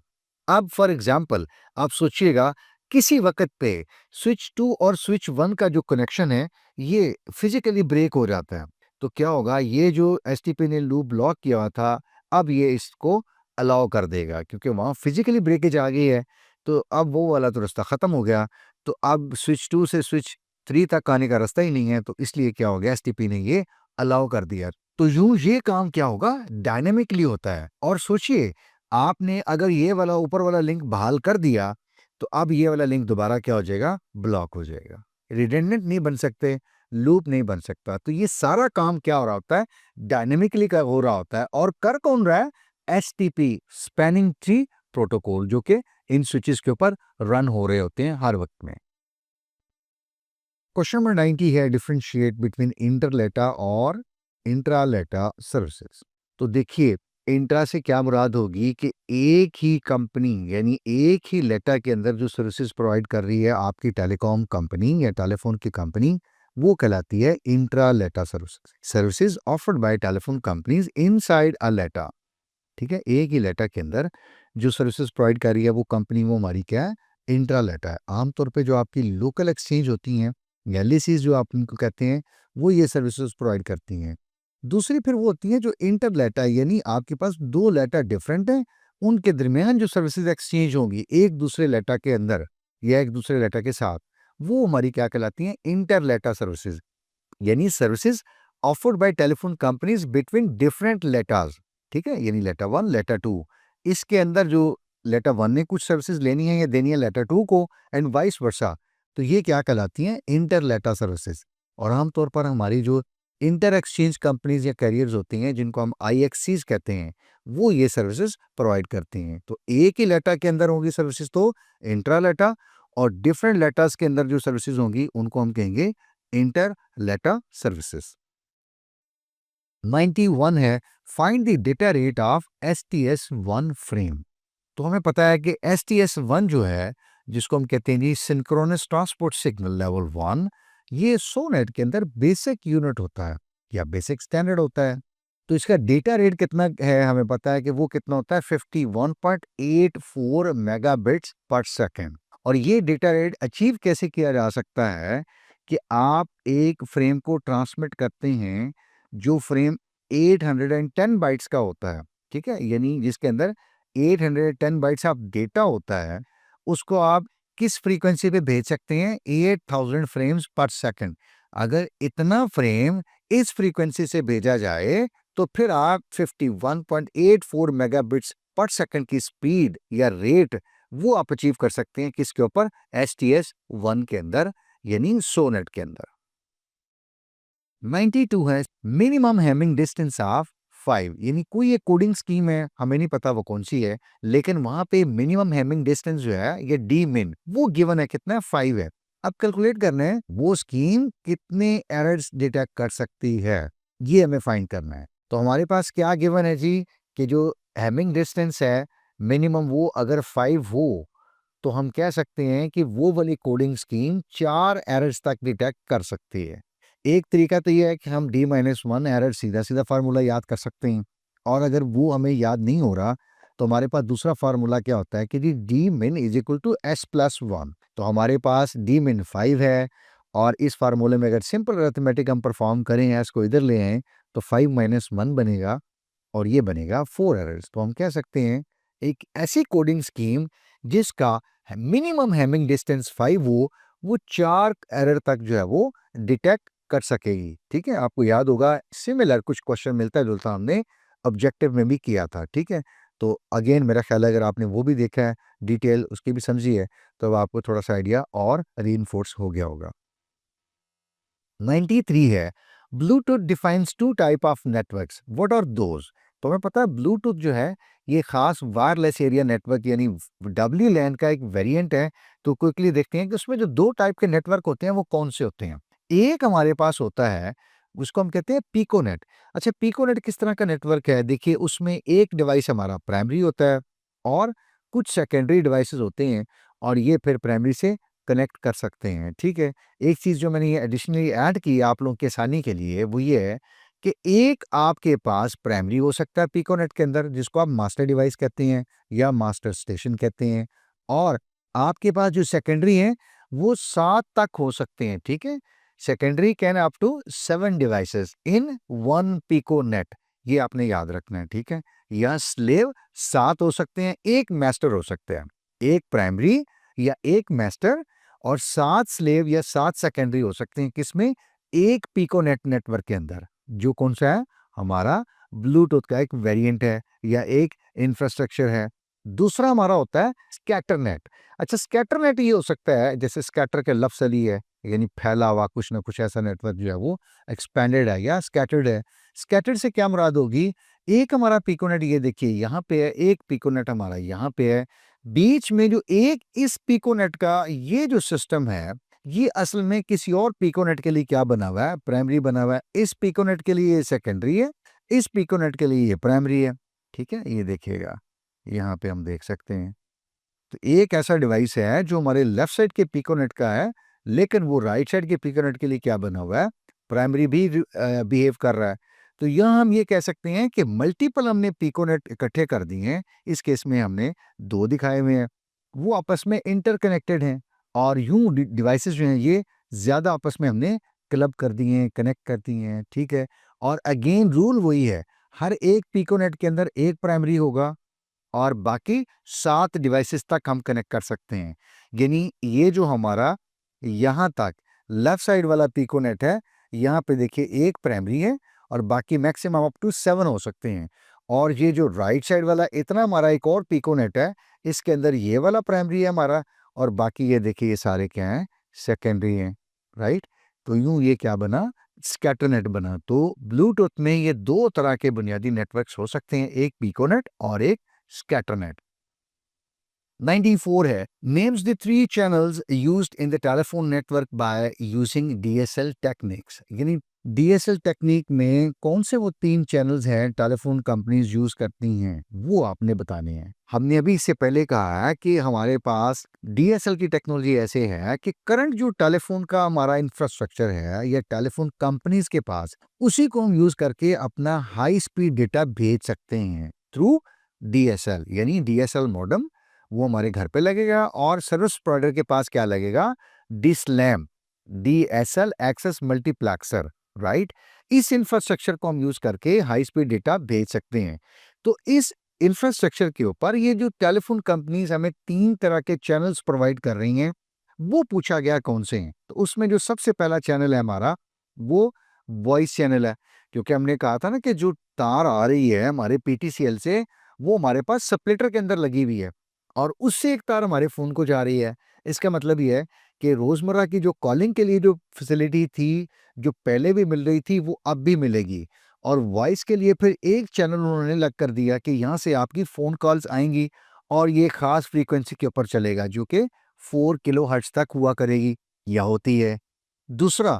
अब फॉर एग्जांपल आप सोचिएगा किसी वक्त पे स्विच 2 और स्विच 1 का जो कनेक्शन है ये फिजिकली ब्रेक हो जाता है, तो क्या होगा, ये जो एसटीपी ने लूप ब्लॉक किया हुआ था अब ये इसको अलाउ कर देगा क्योंकि वहां फिजिकली ब्रेकेज आ गई है। तो अब वो वाला तो रास्ता खत्म हो गया, तो अब स्विच 2 से स्विच 3 तक आने का रास्ता ही नहीं है, तो इसलिए क्या हो गया, एसटीपी ने ये अलाउ कर दिया। तो यूं ये काम क्या होगा, डायनेमिकली होता है। और सोचिए आपने अगर ये वाला ऊपर वाला लिंक बहाल कर दिया तो अब ये वाला लिंक दोबारा क्या हो जाएगा, ब्लॉक हो जाएगा, रिडंडेंट नहीं बन सकते, लूप नहीं बन सकता। तो ये सारा काम क्या हो रहा होता है, डायनेमिकली का हो रहा होता है। और कर कौन रहा है, एसटीपी, स्पैनिंग ट्री प्रोटोकॉल, जो कि इन स्विचेस के ऊपर रन हो रहे होते हैं हर वक्त में। क्वेश्चन नंबर 90 है, डिफरेंशिएट बिटवीन इंटरलेटा और इंट्रालेटा सर्विसेज। तो देखिए, इंट्रा से क्या मुराद होगी कि एक ही कंपनी यानी एक ही लेटा के अंदर जो सर्विसेज प्रोवाइड कर रही है आपकी टेलीकॉम कंपनी या टेलीफोन की कंपनी, वो कहलाती है intraLATA services. Services offered by telephone companies inside a LATA. ठीक है, एक ही लेटा के अंदर जो सर्विसेज प्रोवाइड कर रही है वो कंपनी, वो हमारी क्या है, इंट्रालेटा है। आमतौर पे जो आपकी लोकल एक्सचेंज होती हैं, एलआईसीज जो आप इनको कहते हैं, वो ये सर्विसेज प्रोवाइड करती हैं। दूसरी फिर वो होती हैं जो इंटरलेटा, यानी आपके पास दो लेटा डिफरेंट हैं, उनके दरमियान जो सर्विसेज एक्सचेंज होंगी एक दूसरे लेटा के अंदर या एक दूसरे लेटा के साथ, वो हमारी क्या कहलाती हैं, इंटरलेटा सर्विसेज। यानी services offered by telephone companies between different LATAs. ठीक है, यानी लेटा 1, लेटा 2, इसके अंदर जो लेटा 1 ने कुछ सर्विसेज लेनी है या देनी है लेटा 2 को, एंड वाइस वर्सा, तो ये क्या कहलाती हैं, इंटरलेटा सर्विसेज। और आमतौर पर हमारी जो इंटर एक्सचेंज कंपनीज या कैरियर्स होती हैं जिनको हम आईएक्सीज कहते हैं, वो ये सर्विसेज प्रोवाइड करती हैं। तो एक ही लेटा के अंदर होगी सर्विसेज तो इंट्रा लेटा, और डिफरेंट लेटास के अंदर जो सर्विसेज होंगी उनको हम कहेंगे इंटर लेटा सर्विसेज। 91 है, find the data rate of STS1 frame. तो हमें पता है कि STS1 जो है, जिसको हम कहते हैं जी सिंक्रोनस ट्रांसपोर्ट सिग्नल लेवल 1, ये सोनेट के अंदर बेसिक यूनिट होता है या बेसिक स्टैंडर्ड होता है। तो इसका डेटा रेट कितना है हमें पता है कि वो कितना होता है 51.84 मेगाबिट्स पर सेकेंड। और ये डेटा रेट अचीव कैसे किया जा सकता है कि आप एक फ्रेम को ट्रांसमिट करते हैं जो फ्रेम 810 बाइट्स का होता है, ठीक है, यानी जिसके अंदर 810 बाइट्स ऑफ डेटा होता है, उसको आप किस फ्रीक्वेंसी पे भेज सकते हैं? 8000 फ्रेम्स पर सेकंड। अगर इतना फ्रेम इस फ्रीक्वेंसी से भेजा जाए तो फिर आप 51.84 मेगाबिट्स पर सेकंड की स्पीड या रेट वो आप अचीव कर सकते हैं किसके ऊपर? STS-1 के अंदर, यानी सोनेट के अंदर। 92 है मिनिमम हैमिंग डिस्टेंस ऑफ 5, यानी कोई एक कोडिंग स्कीम है, हमें नहीं पता वो कौन सी है, लेकिन वहां पे मिनिमम हैमिंग डिस्टेंस जो है ये डी मिन वो गिवन है, कितना है? 5 है। अब कैलकुलेट करना है वो स्कीम कितने एरर्स डिटेक्ट कर सकती है, ये हमें फाइंड करना है। तो हमारे पास क्या गिवन है जी कि जो हैमिंग डिस्टेंस है मिनिमम वो अगर 5 हो तो हम कह सकते हैं कि वो वाली कोडिंग स्कीम 4 एरर्स तक डिटेक्ट कर सकती है। एक तरीका तो ये है कि हम d-1 एरर सीधा-सीधा फार्मूला याद कर सकते हैं, और अगर वो हमें याद नहीं हो रहा तो हमारे पास दूसरा फार्मूला क्या होता है कि जी d-min = s+1। तो हमारे पास d-min 5 है और इस फार्मूले में अगर सिंपल अरिथमेटिक हम परफॉर्म करें, s को इधर ले आएं तो 5 - 1 बनेगा और ये बनेगा 4 एरर्स। तो हम कह सकते हैं एक ऐसी कोडिंग स्कीम जिसका मिनिमम हैमिंग डिस्टेंस 5 हो, वो 4 एरर तक जो है वो डिटेक्ट कर सकेगी। ठीक है, आपको याद होगा सिमिलर कुछ क्वेश्चन मिलता जुलता हमने ऑब्जेक्टिव में भी किया था। ठीक है, तो अगेन मेरा ख्याल है अगर आपने वो भी देखा है डिटेल उसकी भी समझी है तो अब आपको थोड़ा सा आइडिया और रीइंफोर्स हो गया होगा। 93 है Bluetooth defines two type of networks, what are those? तो हमें पता है ब्लूटूथ जो है ये खास वायरलेस एरिया नेटवर्क यानी WLAN का एक वेरिएंट है। तो क्विकली देखते हैं कि उसमें जो दो टाइप के नेटवर्क होते हैं वो कौन से होते हैं। एक हमारे पास होता है उसको हम कहते हैं पिकोनेट। अच्छा, पिकोनेट किस तरह का नेटवर्क है? देखिए उसमें एक डिवाइस हमारा प्राइमरी होता है और कुछ सेकेंडरी डिवाइसेस होते हैं और ये फिर प्राइमरी से कनेक्ट कर सकते हैं। ठीक है, एक चीज़ जो मैंने ये एडिशनली ऐड की आप लोगों की आसानी के लिए वो ये है कि एक आपके पास प्राइमरी हो सकता है पिकोनेट के अंदर जिसको आप मास्टर डिवाइस कहते हैं या मास्टर स्टेशन कहते हैं, और आपके पास जो सेकेंडरी है वो 7 तक हो सकते हैं। ठीक है, secondary can up to 7 devices in 1 piconet, ये आपने याद रखना है। ठीक है, या स्लेव 7 हो सकते हैं, एक मास्टर हो सकते हैं, एक प्राइमरी या एक मास्टर और 7 स्लेव या 7 सेकेंडरी हो सकते हैं किसमें? एक पिकोनेट नेटवर्क के अंदर, जो कौन सा है? हमारा ब्लूटूथ का एक वेरिएंट है या एक इंफ्रास्ट्रक्चर है। दूसरा हमारा होता है स्कैटर नेट। अच्छा, स्कैटर नेट ये हो सकता है जैसे स्कैटर के लफ्ज़ से ली है, यानी फैला हुआ कुछ ना कुछ ऐसा नेटवर्क जो है वो एक्सपैंडेड है या स्कैटर्ड है। स्कैटर्ड से क्या मुराद होगी? एक हमारा पिकोनेट ये देखिए यहाँ पे है, एक पिकोनेट हमारा यहाँ पे है, बीच में जो एक इस पिकोनेट का ये जो सिस्टम है ये असल में किसी और पिकोनेट के लिए क्या बना हुआ है? प्राइमरी बना हुआ है। इस पिकोनेट के लिए ये सेकेंडरी है, इस पिकोनेट के लिए ये प्राइमरी है। ठीक है, ये देखिएगा यहाँ पे हम देख सकते हैं। तो एक ऐसा डिवाइस है जो हमारे लेफ्ट साइड के पिकोनेट का है लेकिन वो राइट साइड के पिकोनेट के लिए क्या बना हुआ है? प्राइमरी भी बिहेव कर रहा है। तो यहाँ हम ये कह सकते हैं कि मल्टीपल हमने पिकोनेट इकट्ठे कर दिए हैं। इस केस में हमने 2 दिखाए हुए हैं, वो आपस में इंटरकनेक्टेड हैं और यूं डिवाइसेस जो हैं ये ज़्यादा आपस में हमने क्लब कर दिए हैं, कनेक्ट कर दिए हैं। ठीक है, और अगेन रूल वही है, हर एक पिकोनेट के अंदर एक प्राइमरी होगा और बाकी 7 डिवाइसेस तक हम कनेक्ट कर सकते हैं। यानी ये जो हमारा यहाँ तक लेफ्ट साइड वाला पिकोनेट है, यहाँ पे देखिए एक प्राइमरी है और बाकी मैक्सिमम अप टू 7 हो सकते हैं। और ये जो राइट साइड वाला इतना हमारा एक और पिकोनेट है, इसके अंदर ये वाला प्राइमरी है हमारा और बाकी ये देखिए ये सारे क्या हैं? सेकेंडरी हैं, राइट? तो यूँ ये क्या बना? स्कैटर नेट बना। तो ब्लूटूथ में ये 2 तरह के बुनियादी नेटवर्क्स हो सकते हैं, एक पिकोनेट और एक स्कैटरनेट। 94 है names the 3 channels used in the telephone network by using DSL techniques, यानी डीएसएल टेक्निक में कौन से वो 3 चैनल्स हैं टेलीफोन कंपनीज यूज करती हैं, वो आपने बताने हैं। हमने अभी इससे पहले कहा है कि हमारे पास डीएसएल की टेक्नोलॉजी ऐसे है कि करंट जो टेलीफोन का हमारा इंफ्रास्ट्रक्चर है या टेलीफोन कंपनीज के पास, उसी को हम यूज करके अपना हाई स्पीड डेटा भेज सकते हैं थ्रू डीएसएल, यानी डीएसएल मॉडेम वो हमारे घर पे लगेगा और सर्विस प्रोवाइडर के पास क्या लगेगा, डिसलैम, डीएसएल एक्सेस मल्टीप्लेक्सर, राइट। इस इंफ्रास्ट्रक्चर को हम यूज करके हाई स्पीड डेटा भेज सकते हैं। तो इस इंफ्रास्ट्रक्चर के ऊपर ये जो टेलीफोन कंपनीज हमें 3 तरह के चैनल्स प्रोवाइड कर रही हैं, वो पूछा गया कौन से हैं। तो उसमें जो सबसे पहला चैनल है हमारा, वो वॉइस चैनल है, क्योंकि हमने कहा था ना कि जो तार आ रही है हमारे पीटीसीएल से, वो हमारे पास सप्लिटर के अंदर लगी हुई है और उससे एक तार हमारे फोन को जा रही है। इसका मतलब ये है कि रोजमर्रा की जो कॉलिंग के लिए जो फैसिलिटी थी, जो पहले भी मिल रही थी, वो अब भी मिलेगी। और वॉइस के लिए फिर एक चैनल उन्होंने अलग कर दिया कि यहाँ से आपकी फ़ोन कॉल्स आएँगी और ये ख़ास फ्रीक्वेंसी के ऊपर चलेगा, जो कि 4 किलोहर्ट्ज़ तक हुआ करेगी या होती है। दूसरा,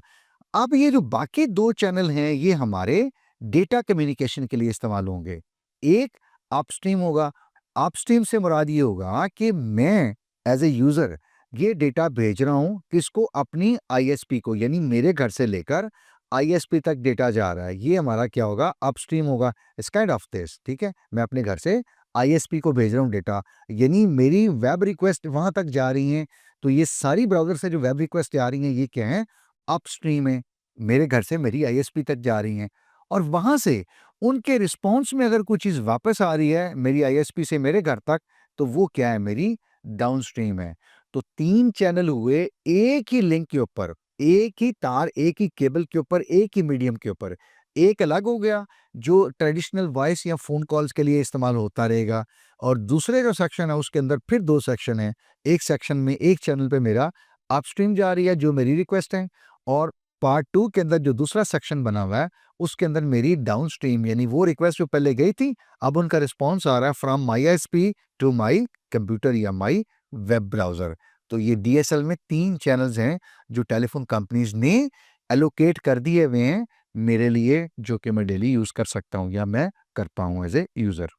अब ये जो बाकी 2 चैनल हैं, ये हमारे डेटा कम्युनिकेशन के लिए इस्तेमाल होंगे। एक अपस्ट्रीम होगा, अपस्ट्रीम से मुराद ये होगा कि मैं एज़ ए यूज़र ये डेटा भेज रहा हूँ किसको, अपनी आईएसपी को, यानी मेरे घर से लेकर आईएसपी तक डेटा जा रहा है। ये हमारा क्या होगा, अपस्ट्रीम होगा। इट्स काइंड ऑफ दिस, ठीक है? मैं अपने घर से आईएसपी को भेज रहा हूँ डेटा, यानी मेरी वेब रिक्वेस्ट वहाँ तक जा रही हैं। तो ये सारी ब्राउज़र से जो वेब रिक्वेस्ट आ रही हैं, ये क्या है, अपस्ट्रीम है। मेरे घर से मेरी आईएसपी तक जा रही हैं और वहाँ से उनके रिस्पॉन्स में अगर कोई चीज़ वापस आ रही है मेरी आईएसपी से मेरे घर तक, तो वो क्या है, मेरी डाउनस्ट्रीम है। तो 3 चैनल हुए एक ही लिंक के ऊपर, एक ही तार, एक ही केबल के ऊपर, एक ही मीडियम के ऊपर। एक अलग हो गया जो ट्रेडिशनल वॉइस या फ़ोन कॉल्स के लिए इस्तेमाल होता रहेगा और दूसरे जो सेक्शन है उसके अंदर फिर 2 सेक्शन हैं। एक सेक्शन में एक चैनल पे मेरा अपस्ट्रीम जा रही है जो मेरी रिक्वेस्ट है और पार्ट 2 के अंदर जो दूसरा सेक्शन बना हुआ है, उसके अंदर मेरी डाउनस्ट्रीम, यानी वो रिक्वेस्ट जो पहले गई थी, अब उनका रिस्पॉन्स आ रहा है from my ISP to my computer या माई वेब ब्राउज़र। तो ये डीएसएल में 3 चैनल्स हैं जो टेलीफ़ोन कंपनीज़ ने एलोकेट कर दिए हुए हैं मेरे लिए, जो कि मैं डेली यूज़ कर सकता हूँ या मैं करता हूँ एज़ ए यूज़र।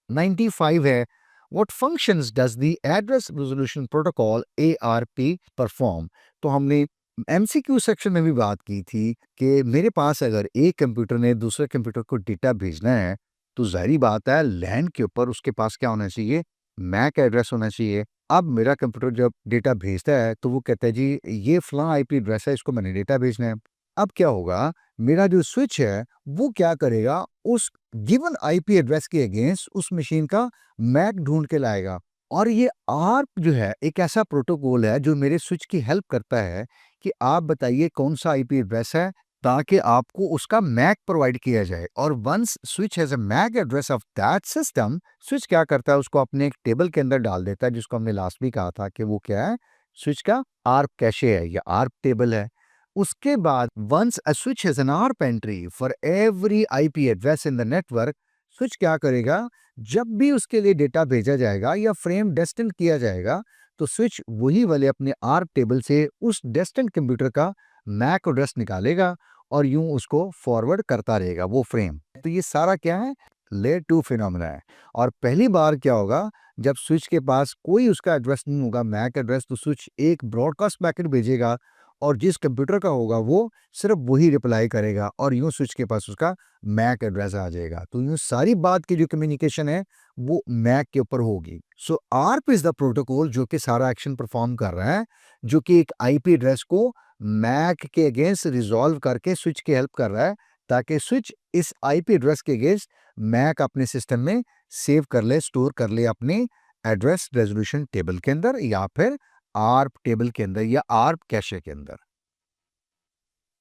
95 है, what functions does the address resolution protocol ARP perform. तो हमने एमसीक्यू सेक्शन में भी बात की थी कि मेरे पास अगर एक कंप्यूटर ने दूसरे कंप्यूटर को डेटा भेजना है, तो ज़ाहिर बात है लैन के ऊपर उसके पास क्या होना चाहिए, मैक एड्रेस होना चाहिए। अब मेरा कंप्यूटर जब डेटा भेजता है तो वो कहता है जी ये फलां आईपी एड्रेस है, इसको मैंने डेटा भेजना है। अब क्या होगा, मेरा जो स्विच है वो क्या करेगा, उस गिवन आईपी एड्रेस के अगेंस्ट उस मशीन का मैक ढूंढ के लाएगा। और ये आर्प जो है एक ऐसा प्रोटोकॉल है जो मेरे स्विच की हेल्प करता है कि आप बताइए कौन सा आईपी एड्रेस है, ताकि आपको उसका मैक प्रोवाइड किया जाए। और once switch has a MAC address of that system, switch क्या करता है, उसको अपने एक टेबल के अंदर डाल देता है, जिसको हमने लास्ट भी कहा था कि वो क्या है, स्विच का आर्प कैशे है या आर्प टेबल है। उसके बाद once a switch has an ARP entry for every IP address in the network, switch क्या करेगा, जब भी उसके लिए डेटा भेजा जाएगा या फ्रेम डेस्टिन किया जाएगा, तो स्विच वही वाले अपने आर्प टेबल से उस डेस्टिन कंप्यूटर का मैक एड्रेस निकालेगा और यूं उसको फॉरवर्ड करता रहेगा वो फ्रेम। तो ये सारा क्या है, लेयर 2 फिनोमेना है। और पहली बार क्या होगा, जब स्विच के पास कोई उसका एड्रेस नहीं होगा, मैक एड्रेस, तो स्विच एक ब्रॉडकास्ट पैकेट भेजेगा और जिस कंप्यूटर का होगा वो सिर्फ वही रिप्लाई करेगा और यूं स्विच के पास उसका मैक एड्रेस आ जाएगा। तो यूं सारी बात की जो कम्युनिकेशन है वो मैक के ऊपर होगी। सो आर्प इज द प्रोटोकॉल जो कि सारा एक्शन परफॉर्म कर रहा है, जो कि एक आईपी एड्रेस को मैक के अगेंस्ट रिजॉल्व करके स्विच की हेल्प कर रहा है, ताकि स्विच इस आईपी एड्रेस के अगेंस्ट मैक अपने सिस्टम में सेव कर ले, स्टोर कर ले अपने एड्रेस रेजोल्यूशन टेबल के अंदर या फिर आर्प टेबल के अंदर या आर्प कैशे के अंदर।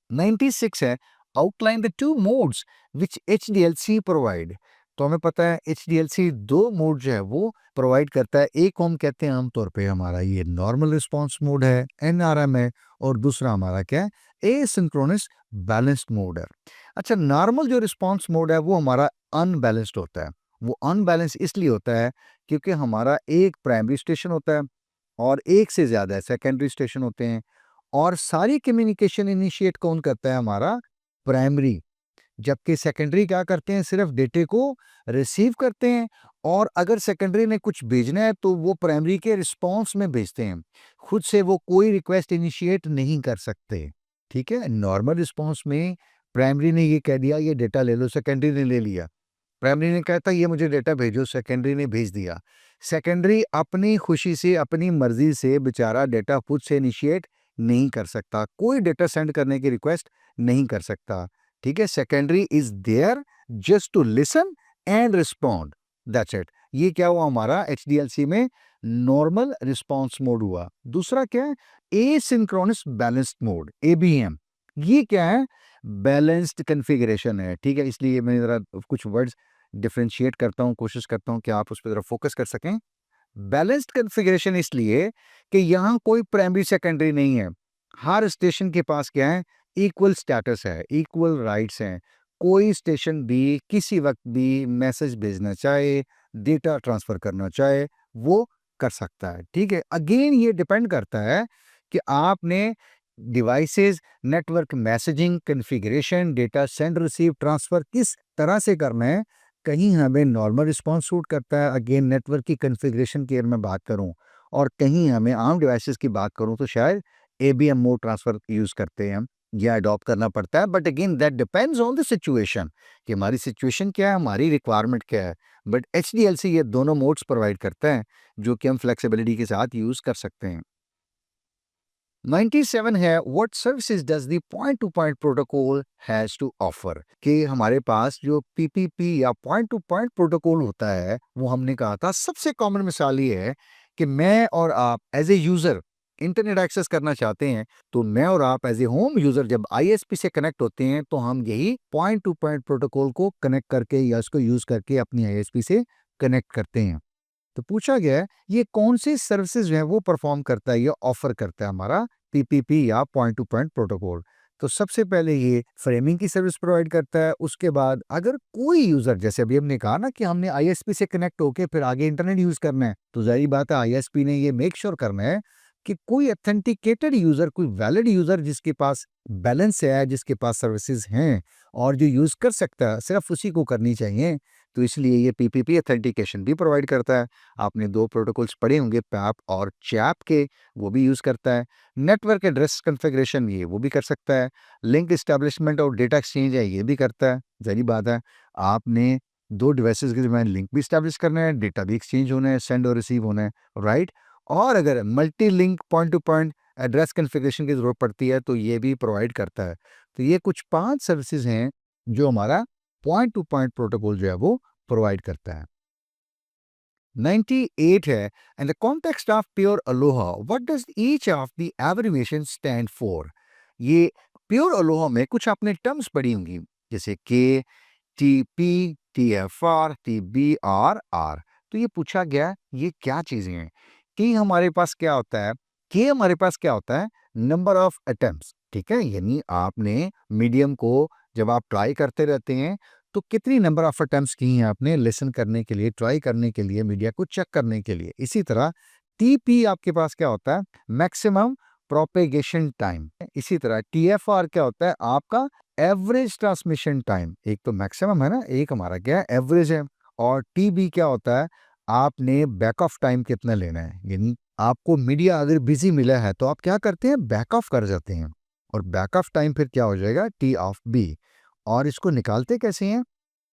96 है, outline the two modes which HDLC provide. तो हमें पता है एचडीएलसी 2 मोड जो है वो प्रोवाइड करता है। एक को हम कहते हैं आमतौर पे हमारा ये नॉर्मल रिस्पांस मोड है, एनआरएम है, और दूसरा हमारा क्या है, एसिंक्रोनस बैलेंस्ड मोड है। अच्छा, नॉर्मल जो रिस्पांस मोड है वो हमारा अनबैलेंस्ड होता है। वो अनबैलेंस इसलिए होता है क्योंकि हमारा एक प्राइमरी स्टेशन होता है और एक से ज़्यादा सेकेंडरी स्टेशन होते हैं और सारी कम्युनिकेशन इनिशिएट कौन करता है? हमारा प्राइमरी। जबकि सेकेंडरी क्या करते हैं? सिर्फ डेटे को रिसीव करते हैं, और अगर सेकेंडरी ने कुछ भेजना है तो वो प्राइमरी के रिस्पॉन्स में भेजते हैं। खुद से वो कोई रिक्वेस्ट इनिशिएट नहीं कर सकते। ठीक है, नॉर्मल रिस्पॉन्स में प्राइमरी ने ये कह दिया ये डेटा ले लो, सेकेंडरी ने ले लिया। प्राइमरी ने कहा था ये मुझे डेटा भेजो, सेकेंडरी ने भेज दिया। सेकेंडरी अपनी खुशी से, अपनी मर्जी से बेचारा डेटा खुद से इनिशिएट नहीं कर सकता, कोई डेटा सेंड करने की रिक्वेस्ट नहीं कर सकता। ठीक है, secondary is there just to listen and respond, that's it. ये क्या हुआ हमारा एचडीएलसी में? नॉर्मल रिस्पॉन्स मोड हुआ। दूसरा क्या है? Asynchronous balanced mode, ABM. ये क्या है? बैलेंस्ड कॉन्फ़िगरेशन है। ठीक है, इसलिए मैं जरा कुछ वर्ड्स डिफरेंशिएट करता हूँ, कोशिश करता हूँ कि आप उस पे जरा फोकस कर सकें। बैलेंस्ड कॉन्फ़िगरेशन इसलिए कि यहाँ कोई प्राइमरी सेकेंडरी नहीं है। हर स्टेशन के पास क्या है? इक्वल स्टेटस है, इक्वल राइट्स हैं। कोई स्टेशन भी किसी वक्त भी मैसेज भेजना चाहे, डेटा ट्रांसफर करना चाहे, वो कर सकता है। ठीक है, अगेन ये डिपेंड करता है कि आपने devices, network messaging, configuration, data send receive transfer किस तरह से करना है। कहीं हमें नॉर्मल रिस्पॉन्स सूट करता है, अगेन नेटवर्क की कॉन्फ़िगरेशन की अगर मैं बात करूं, और कहीं हमें आर्म डिवाइसेस की बात करूं तो शायद एबीएम मोड ट्रांसफर यूज करते हैं हम, या अडॉप्ट करना पड़ता है। But again that depends on the situation कि हमारी सिचुएशन क्या है, हमारी रिक्वायरमेंट क्या है। बट एचडीएलसी ये दोनों मोड्स प्रोवाइड करता है जो कि हम फ्लेक्सिबिलिटी के साथ यूज कर सकते हैं। 97 है, what services does the point to point protocol has to offer. कि हमारे पास जो पीपीपी या पॉइंट टू पॉइंट प्रोटोकॉल होता है, वो हमने कहा था सबसे कॉमन मिसाल ये है कि मैं और आप as a user internet access करना चाहते हैं, तो मैं और आप एज ए होम यूजर जब आईएसपी से कनेक्ट होते हैं तो हम यही पॉइंट टू पॉइंट प्रोटोकॉल को कनेक्ट करके या उसको यूज करके अपनी आईएसपी से कनेक्ट करते हैं। तो पूछा गया है ये कौन सी सर्विसेज जो है वो परफॉर्म करता है या ऑफर करता है हमारा पीपीपी या पॉइंट टू पॉइंट प्रोटोकॉल। तो सबसे पहले ये फ्रेमिंग की सर्विस प्रोवाइड करता है। उसके बाद अगर कोई यूजर, जैसे अभी हमने कहा ना कि हमने आईएसपी से कनेक्ट होके फिर आगे इंटरनेट यूज करना है, तो जाहिर बात है आईएसपी ने ये मेक श्योर करना है कि कोई ऑथेंटिकेटेड यूजर, कोई वैलिड यूजर जिसके पास बैलेंस है, जिसके पास सर्विसेज हैं और जो यूज कर सकता है, सिर्फ उसी को करनी चाहिए। तो इसलिए ये पीपीपी ऑथेंटिकेशन भी प्रोवाइड करता है। आपने दो प्रोटोकॉल्स पढ़े होंगे, पैप और चैप के, वो भी यूज करता है। नेटवर्क एड्रेस कॉन्फ़िगरेशन ये वो भी कर सकता है। लिंक एस्टैब्लिशमेंट और डेटा एक्सचेंज है, ये भी करता है। ज़ाहिर बात है, आपने दो डिवाइसेस के दरमियान लिंक भी एस्टैब्लिश करना है, डेटा भी एक्सचेंज होना है, सेंड और रिसीव होना है, राइट। और अगर multi link point to point address configuration की ज़रूरत पड़ती है तो ये भी प्रोवाइड करता है। तो ये कुछ 5 सर्विसेज हैं जो हमारा पॉइंट टू पॉइंट प्रोटोकॉल जो है वो प्रोवाइड करता है। 98 है, in the context of pure Aloha, what does each of the abbreviations stand for? ये प्योर अलोहा में कुछ आपने टर्म्स पढ़ी होंगी, जैसे K, T P, T F R, T B R R. तो ये पूछा गया ये क्या चीजें हैं। कि हमारे पास क्या होता है? के हमारे पास क्या होता है? Number of attempts. ठीक है, यानी आपने मीडियम को जब आप ट्राई करते रहते हैं तो कितनी नंबर ऑफ अटेम्प्ट्स की हैं आपने लिसन करने के लिए, ट्राई करने के लिए, मीडिया को चेक करने के लिए। इसी तरह टीपी आपके पास क्या होता है? Maximum propagation time. इसी तरह टीएफआर क्या होता है? आपका एवरेज ट्रांसमिशन टाइम। एक तो मैक्सिमम है ना, एक हमारा क्या है? एवरेज है। और टीबी क्या होता है? आपने बैक ऑफ टाइम कितना लेना है, यानी आपको मीडिया अगर बिजी मिला है तो आप क्या करते हैं? बैक ऑफ कर जाते हैं। और बैक ऑफ टाइम फिर क्या हो जाएगा? T of B. और इसको निकालते कैसे हैं?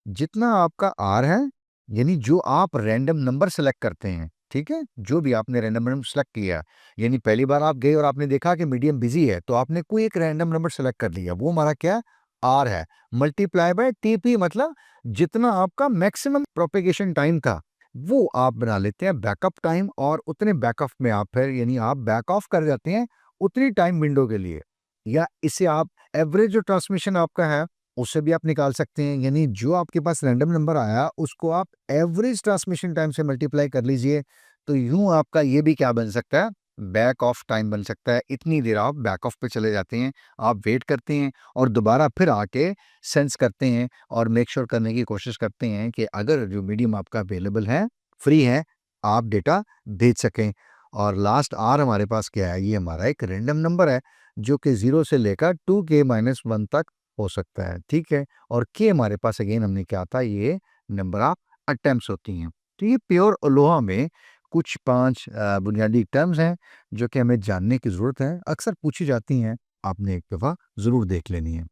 जितना आपका आर है, यानी जो आप रैंडम नंबर सेलेक्ट करते हैं, ठीक है, जो भी आपने रैंडम नंबर सेलेक्ट किया, यानी पहली बार आप गए और आपने देखा कि मीडियम बिजी है तो आपने कोई एक रैंडम नंबर सेलेक्ट कर लिया, वो हमारा क्या? आर है। मल्टीप्लाई बाय टीपी, मतलब जितना आपका मैक्सिमम प्रोपेगेशन टाइम था वो आप बना लेते हैं बैकअप टाइम, और उतने बैकअप में आप फिर यानी आप बैक ऑफ कर जाते हैं उतनी टाइम विंडो के लिए। या इसे आप एवरेज जो ट्रांसमिशन आपका है उससे भी आप निकाल सकते हैं, यानी जो आपके पास रैंडम नंबर आया उसको आप एवरेज ट्रांसमिशन टाइम से मल्टीप्लाई कर लीजिए, तो यूं आपका ये भी क्या बन सकता है? बैक ऑफ टाइम बन सकता है। इतनी देर आप बैक ऑफ पे चले जाते हैं, आप वेट करते हैं और दोबारा फिर आके सेंस करते हैं और मेक श्योर करने की कोशिश करते हैं कि अगर जो मीडियम आपका अवेलेबल है, फ्री है, आप डेटा भेज सकें। और लास्ट आर हमारे पास क्या है? ये हमारा एक रैंडम नंबर है जो कि 0 से लेकर 2k-1 तक हो सकता है, ठीक है। और k हमारे पास अगेन हमने क्या था, ये नंबर ऑफ अटेम्प्ट्स होती हैं। तो ये प्योर अलोहा में कुछ 5 बुनियादी टर्म्स हैं जो कि हमें जानने की ज़रूरत है, अक्सर पूछी जाती हैं, आपने एक दफ़ा ज़रूर देख लेनी है।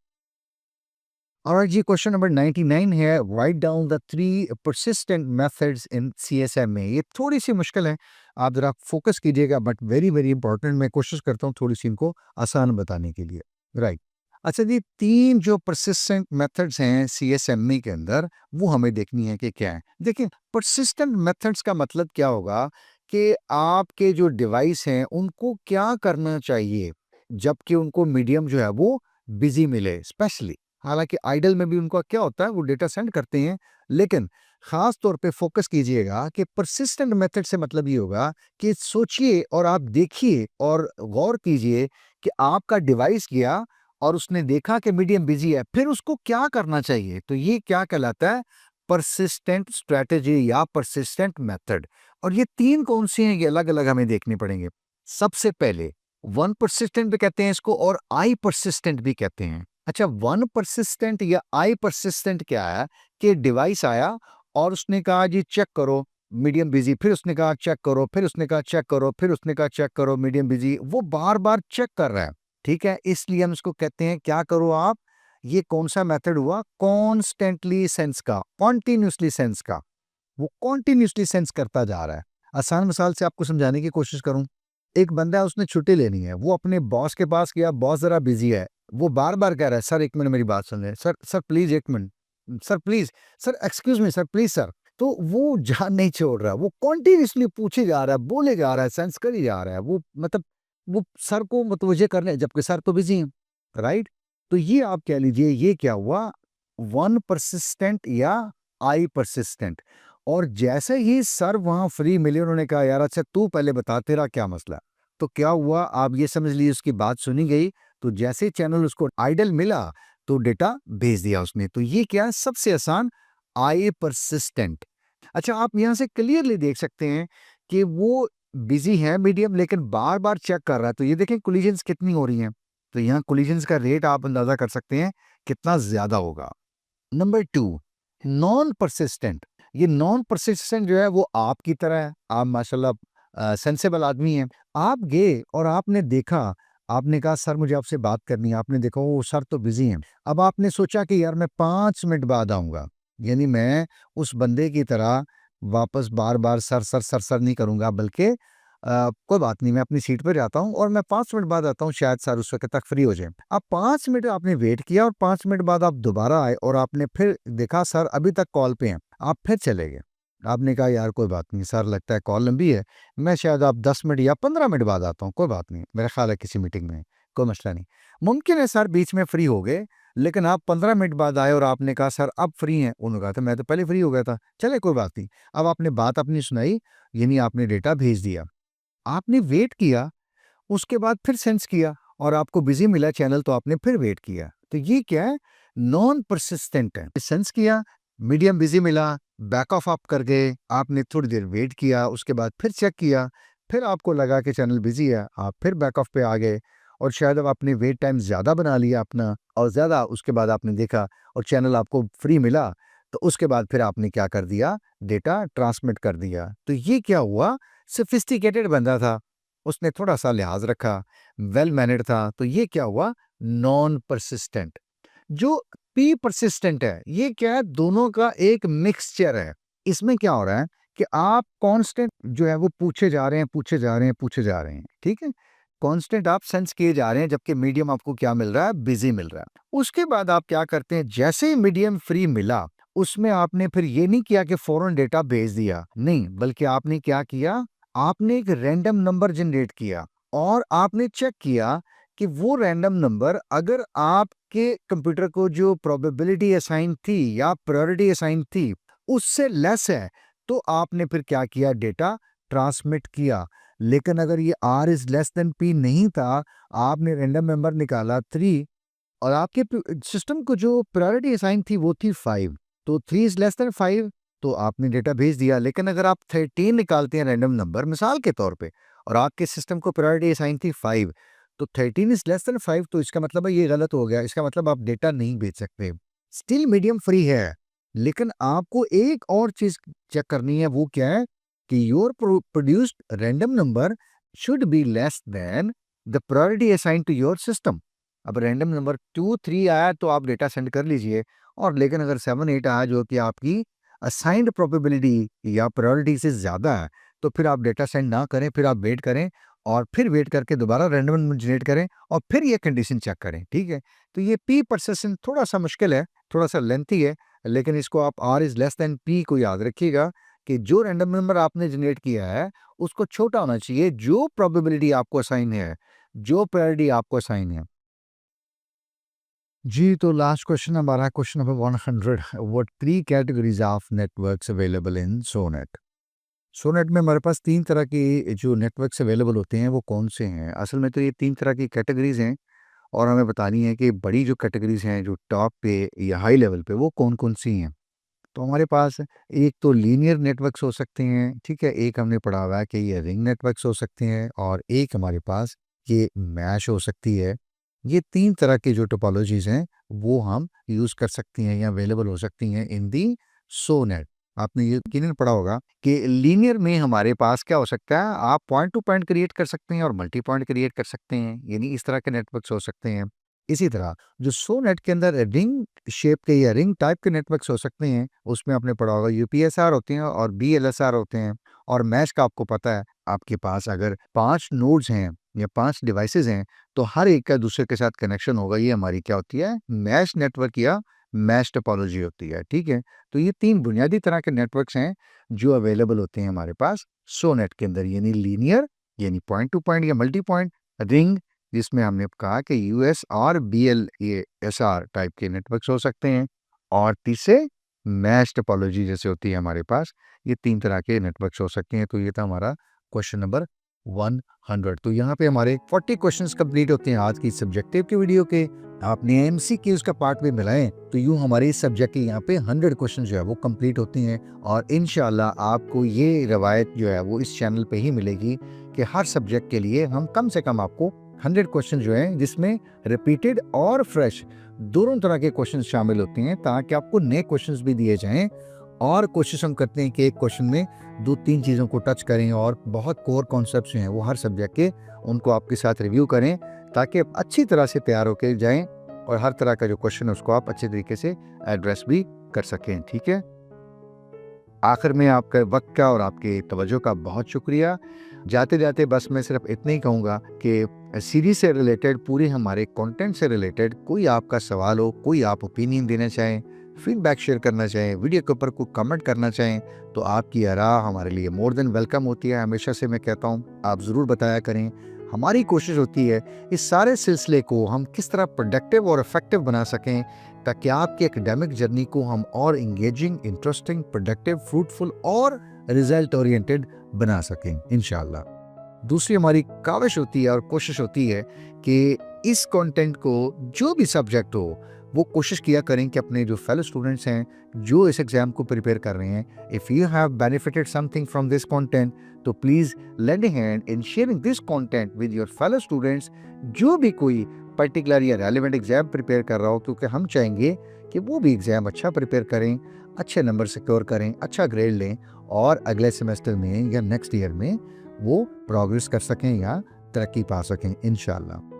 ऑलराइट जी, क्वेश्चन नंबर 99 है, write down the 3 persistent methods in CSM में। ये थोड़ी सी मुश्किल है, आप ज़रा फोकस कीजिएगा, बट वेरी वेरी इंपॉर्टेंट। मैं कोशिश करता हूँ थोड़ी सी इनको आसान बताने के लिए, राइट। अच्छा जी, 3 जो परसिस्टेंट मेथड्स हैं सीएसएमई के अंदर, वो हमें देखनी है कि क्या है। देखिए, परसिस्टेंट मेथड्स का मतलब क्या होगा कि आपके जो डिवाइस हैं उनको क्या करना चाहिए जबकि उनको मीडियम जो है वो बिजी मिले, स्पेशली। हालांकि आइडल में भी उनका क्या होता है, वो डेटा सेंड करते हैं, लेकिन खास तौर पे फोकस कीजिएगा कि परसिस्टेंट मेथड से मतलब ये होगा कि सोचिए और आप देखिए और गौर कीजिए कि आपका डिवाइस गया और उसने देखा कि मीडियम बिजी है, फिर उसको क्या करना चाहिए। तो ये क्या कहलाता है, परसिस्टेंट स्ट्रेटेजी या परसिस्टेंट मेथड। और ये 3 कौन सी हैं, ये अलग अलग हमें देखने पड़ेंगे। सबसे पहले वन परसिस्टेंट भी कहते हैं इसको, और आई परसिस्टेंट भी कहते हैं। अच्छा, वन परसिस्टेंट या आई परसिस्टेंट क्या है कि डिवाइस आया और उसने कहा जी चेक करो मीडियम बिजी, फिर उसने कहा चेक करो, फिर उसने कहा चेक करो, फिर उसने कहा चेक करो मीडियम बिजी, वो बार बार चेक कर रहा है, ठीक है। इसलिए हम इसको कहते हैं, क्या करो आप, ये कौन सा मेथड हुआ, कॉन्स्टेंटली सेंस का, कॉन्टिन्यूसली सेंस का। वो कॉन्टिन्यूसली सेंस करता जा रहा है। आसान मिसाल से आपको समझाने की कोशिश करूं, एक बंदा है, उसने छुट्टी लेनी है, वो अपने बॉस के पास गया, बॉस जरा बिजी है, वो बार बार कह रहा है सर 1 मिनट मेरी बात सुन ले, sir sir please 1 minute, sir please, sir excuse me, sir please sir. तो वो जान नहीं छोड़ रहा, वो कॉन्टिन्यूसली पूछे जा रहा है, बोले जा रहा है, सेंस कर ही जा रहा है, वो मतलब वो सर को मुतवज्जे करने, जबकि सर तो बिजी है, राइट। तो ये आप कह लीजिए ये क्या हुआ, वन परसिस्टेंट या आई परसिस्टेंट। और जैसे ही सर वहां फ्री मिले, उन्होंने कहा यार अच्छा तू पहले बता तेरा क्या मसला है। तो क्या हुआ, आप ये समझ लीजिए उसकी बात सुनी गई, तो जैसे चैनल उसको आइडल मिला तो डेटा भेज दिया उसने। तो ये क्या है, सबसे आसान आई परसिस्टेंट। अच्छा, आप यहां से क्लियरली देख सकते हैं कि वो बिजी है मीडियम, लेकिन बार बार चेक कर रहा है। तो ये देखें कोलिजन्स कितनी हो रही हैं, तो यहाँ कोलिजन्स का रेट आप अंदाजा कर सकते हैं कितना ज्यादा होगा। Number 2, non persistent. ये नॉन परसिस्टेंट जो है वो आपकी तरह है, आप माशाल्लाह सेंसेबल आदमी हैं। आप गए और आपने देखा, आपने कहा सर मुझे आपसे बात करनी है, आपने देखा वो सर तो बिजी हैं। अब आपने सोचा कि यार मैं 5 मिनट बाद आऊंगा, यानी मैं उस बंदे की तरह वापस बार बार सर सर सर सर नहीं करूंगा, बल्कि कोई बात नहीं, मैं अपनी सीट पर जाता हूँ और मैं 5 मिनट बाद आता हूँ, शायद सर उस वक्त तक फ्री हो जाए। अब 5 मिनट आपने वेट किया और 5 मिनट बाद आप दोबारा आए और आपने फिर देखा सर अभी तक कॉल पे हैं, आप फिर चले गए। आपने कहा यार कोई बात नहीं सर, लगता है कॉल लंबी है, मैं शायद आप 10 मिनट या 15 मिनट बाद आता हूँ, कोई बात नहीं, मेरा ख्याल है किसी मीटिंग में, कोई मसला नहीं। मुमकिन है सर बीच में फ्री हो गए, लेकिन आप 15 मिनट बाद आए और आपने कहा सर अब फ्री हैं, उन्होंने कहा था मैं तो पहले फ्री हो गया था, चले कोई बात नहीं। अब आपने बात अपनी सुनाई, यानी आपने डेटा भेज दिया। आपने वेट किया, उसके बाद फिर सेंस किया और आपको बिजी मिला चैनल, तो आपने फिर वेट किया। तो ये क्या है, नॉन परसिस्टेंट है। सेंस किया, मीडियम बिजी मिला, बैक ऑफ आप कर गए, आपने थोड़ी देर वेट किया, उसके बाद फिर चेक किया, फिर आपको लगा कि चैनल बिजी है, आप फिर बैक ऑफ पे आ गए और शायद अब आपने वेट टाइम ज़्यादा बना लिया अपना और ज़्यादा, उसके बाद आपने देखा और चैनल आपको फ्री मिला, तो उसके बाद फिर आपने क्या कर दिया, डेटा ट्रांसमिट कर दिया। तो ये क्या हुआ, सोफिस्टिकेटेड बंदा था, उसने थोड़ा-सा लिहाज़ रखा, वेल मैनर्ड था, तो ये क्या हुआ, नॉन परसिस्टेंट। जो पी परसिस्टेंट है, ये क्या है, दोनों का एक मिक्सचर है। इसमें क्या हो रहा है कि आप कांस्टेंट जो है वो पूछे जा रहे हैं, पूछे जा रहे हैं, पूछे जा रहे हैं, ठीक है? कांस्टेंट आप सेंस किए जा रहे हैं, जबकि मीडियम आपको क्या मिल रहा है, बिज़ी मिल रहा है। उसके बाद आप क्या करते हैं, जैसे ही मीडियम फ्री मिला, उसमें आपने फिर ये नहीं किया कि फ़ौरन डेटा भेज दिया, नहीं, बल्कि आपने क्या किया, आपने एक रैंडम नंबर जनरेट किया और आपने चेक किया कि वो रैंडम नंबर अगर आपके कंप्यूटर को जो प्रोबेबिलिटी असाइन थी या प्रायोरिटी असाइन थी उससे लेस है, तो आपने फिर क्या किया, डेटा ट्रांसमिट किया। लेकिन अगर ये r is less then p नहीं था, आपने रैंडम नंबर निकाला 3 और आपके सिस्टम को जो प्रायोरिटी असाइन थी वो थी 5, तो 3 इज लेस देन 5, तो आपने डेटा भेज दिया। लेकिन अगर आप 13 निकालते हैं रैंडम नंबर मिसाल के तौर पे, और आपके सिस्टम को प्रायोरिटी असाइन थी 5, तो 13 इज लेस देन 5, तो इसका मतलब है ये गलत हो गया, इसका मतलब आप डेटा नहीं भेज सकते। स्टिल मीडियम फ्री है, लेकिन आपको एक और चीज चेक करनी है, वो क्या है कि your produced random number should be less than the priority assign to your system. अब रैंडम नंबर 2 3 आया तो आप डेटा सेंड कर लीजिए, और लेकिन अगर 7 8 आया जो कि आपकी असाइंड प्रोबेबिलिटी या प्रायोरिटी से ज्यादा है, तो फिर आप डेटा सेंड ना करें, फिर आप वेट करें, और फिर वेट करके दोबारा रैंडम नंबर जनरेट करें, और फिर ये कंडीशन चेक करें। ठीक है, तो ये पी प्रोसेसिंग थोड़ा सा मुश्किल है, थोड़ा सा लेंथी है, लेकिन इसको आप R is less than P को याद रखिएगा कि जो रैंडम नंबर आपने जनरेट किया है उसको छोटा होना चाहिए जो प्रोबेबिलिटी आपको असाइन है, जो प्रायोरिटी आपको असाइन है। जी, तो लास्ट क्वेश्चन हमारा question number 100, what 3 categories of networks available in SONET. SONET में हमारे पास 3 तरह की जो नेटवर्क्स अवेलेबल होते हैं वो कौन से हैं? असल में तो ये 3 तरह की कैटेगरीज हैं, और हमें बतानी है कि बड़ी जो कैटेगरीज हैं जो टॉप पे या हाई लेवल पे वो कौन-कौन सी हैं। तो हमारे पास एक तो लीनियर नेटवर्क्स हो सकते हैं, ठीक है? एक हमने पढ़ा हुआ है कि ये रिंग नेटवर्क्स हो सकते हैं, और एक हमारे पास ये मैश हो सकती है। ये 3 तरह की जो टोपोलॉजीज़ हैं, वो हम यूज़ कर सकती हैं या अवेलेबल हो सकती हैं इन दी सोनेट। आपने ये यकीनन पढ़ा होगा कि लीनियर में हमारे पास क्या हो सकता है, आप पॉइंट टू पॉइंट क्रिएट कर सकते हैं और मल्टी पॉइंट क्रिएट कर सकते हैं, यानी इस तरह के नेटवर्क्स हो सकते हैं। इसी तरह जो सोनेट के अंदर रिंग शेप के या रिंग टाइप के नेटवर्क्स हो सकते हैं, उसमें आपने पढ़ा होगा यूपीएसआर होते हैं और बीएलएसआर होते हैं। और मैश का आपको पता है, आपके पास अगर 5 नोड्स हैं या 5 डिवाइसेस हैं, तो हर एक का दूसरे के साथ कनेक्शन होगा। ये हमारी क्या होती है, मैश नेटवर्क या मैश टोपोलॉजी होती है। ठीक है, तो ये 3 बुनियादी तरह के नेटवर्क्स हैं जो अवेलेबल होते हैं हमारे पास सोनेट के अंदर, यानी लीनियर यानी पॉइंट टू पॉइंट या मल्टी पॉइंट, रिंग जिसमें हमने कहा कि यूएस और बीएल ये एसआर टाइप के नेटवर्क्स हो सकते हैं, और तीसरे मैश टोपोलॉजी जैसे होती है हमारे पास, ये 3 तरह के नेटवर्क्स हो सकते हैं। तो ये था हमारा क्वेश्चन नंबर 100। तो यहाँ पे हमारे 40 क्वेश्चंस कंप्लीट होते हैं आज की सब्जेक्टिव की वीडियो के। आपने एमसीक्यूज का पार्ट भी मिलाएं तो यूं हमारे इस सब्जेक्ट के यहाँ पे 100 क्वेश्चन जो है वो कंप्लीट होते हैं, और इंशाल्लाह आपको ये रवायत जो है वो इस चैनल पे ही मिलेगी कि हर सब्जेक्ट के लिए हम कम से कम आपको 100 क्वेश्चन जो हैं जिसमें रिपीटेड और फ्रेश दोनों तरह के क्वेश्चन शामिल होते हैं, ताकि आपको नए क्वेश्चंस भी दिए जाएं। और कोशिश हम करते हैं कि एक क्वेश्चन में 2-3 चीज़ों को टच करें, और बहुत कोर कॉन्सेप्ट्स हैं वो हर सब्जेक्ट के, उनको आपके साथ रिव्यू करें ताकि आप अच्छी तरह से तैयार होकर जाएं, और हर तरह का जो क्वेश्चन है उसको आप अच्छे तरीके से एड्रेस भी कर सकें। ठीक है, आखिर में आपके वक्त का और आपके तवज्जो का बहुत शुक्रिया। जाते जाते बस मैं सिर्फ इतना ही कहूँगा कि सीरीज से रिलेटेड, पूरे हमारे कंटेंट से रिलेटेड कोई आपका सवाल हो, कोई आप ओपिनियन देना चाहें, फीडबैक शेयर करना चाहें, वीडियो के ऊपर कोई कमेंट करना चाहें, तो आपकी आराह हमारे लिए मोर देन वेलकम होती है। हमेशा से मैं कहता हूँ आप ज़रूर बताया करें। हमारी कोशिश होती है इस सारे सिलसिले को हम किस तरह प्रोडक्टिव और इफेक्टिव बना सकें, ताकि आपकी एकेडमिक जर्नी को हम और इंगेजिंग, इंटरेस्टिंग, प्रोडक्टिव, फ्रूटफुल और रिजल्ट ओरिएंटेड बना सकें इंशाल्लाह। दूसरी हमारी काविश होती है और कोशिश होती है कि इस कंटेंट को, जो भी सब्जेक्ट हो, वो कोशिश किया करें कि अपने जो फेलो स्टूडेंट्स हैं जो इस एग्ज़ाम को प्रिपेयर कर रहे हैं, if you have benefited something from this content, तो please lend a hand in sharing this content with your fellow students, जो भी कोई पर्टिकुलर या रेलिवेंट एग्ज़ाम प्रिपेयर कर रहा हो, क्योंकि हम चाहेंगे कि वो भी एग्ज़ाम अच्छा प्रिपेयर करें, अच्छे नंबर सिक्योर करें, अच्छा ग्रेड लें, और अगले सेमेस्टर में या नेक्स्ट ईयर में वो प्रोग्रेस कर सकें या तरक्की पा सकें इंशाल्लाह।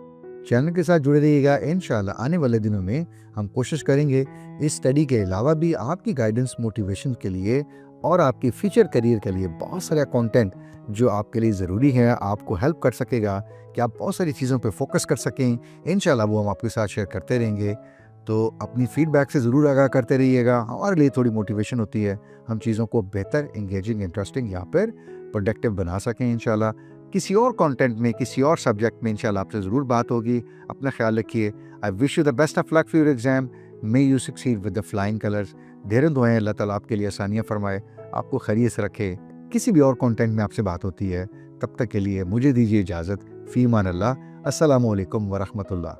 चैनल के साथ जुड़े रहिएगा। इंशाल्लाह आने वाले दिनों में हम कोशिश करेंगे इस स्टडी के अलावा भी आपकी गाइडेंस, मोटिवेशन के लिए और आपकी फ्यूचर करियर के लिए बहुत सारा कंटेंट जो आपके लिए ज़रूरी है, आपको हेल्प कर सकेगा कि आप बहुत सारी चीज़ों पे फोकस कर सकें। इंशाल्लाह वो हम आपके साथ शेयर करते रहेंगे। तो अपनी फीडबैक से ज़रूर आगाह करते रहिएगा, हमारे लिए थोड़ी मोटिवेशन होती है, हम चीज़ों को बेहतर, इंगेजिंग, इंटरेस्टिंग या फिर प्रोडक्टिव बना सकें इंशाल्लाह। किसी और कंटेंट में, किसी और सब्जेक्ट में इंशाल्लाह आपसे ज़रूर बात होगी। अपना ख्याल रखिए। I wish you the best of luck for your exam. May you succeed with the flying colours. ढेरों दुआएं, अल्लाह ताला आपके लिए आसानियाँ फरमाए, आपको खैरियत से रखे। किसी भी और कंटेंट में आपसे बात होती है, तब तक के लिए मुझे दीजिए इजाज़त। फ़ी अमान अल्लाह। अस्सलामु अलैकुम व रहमतुल्लाह।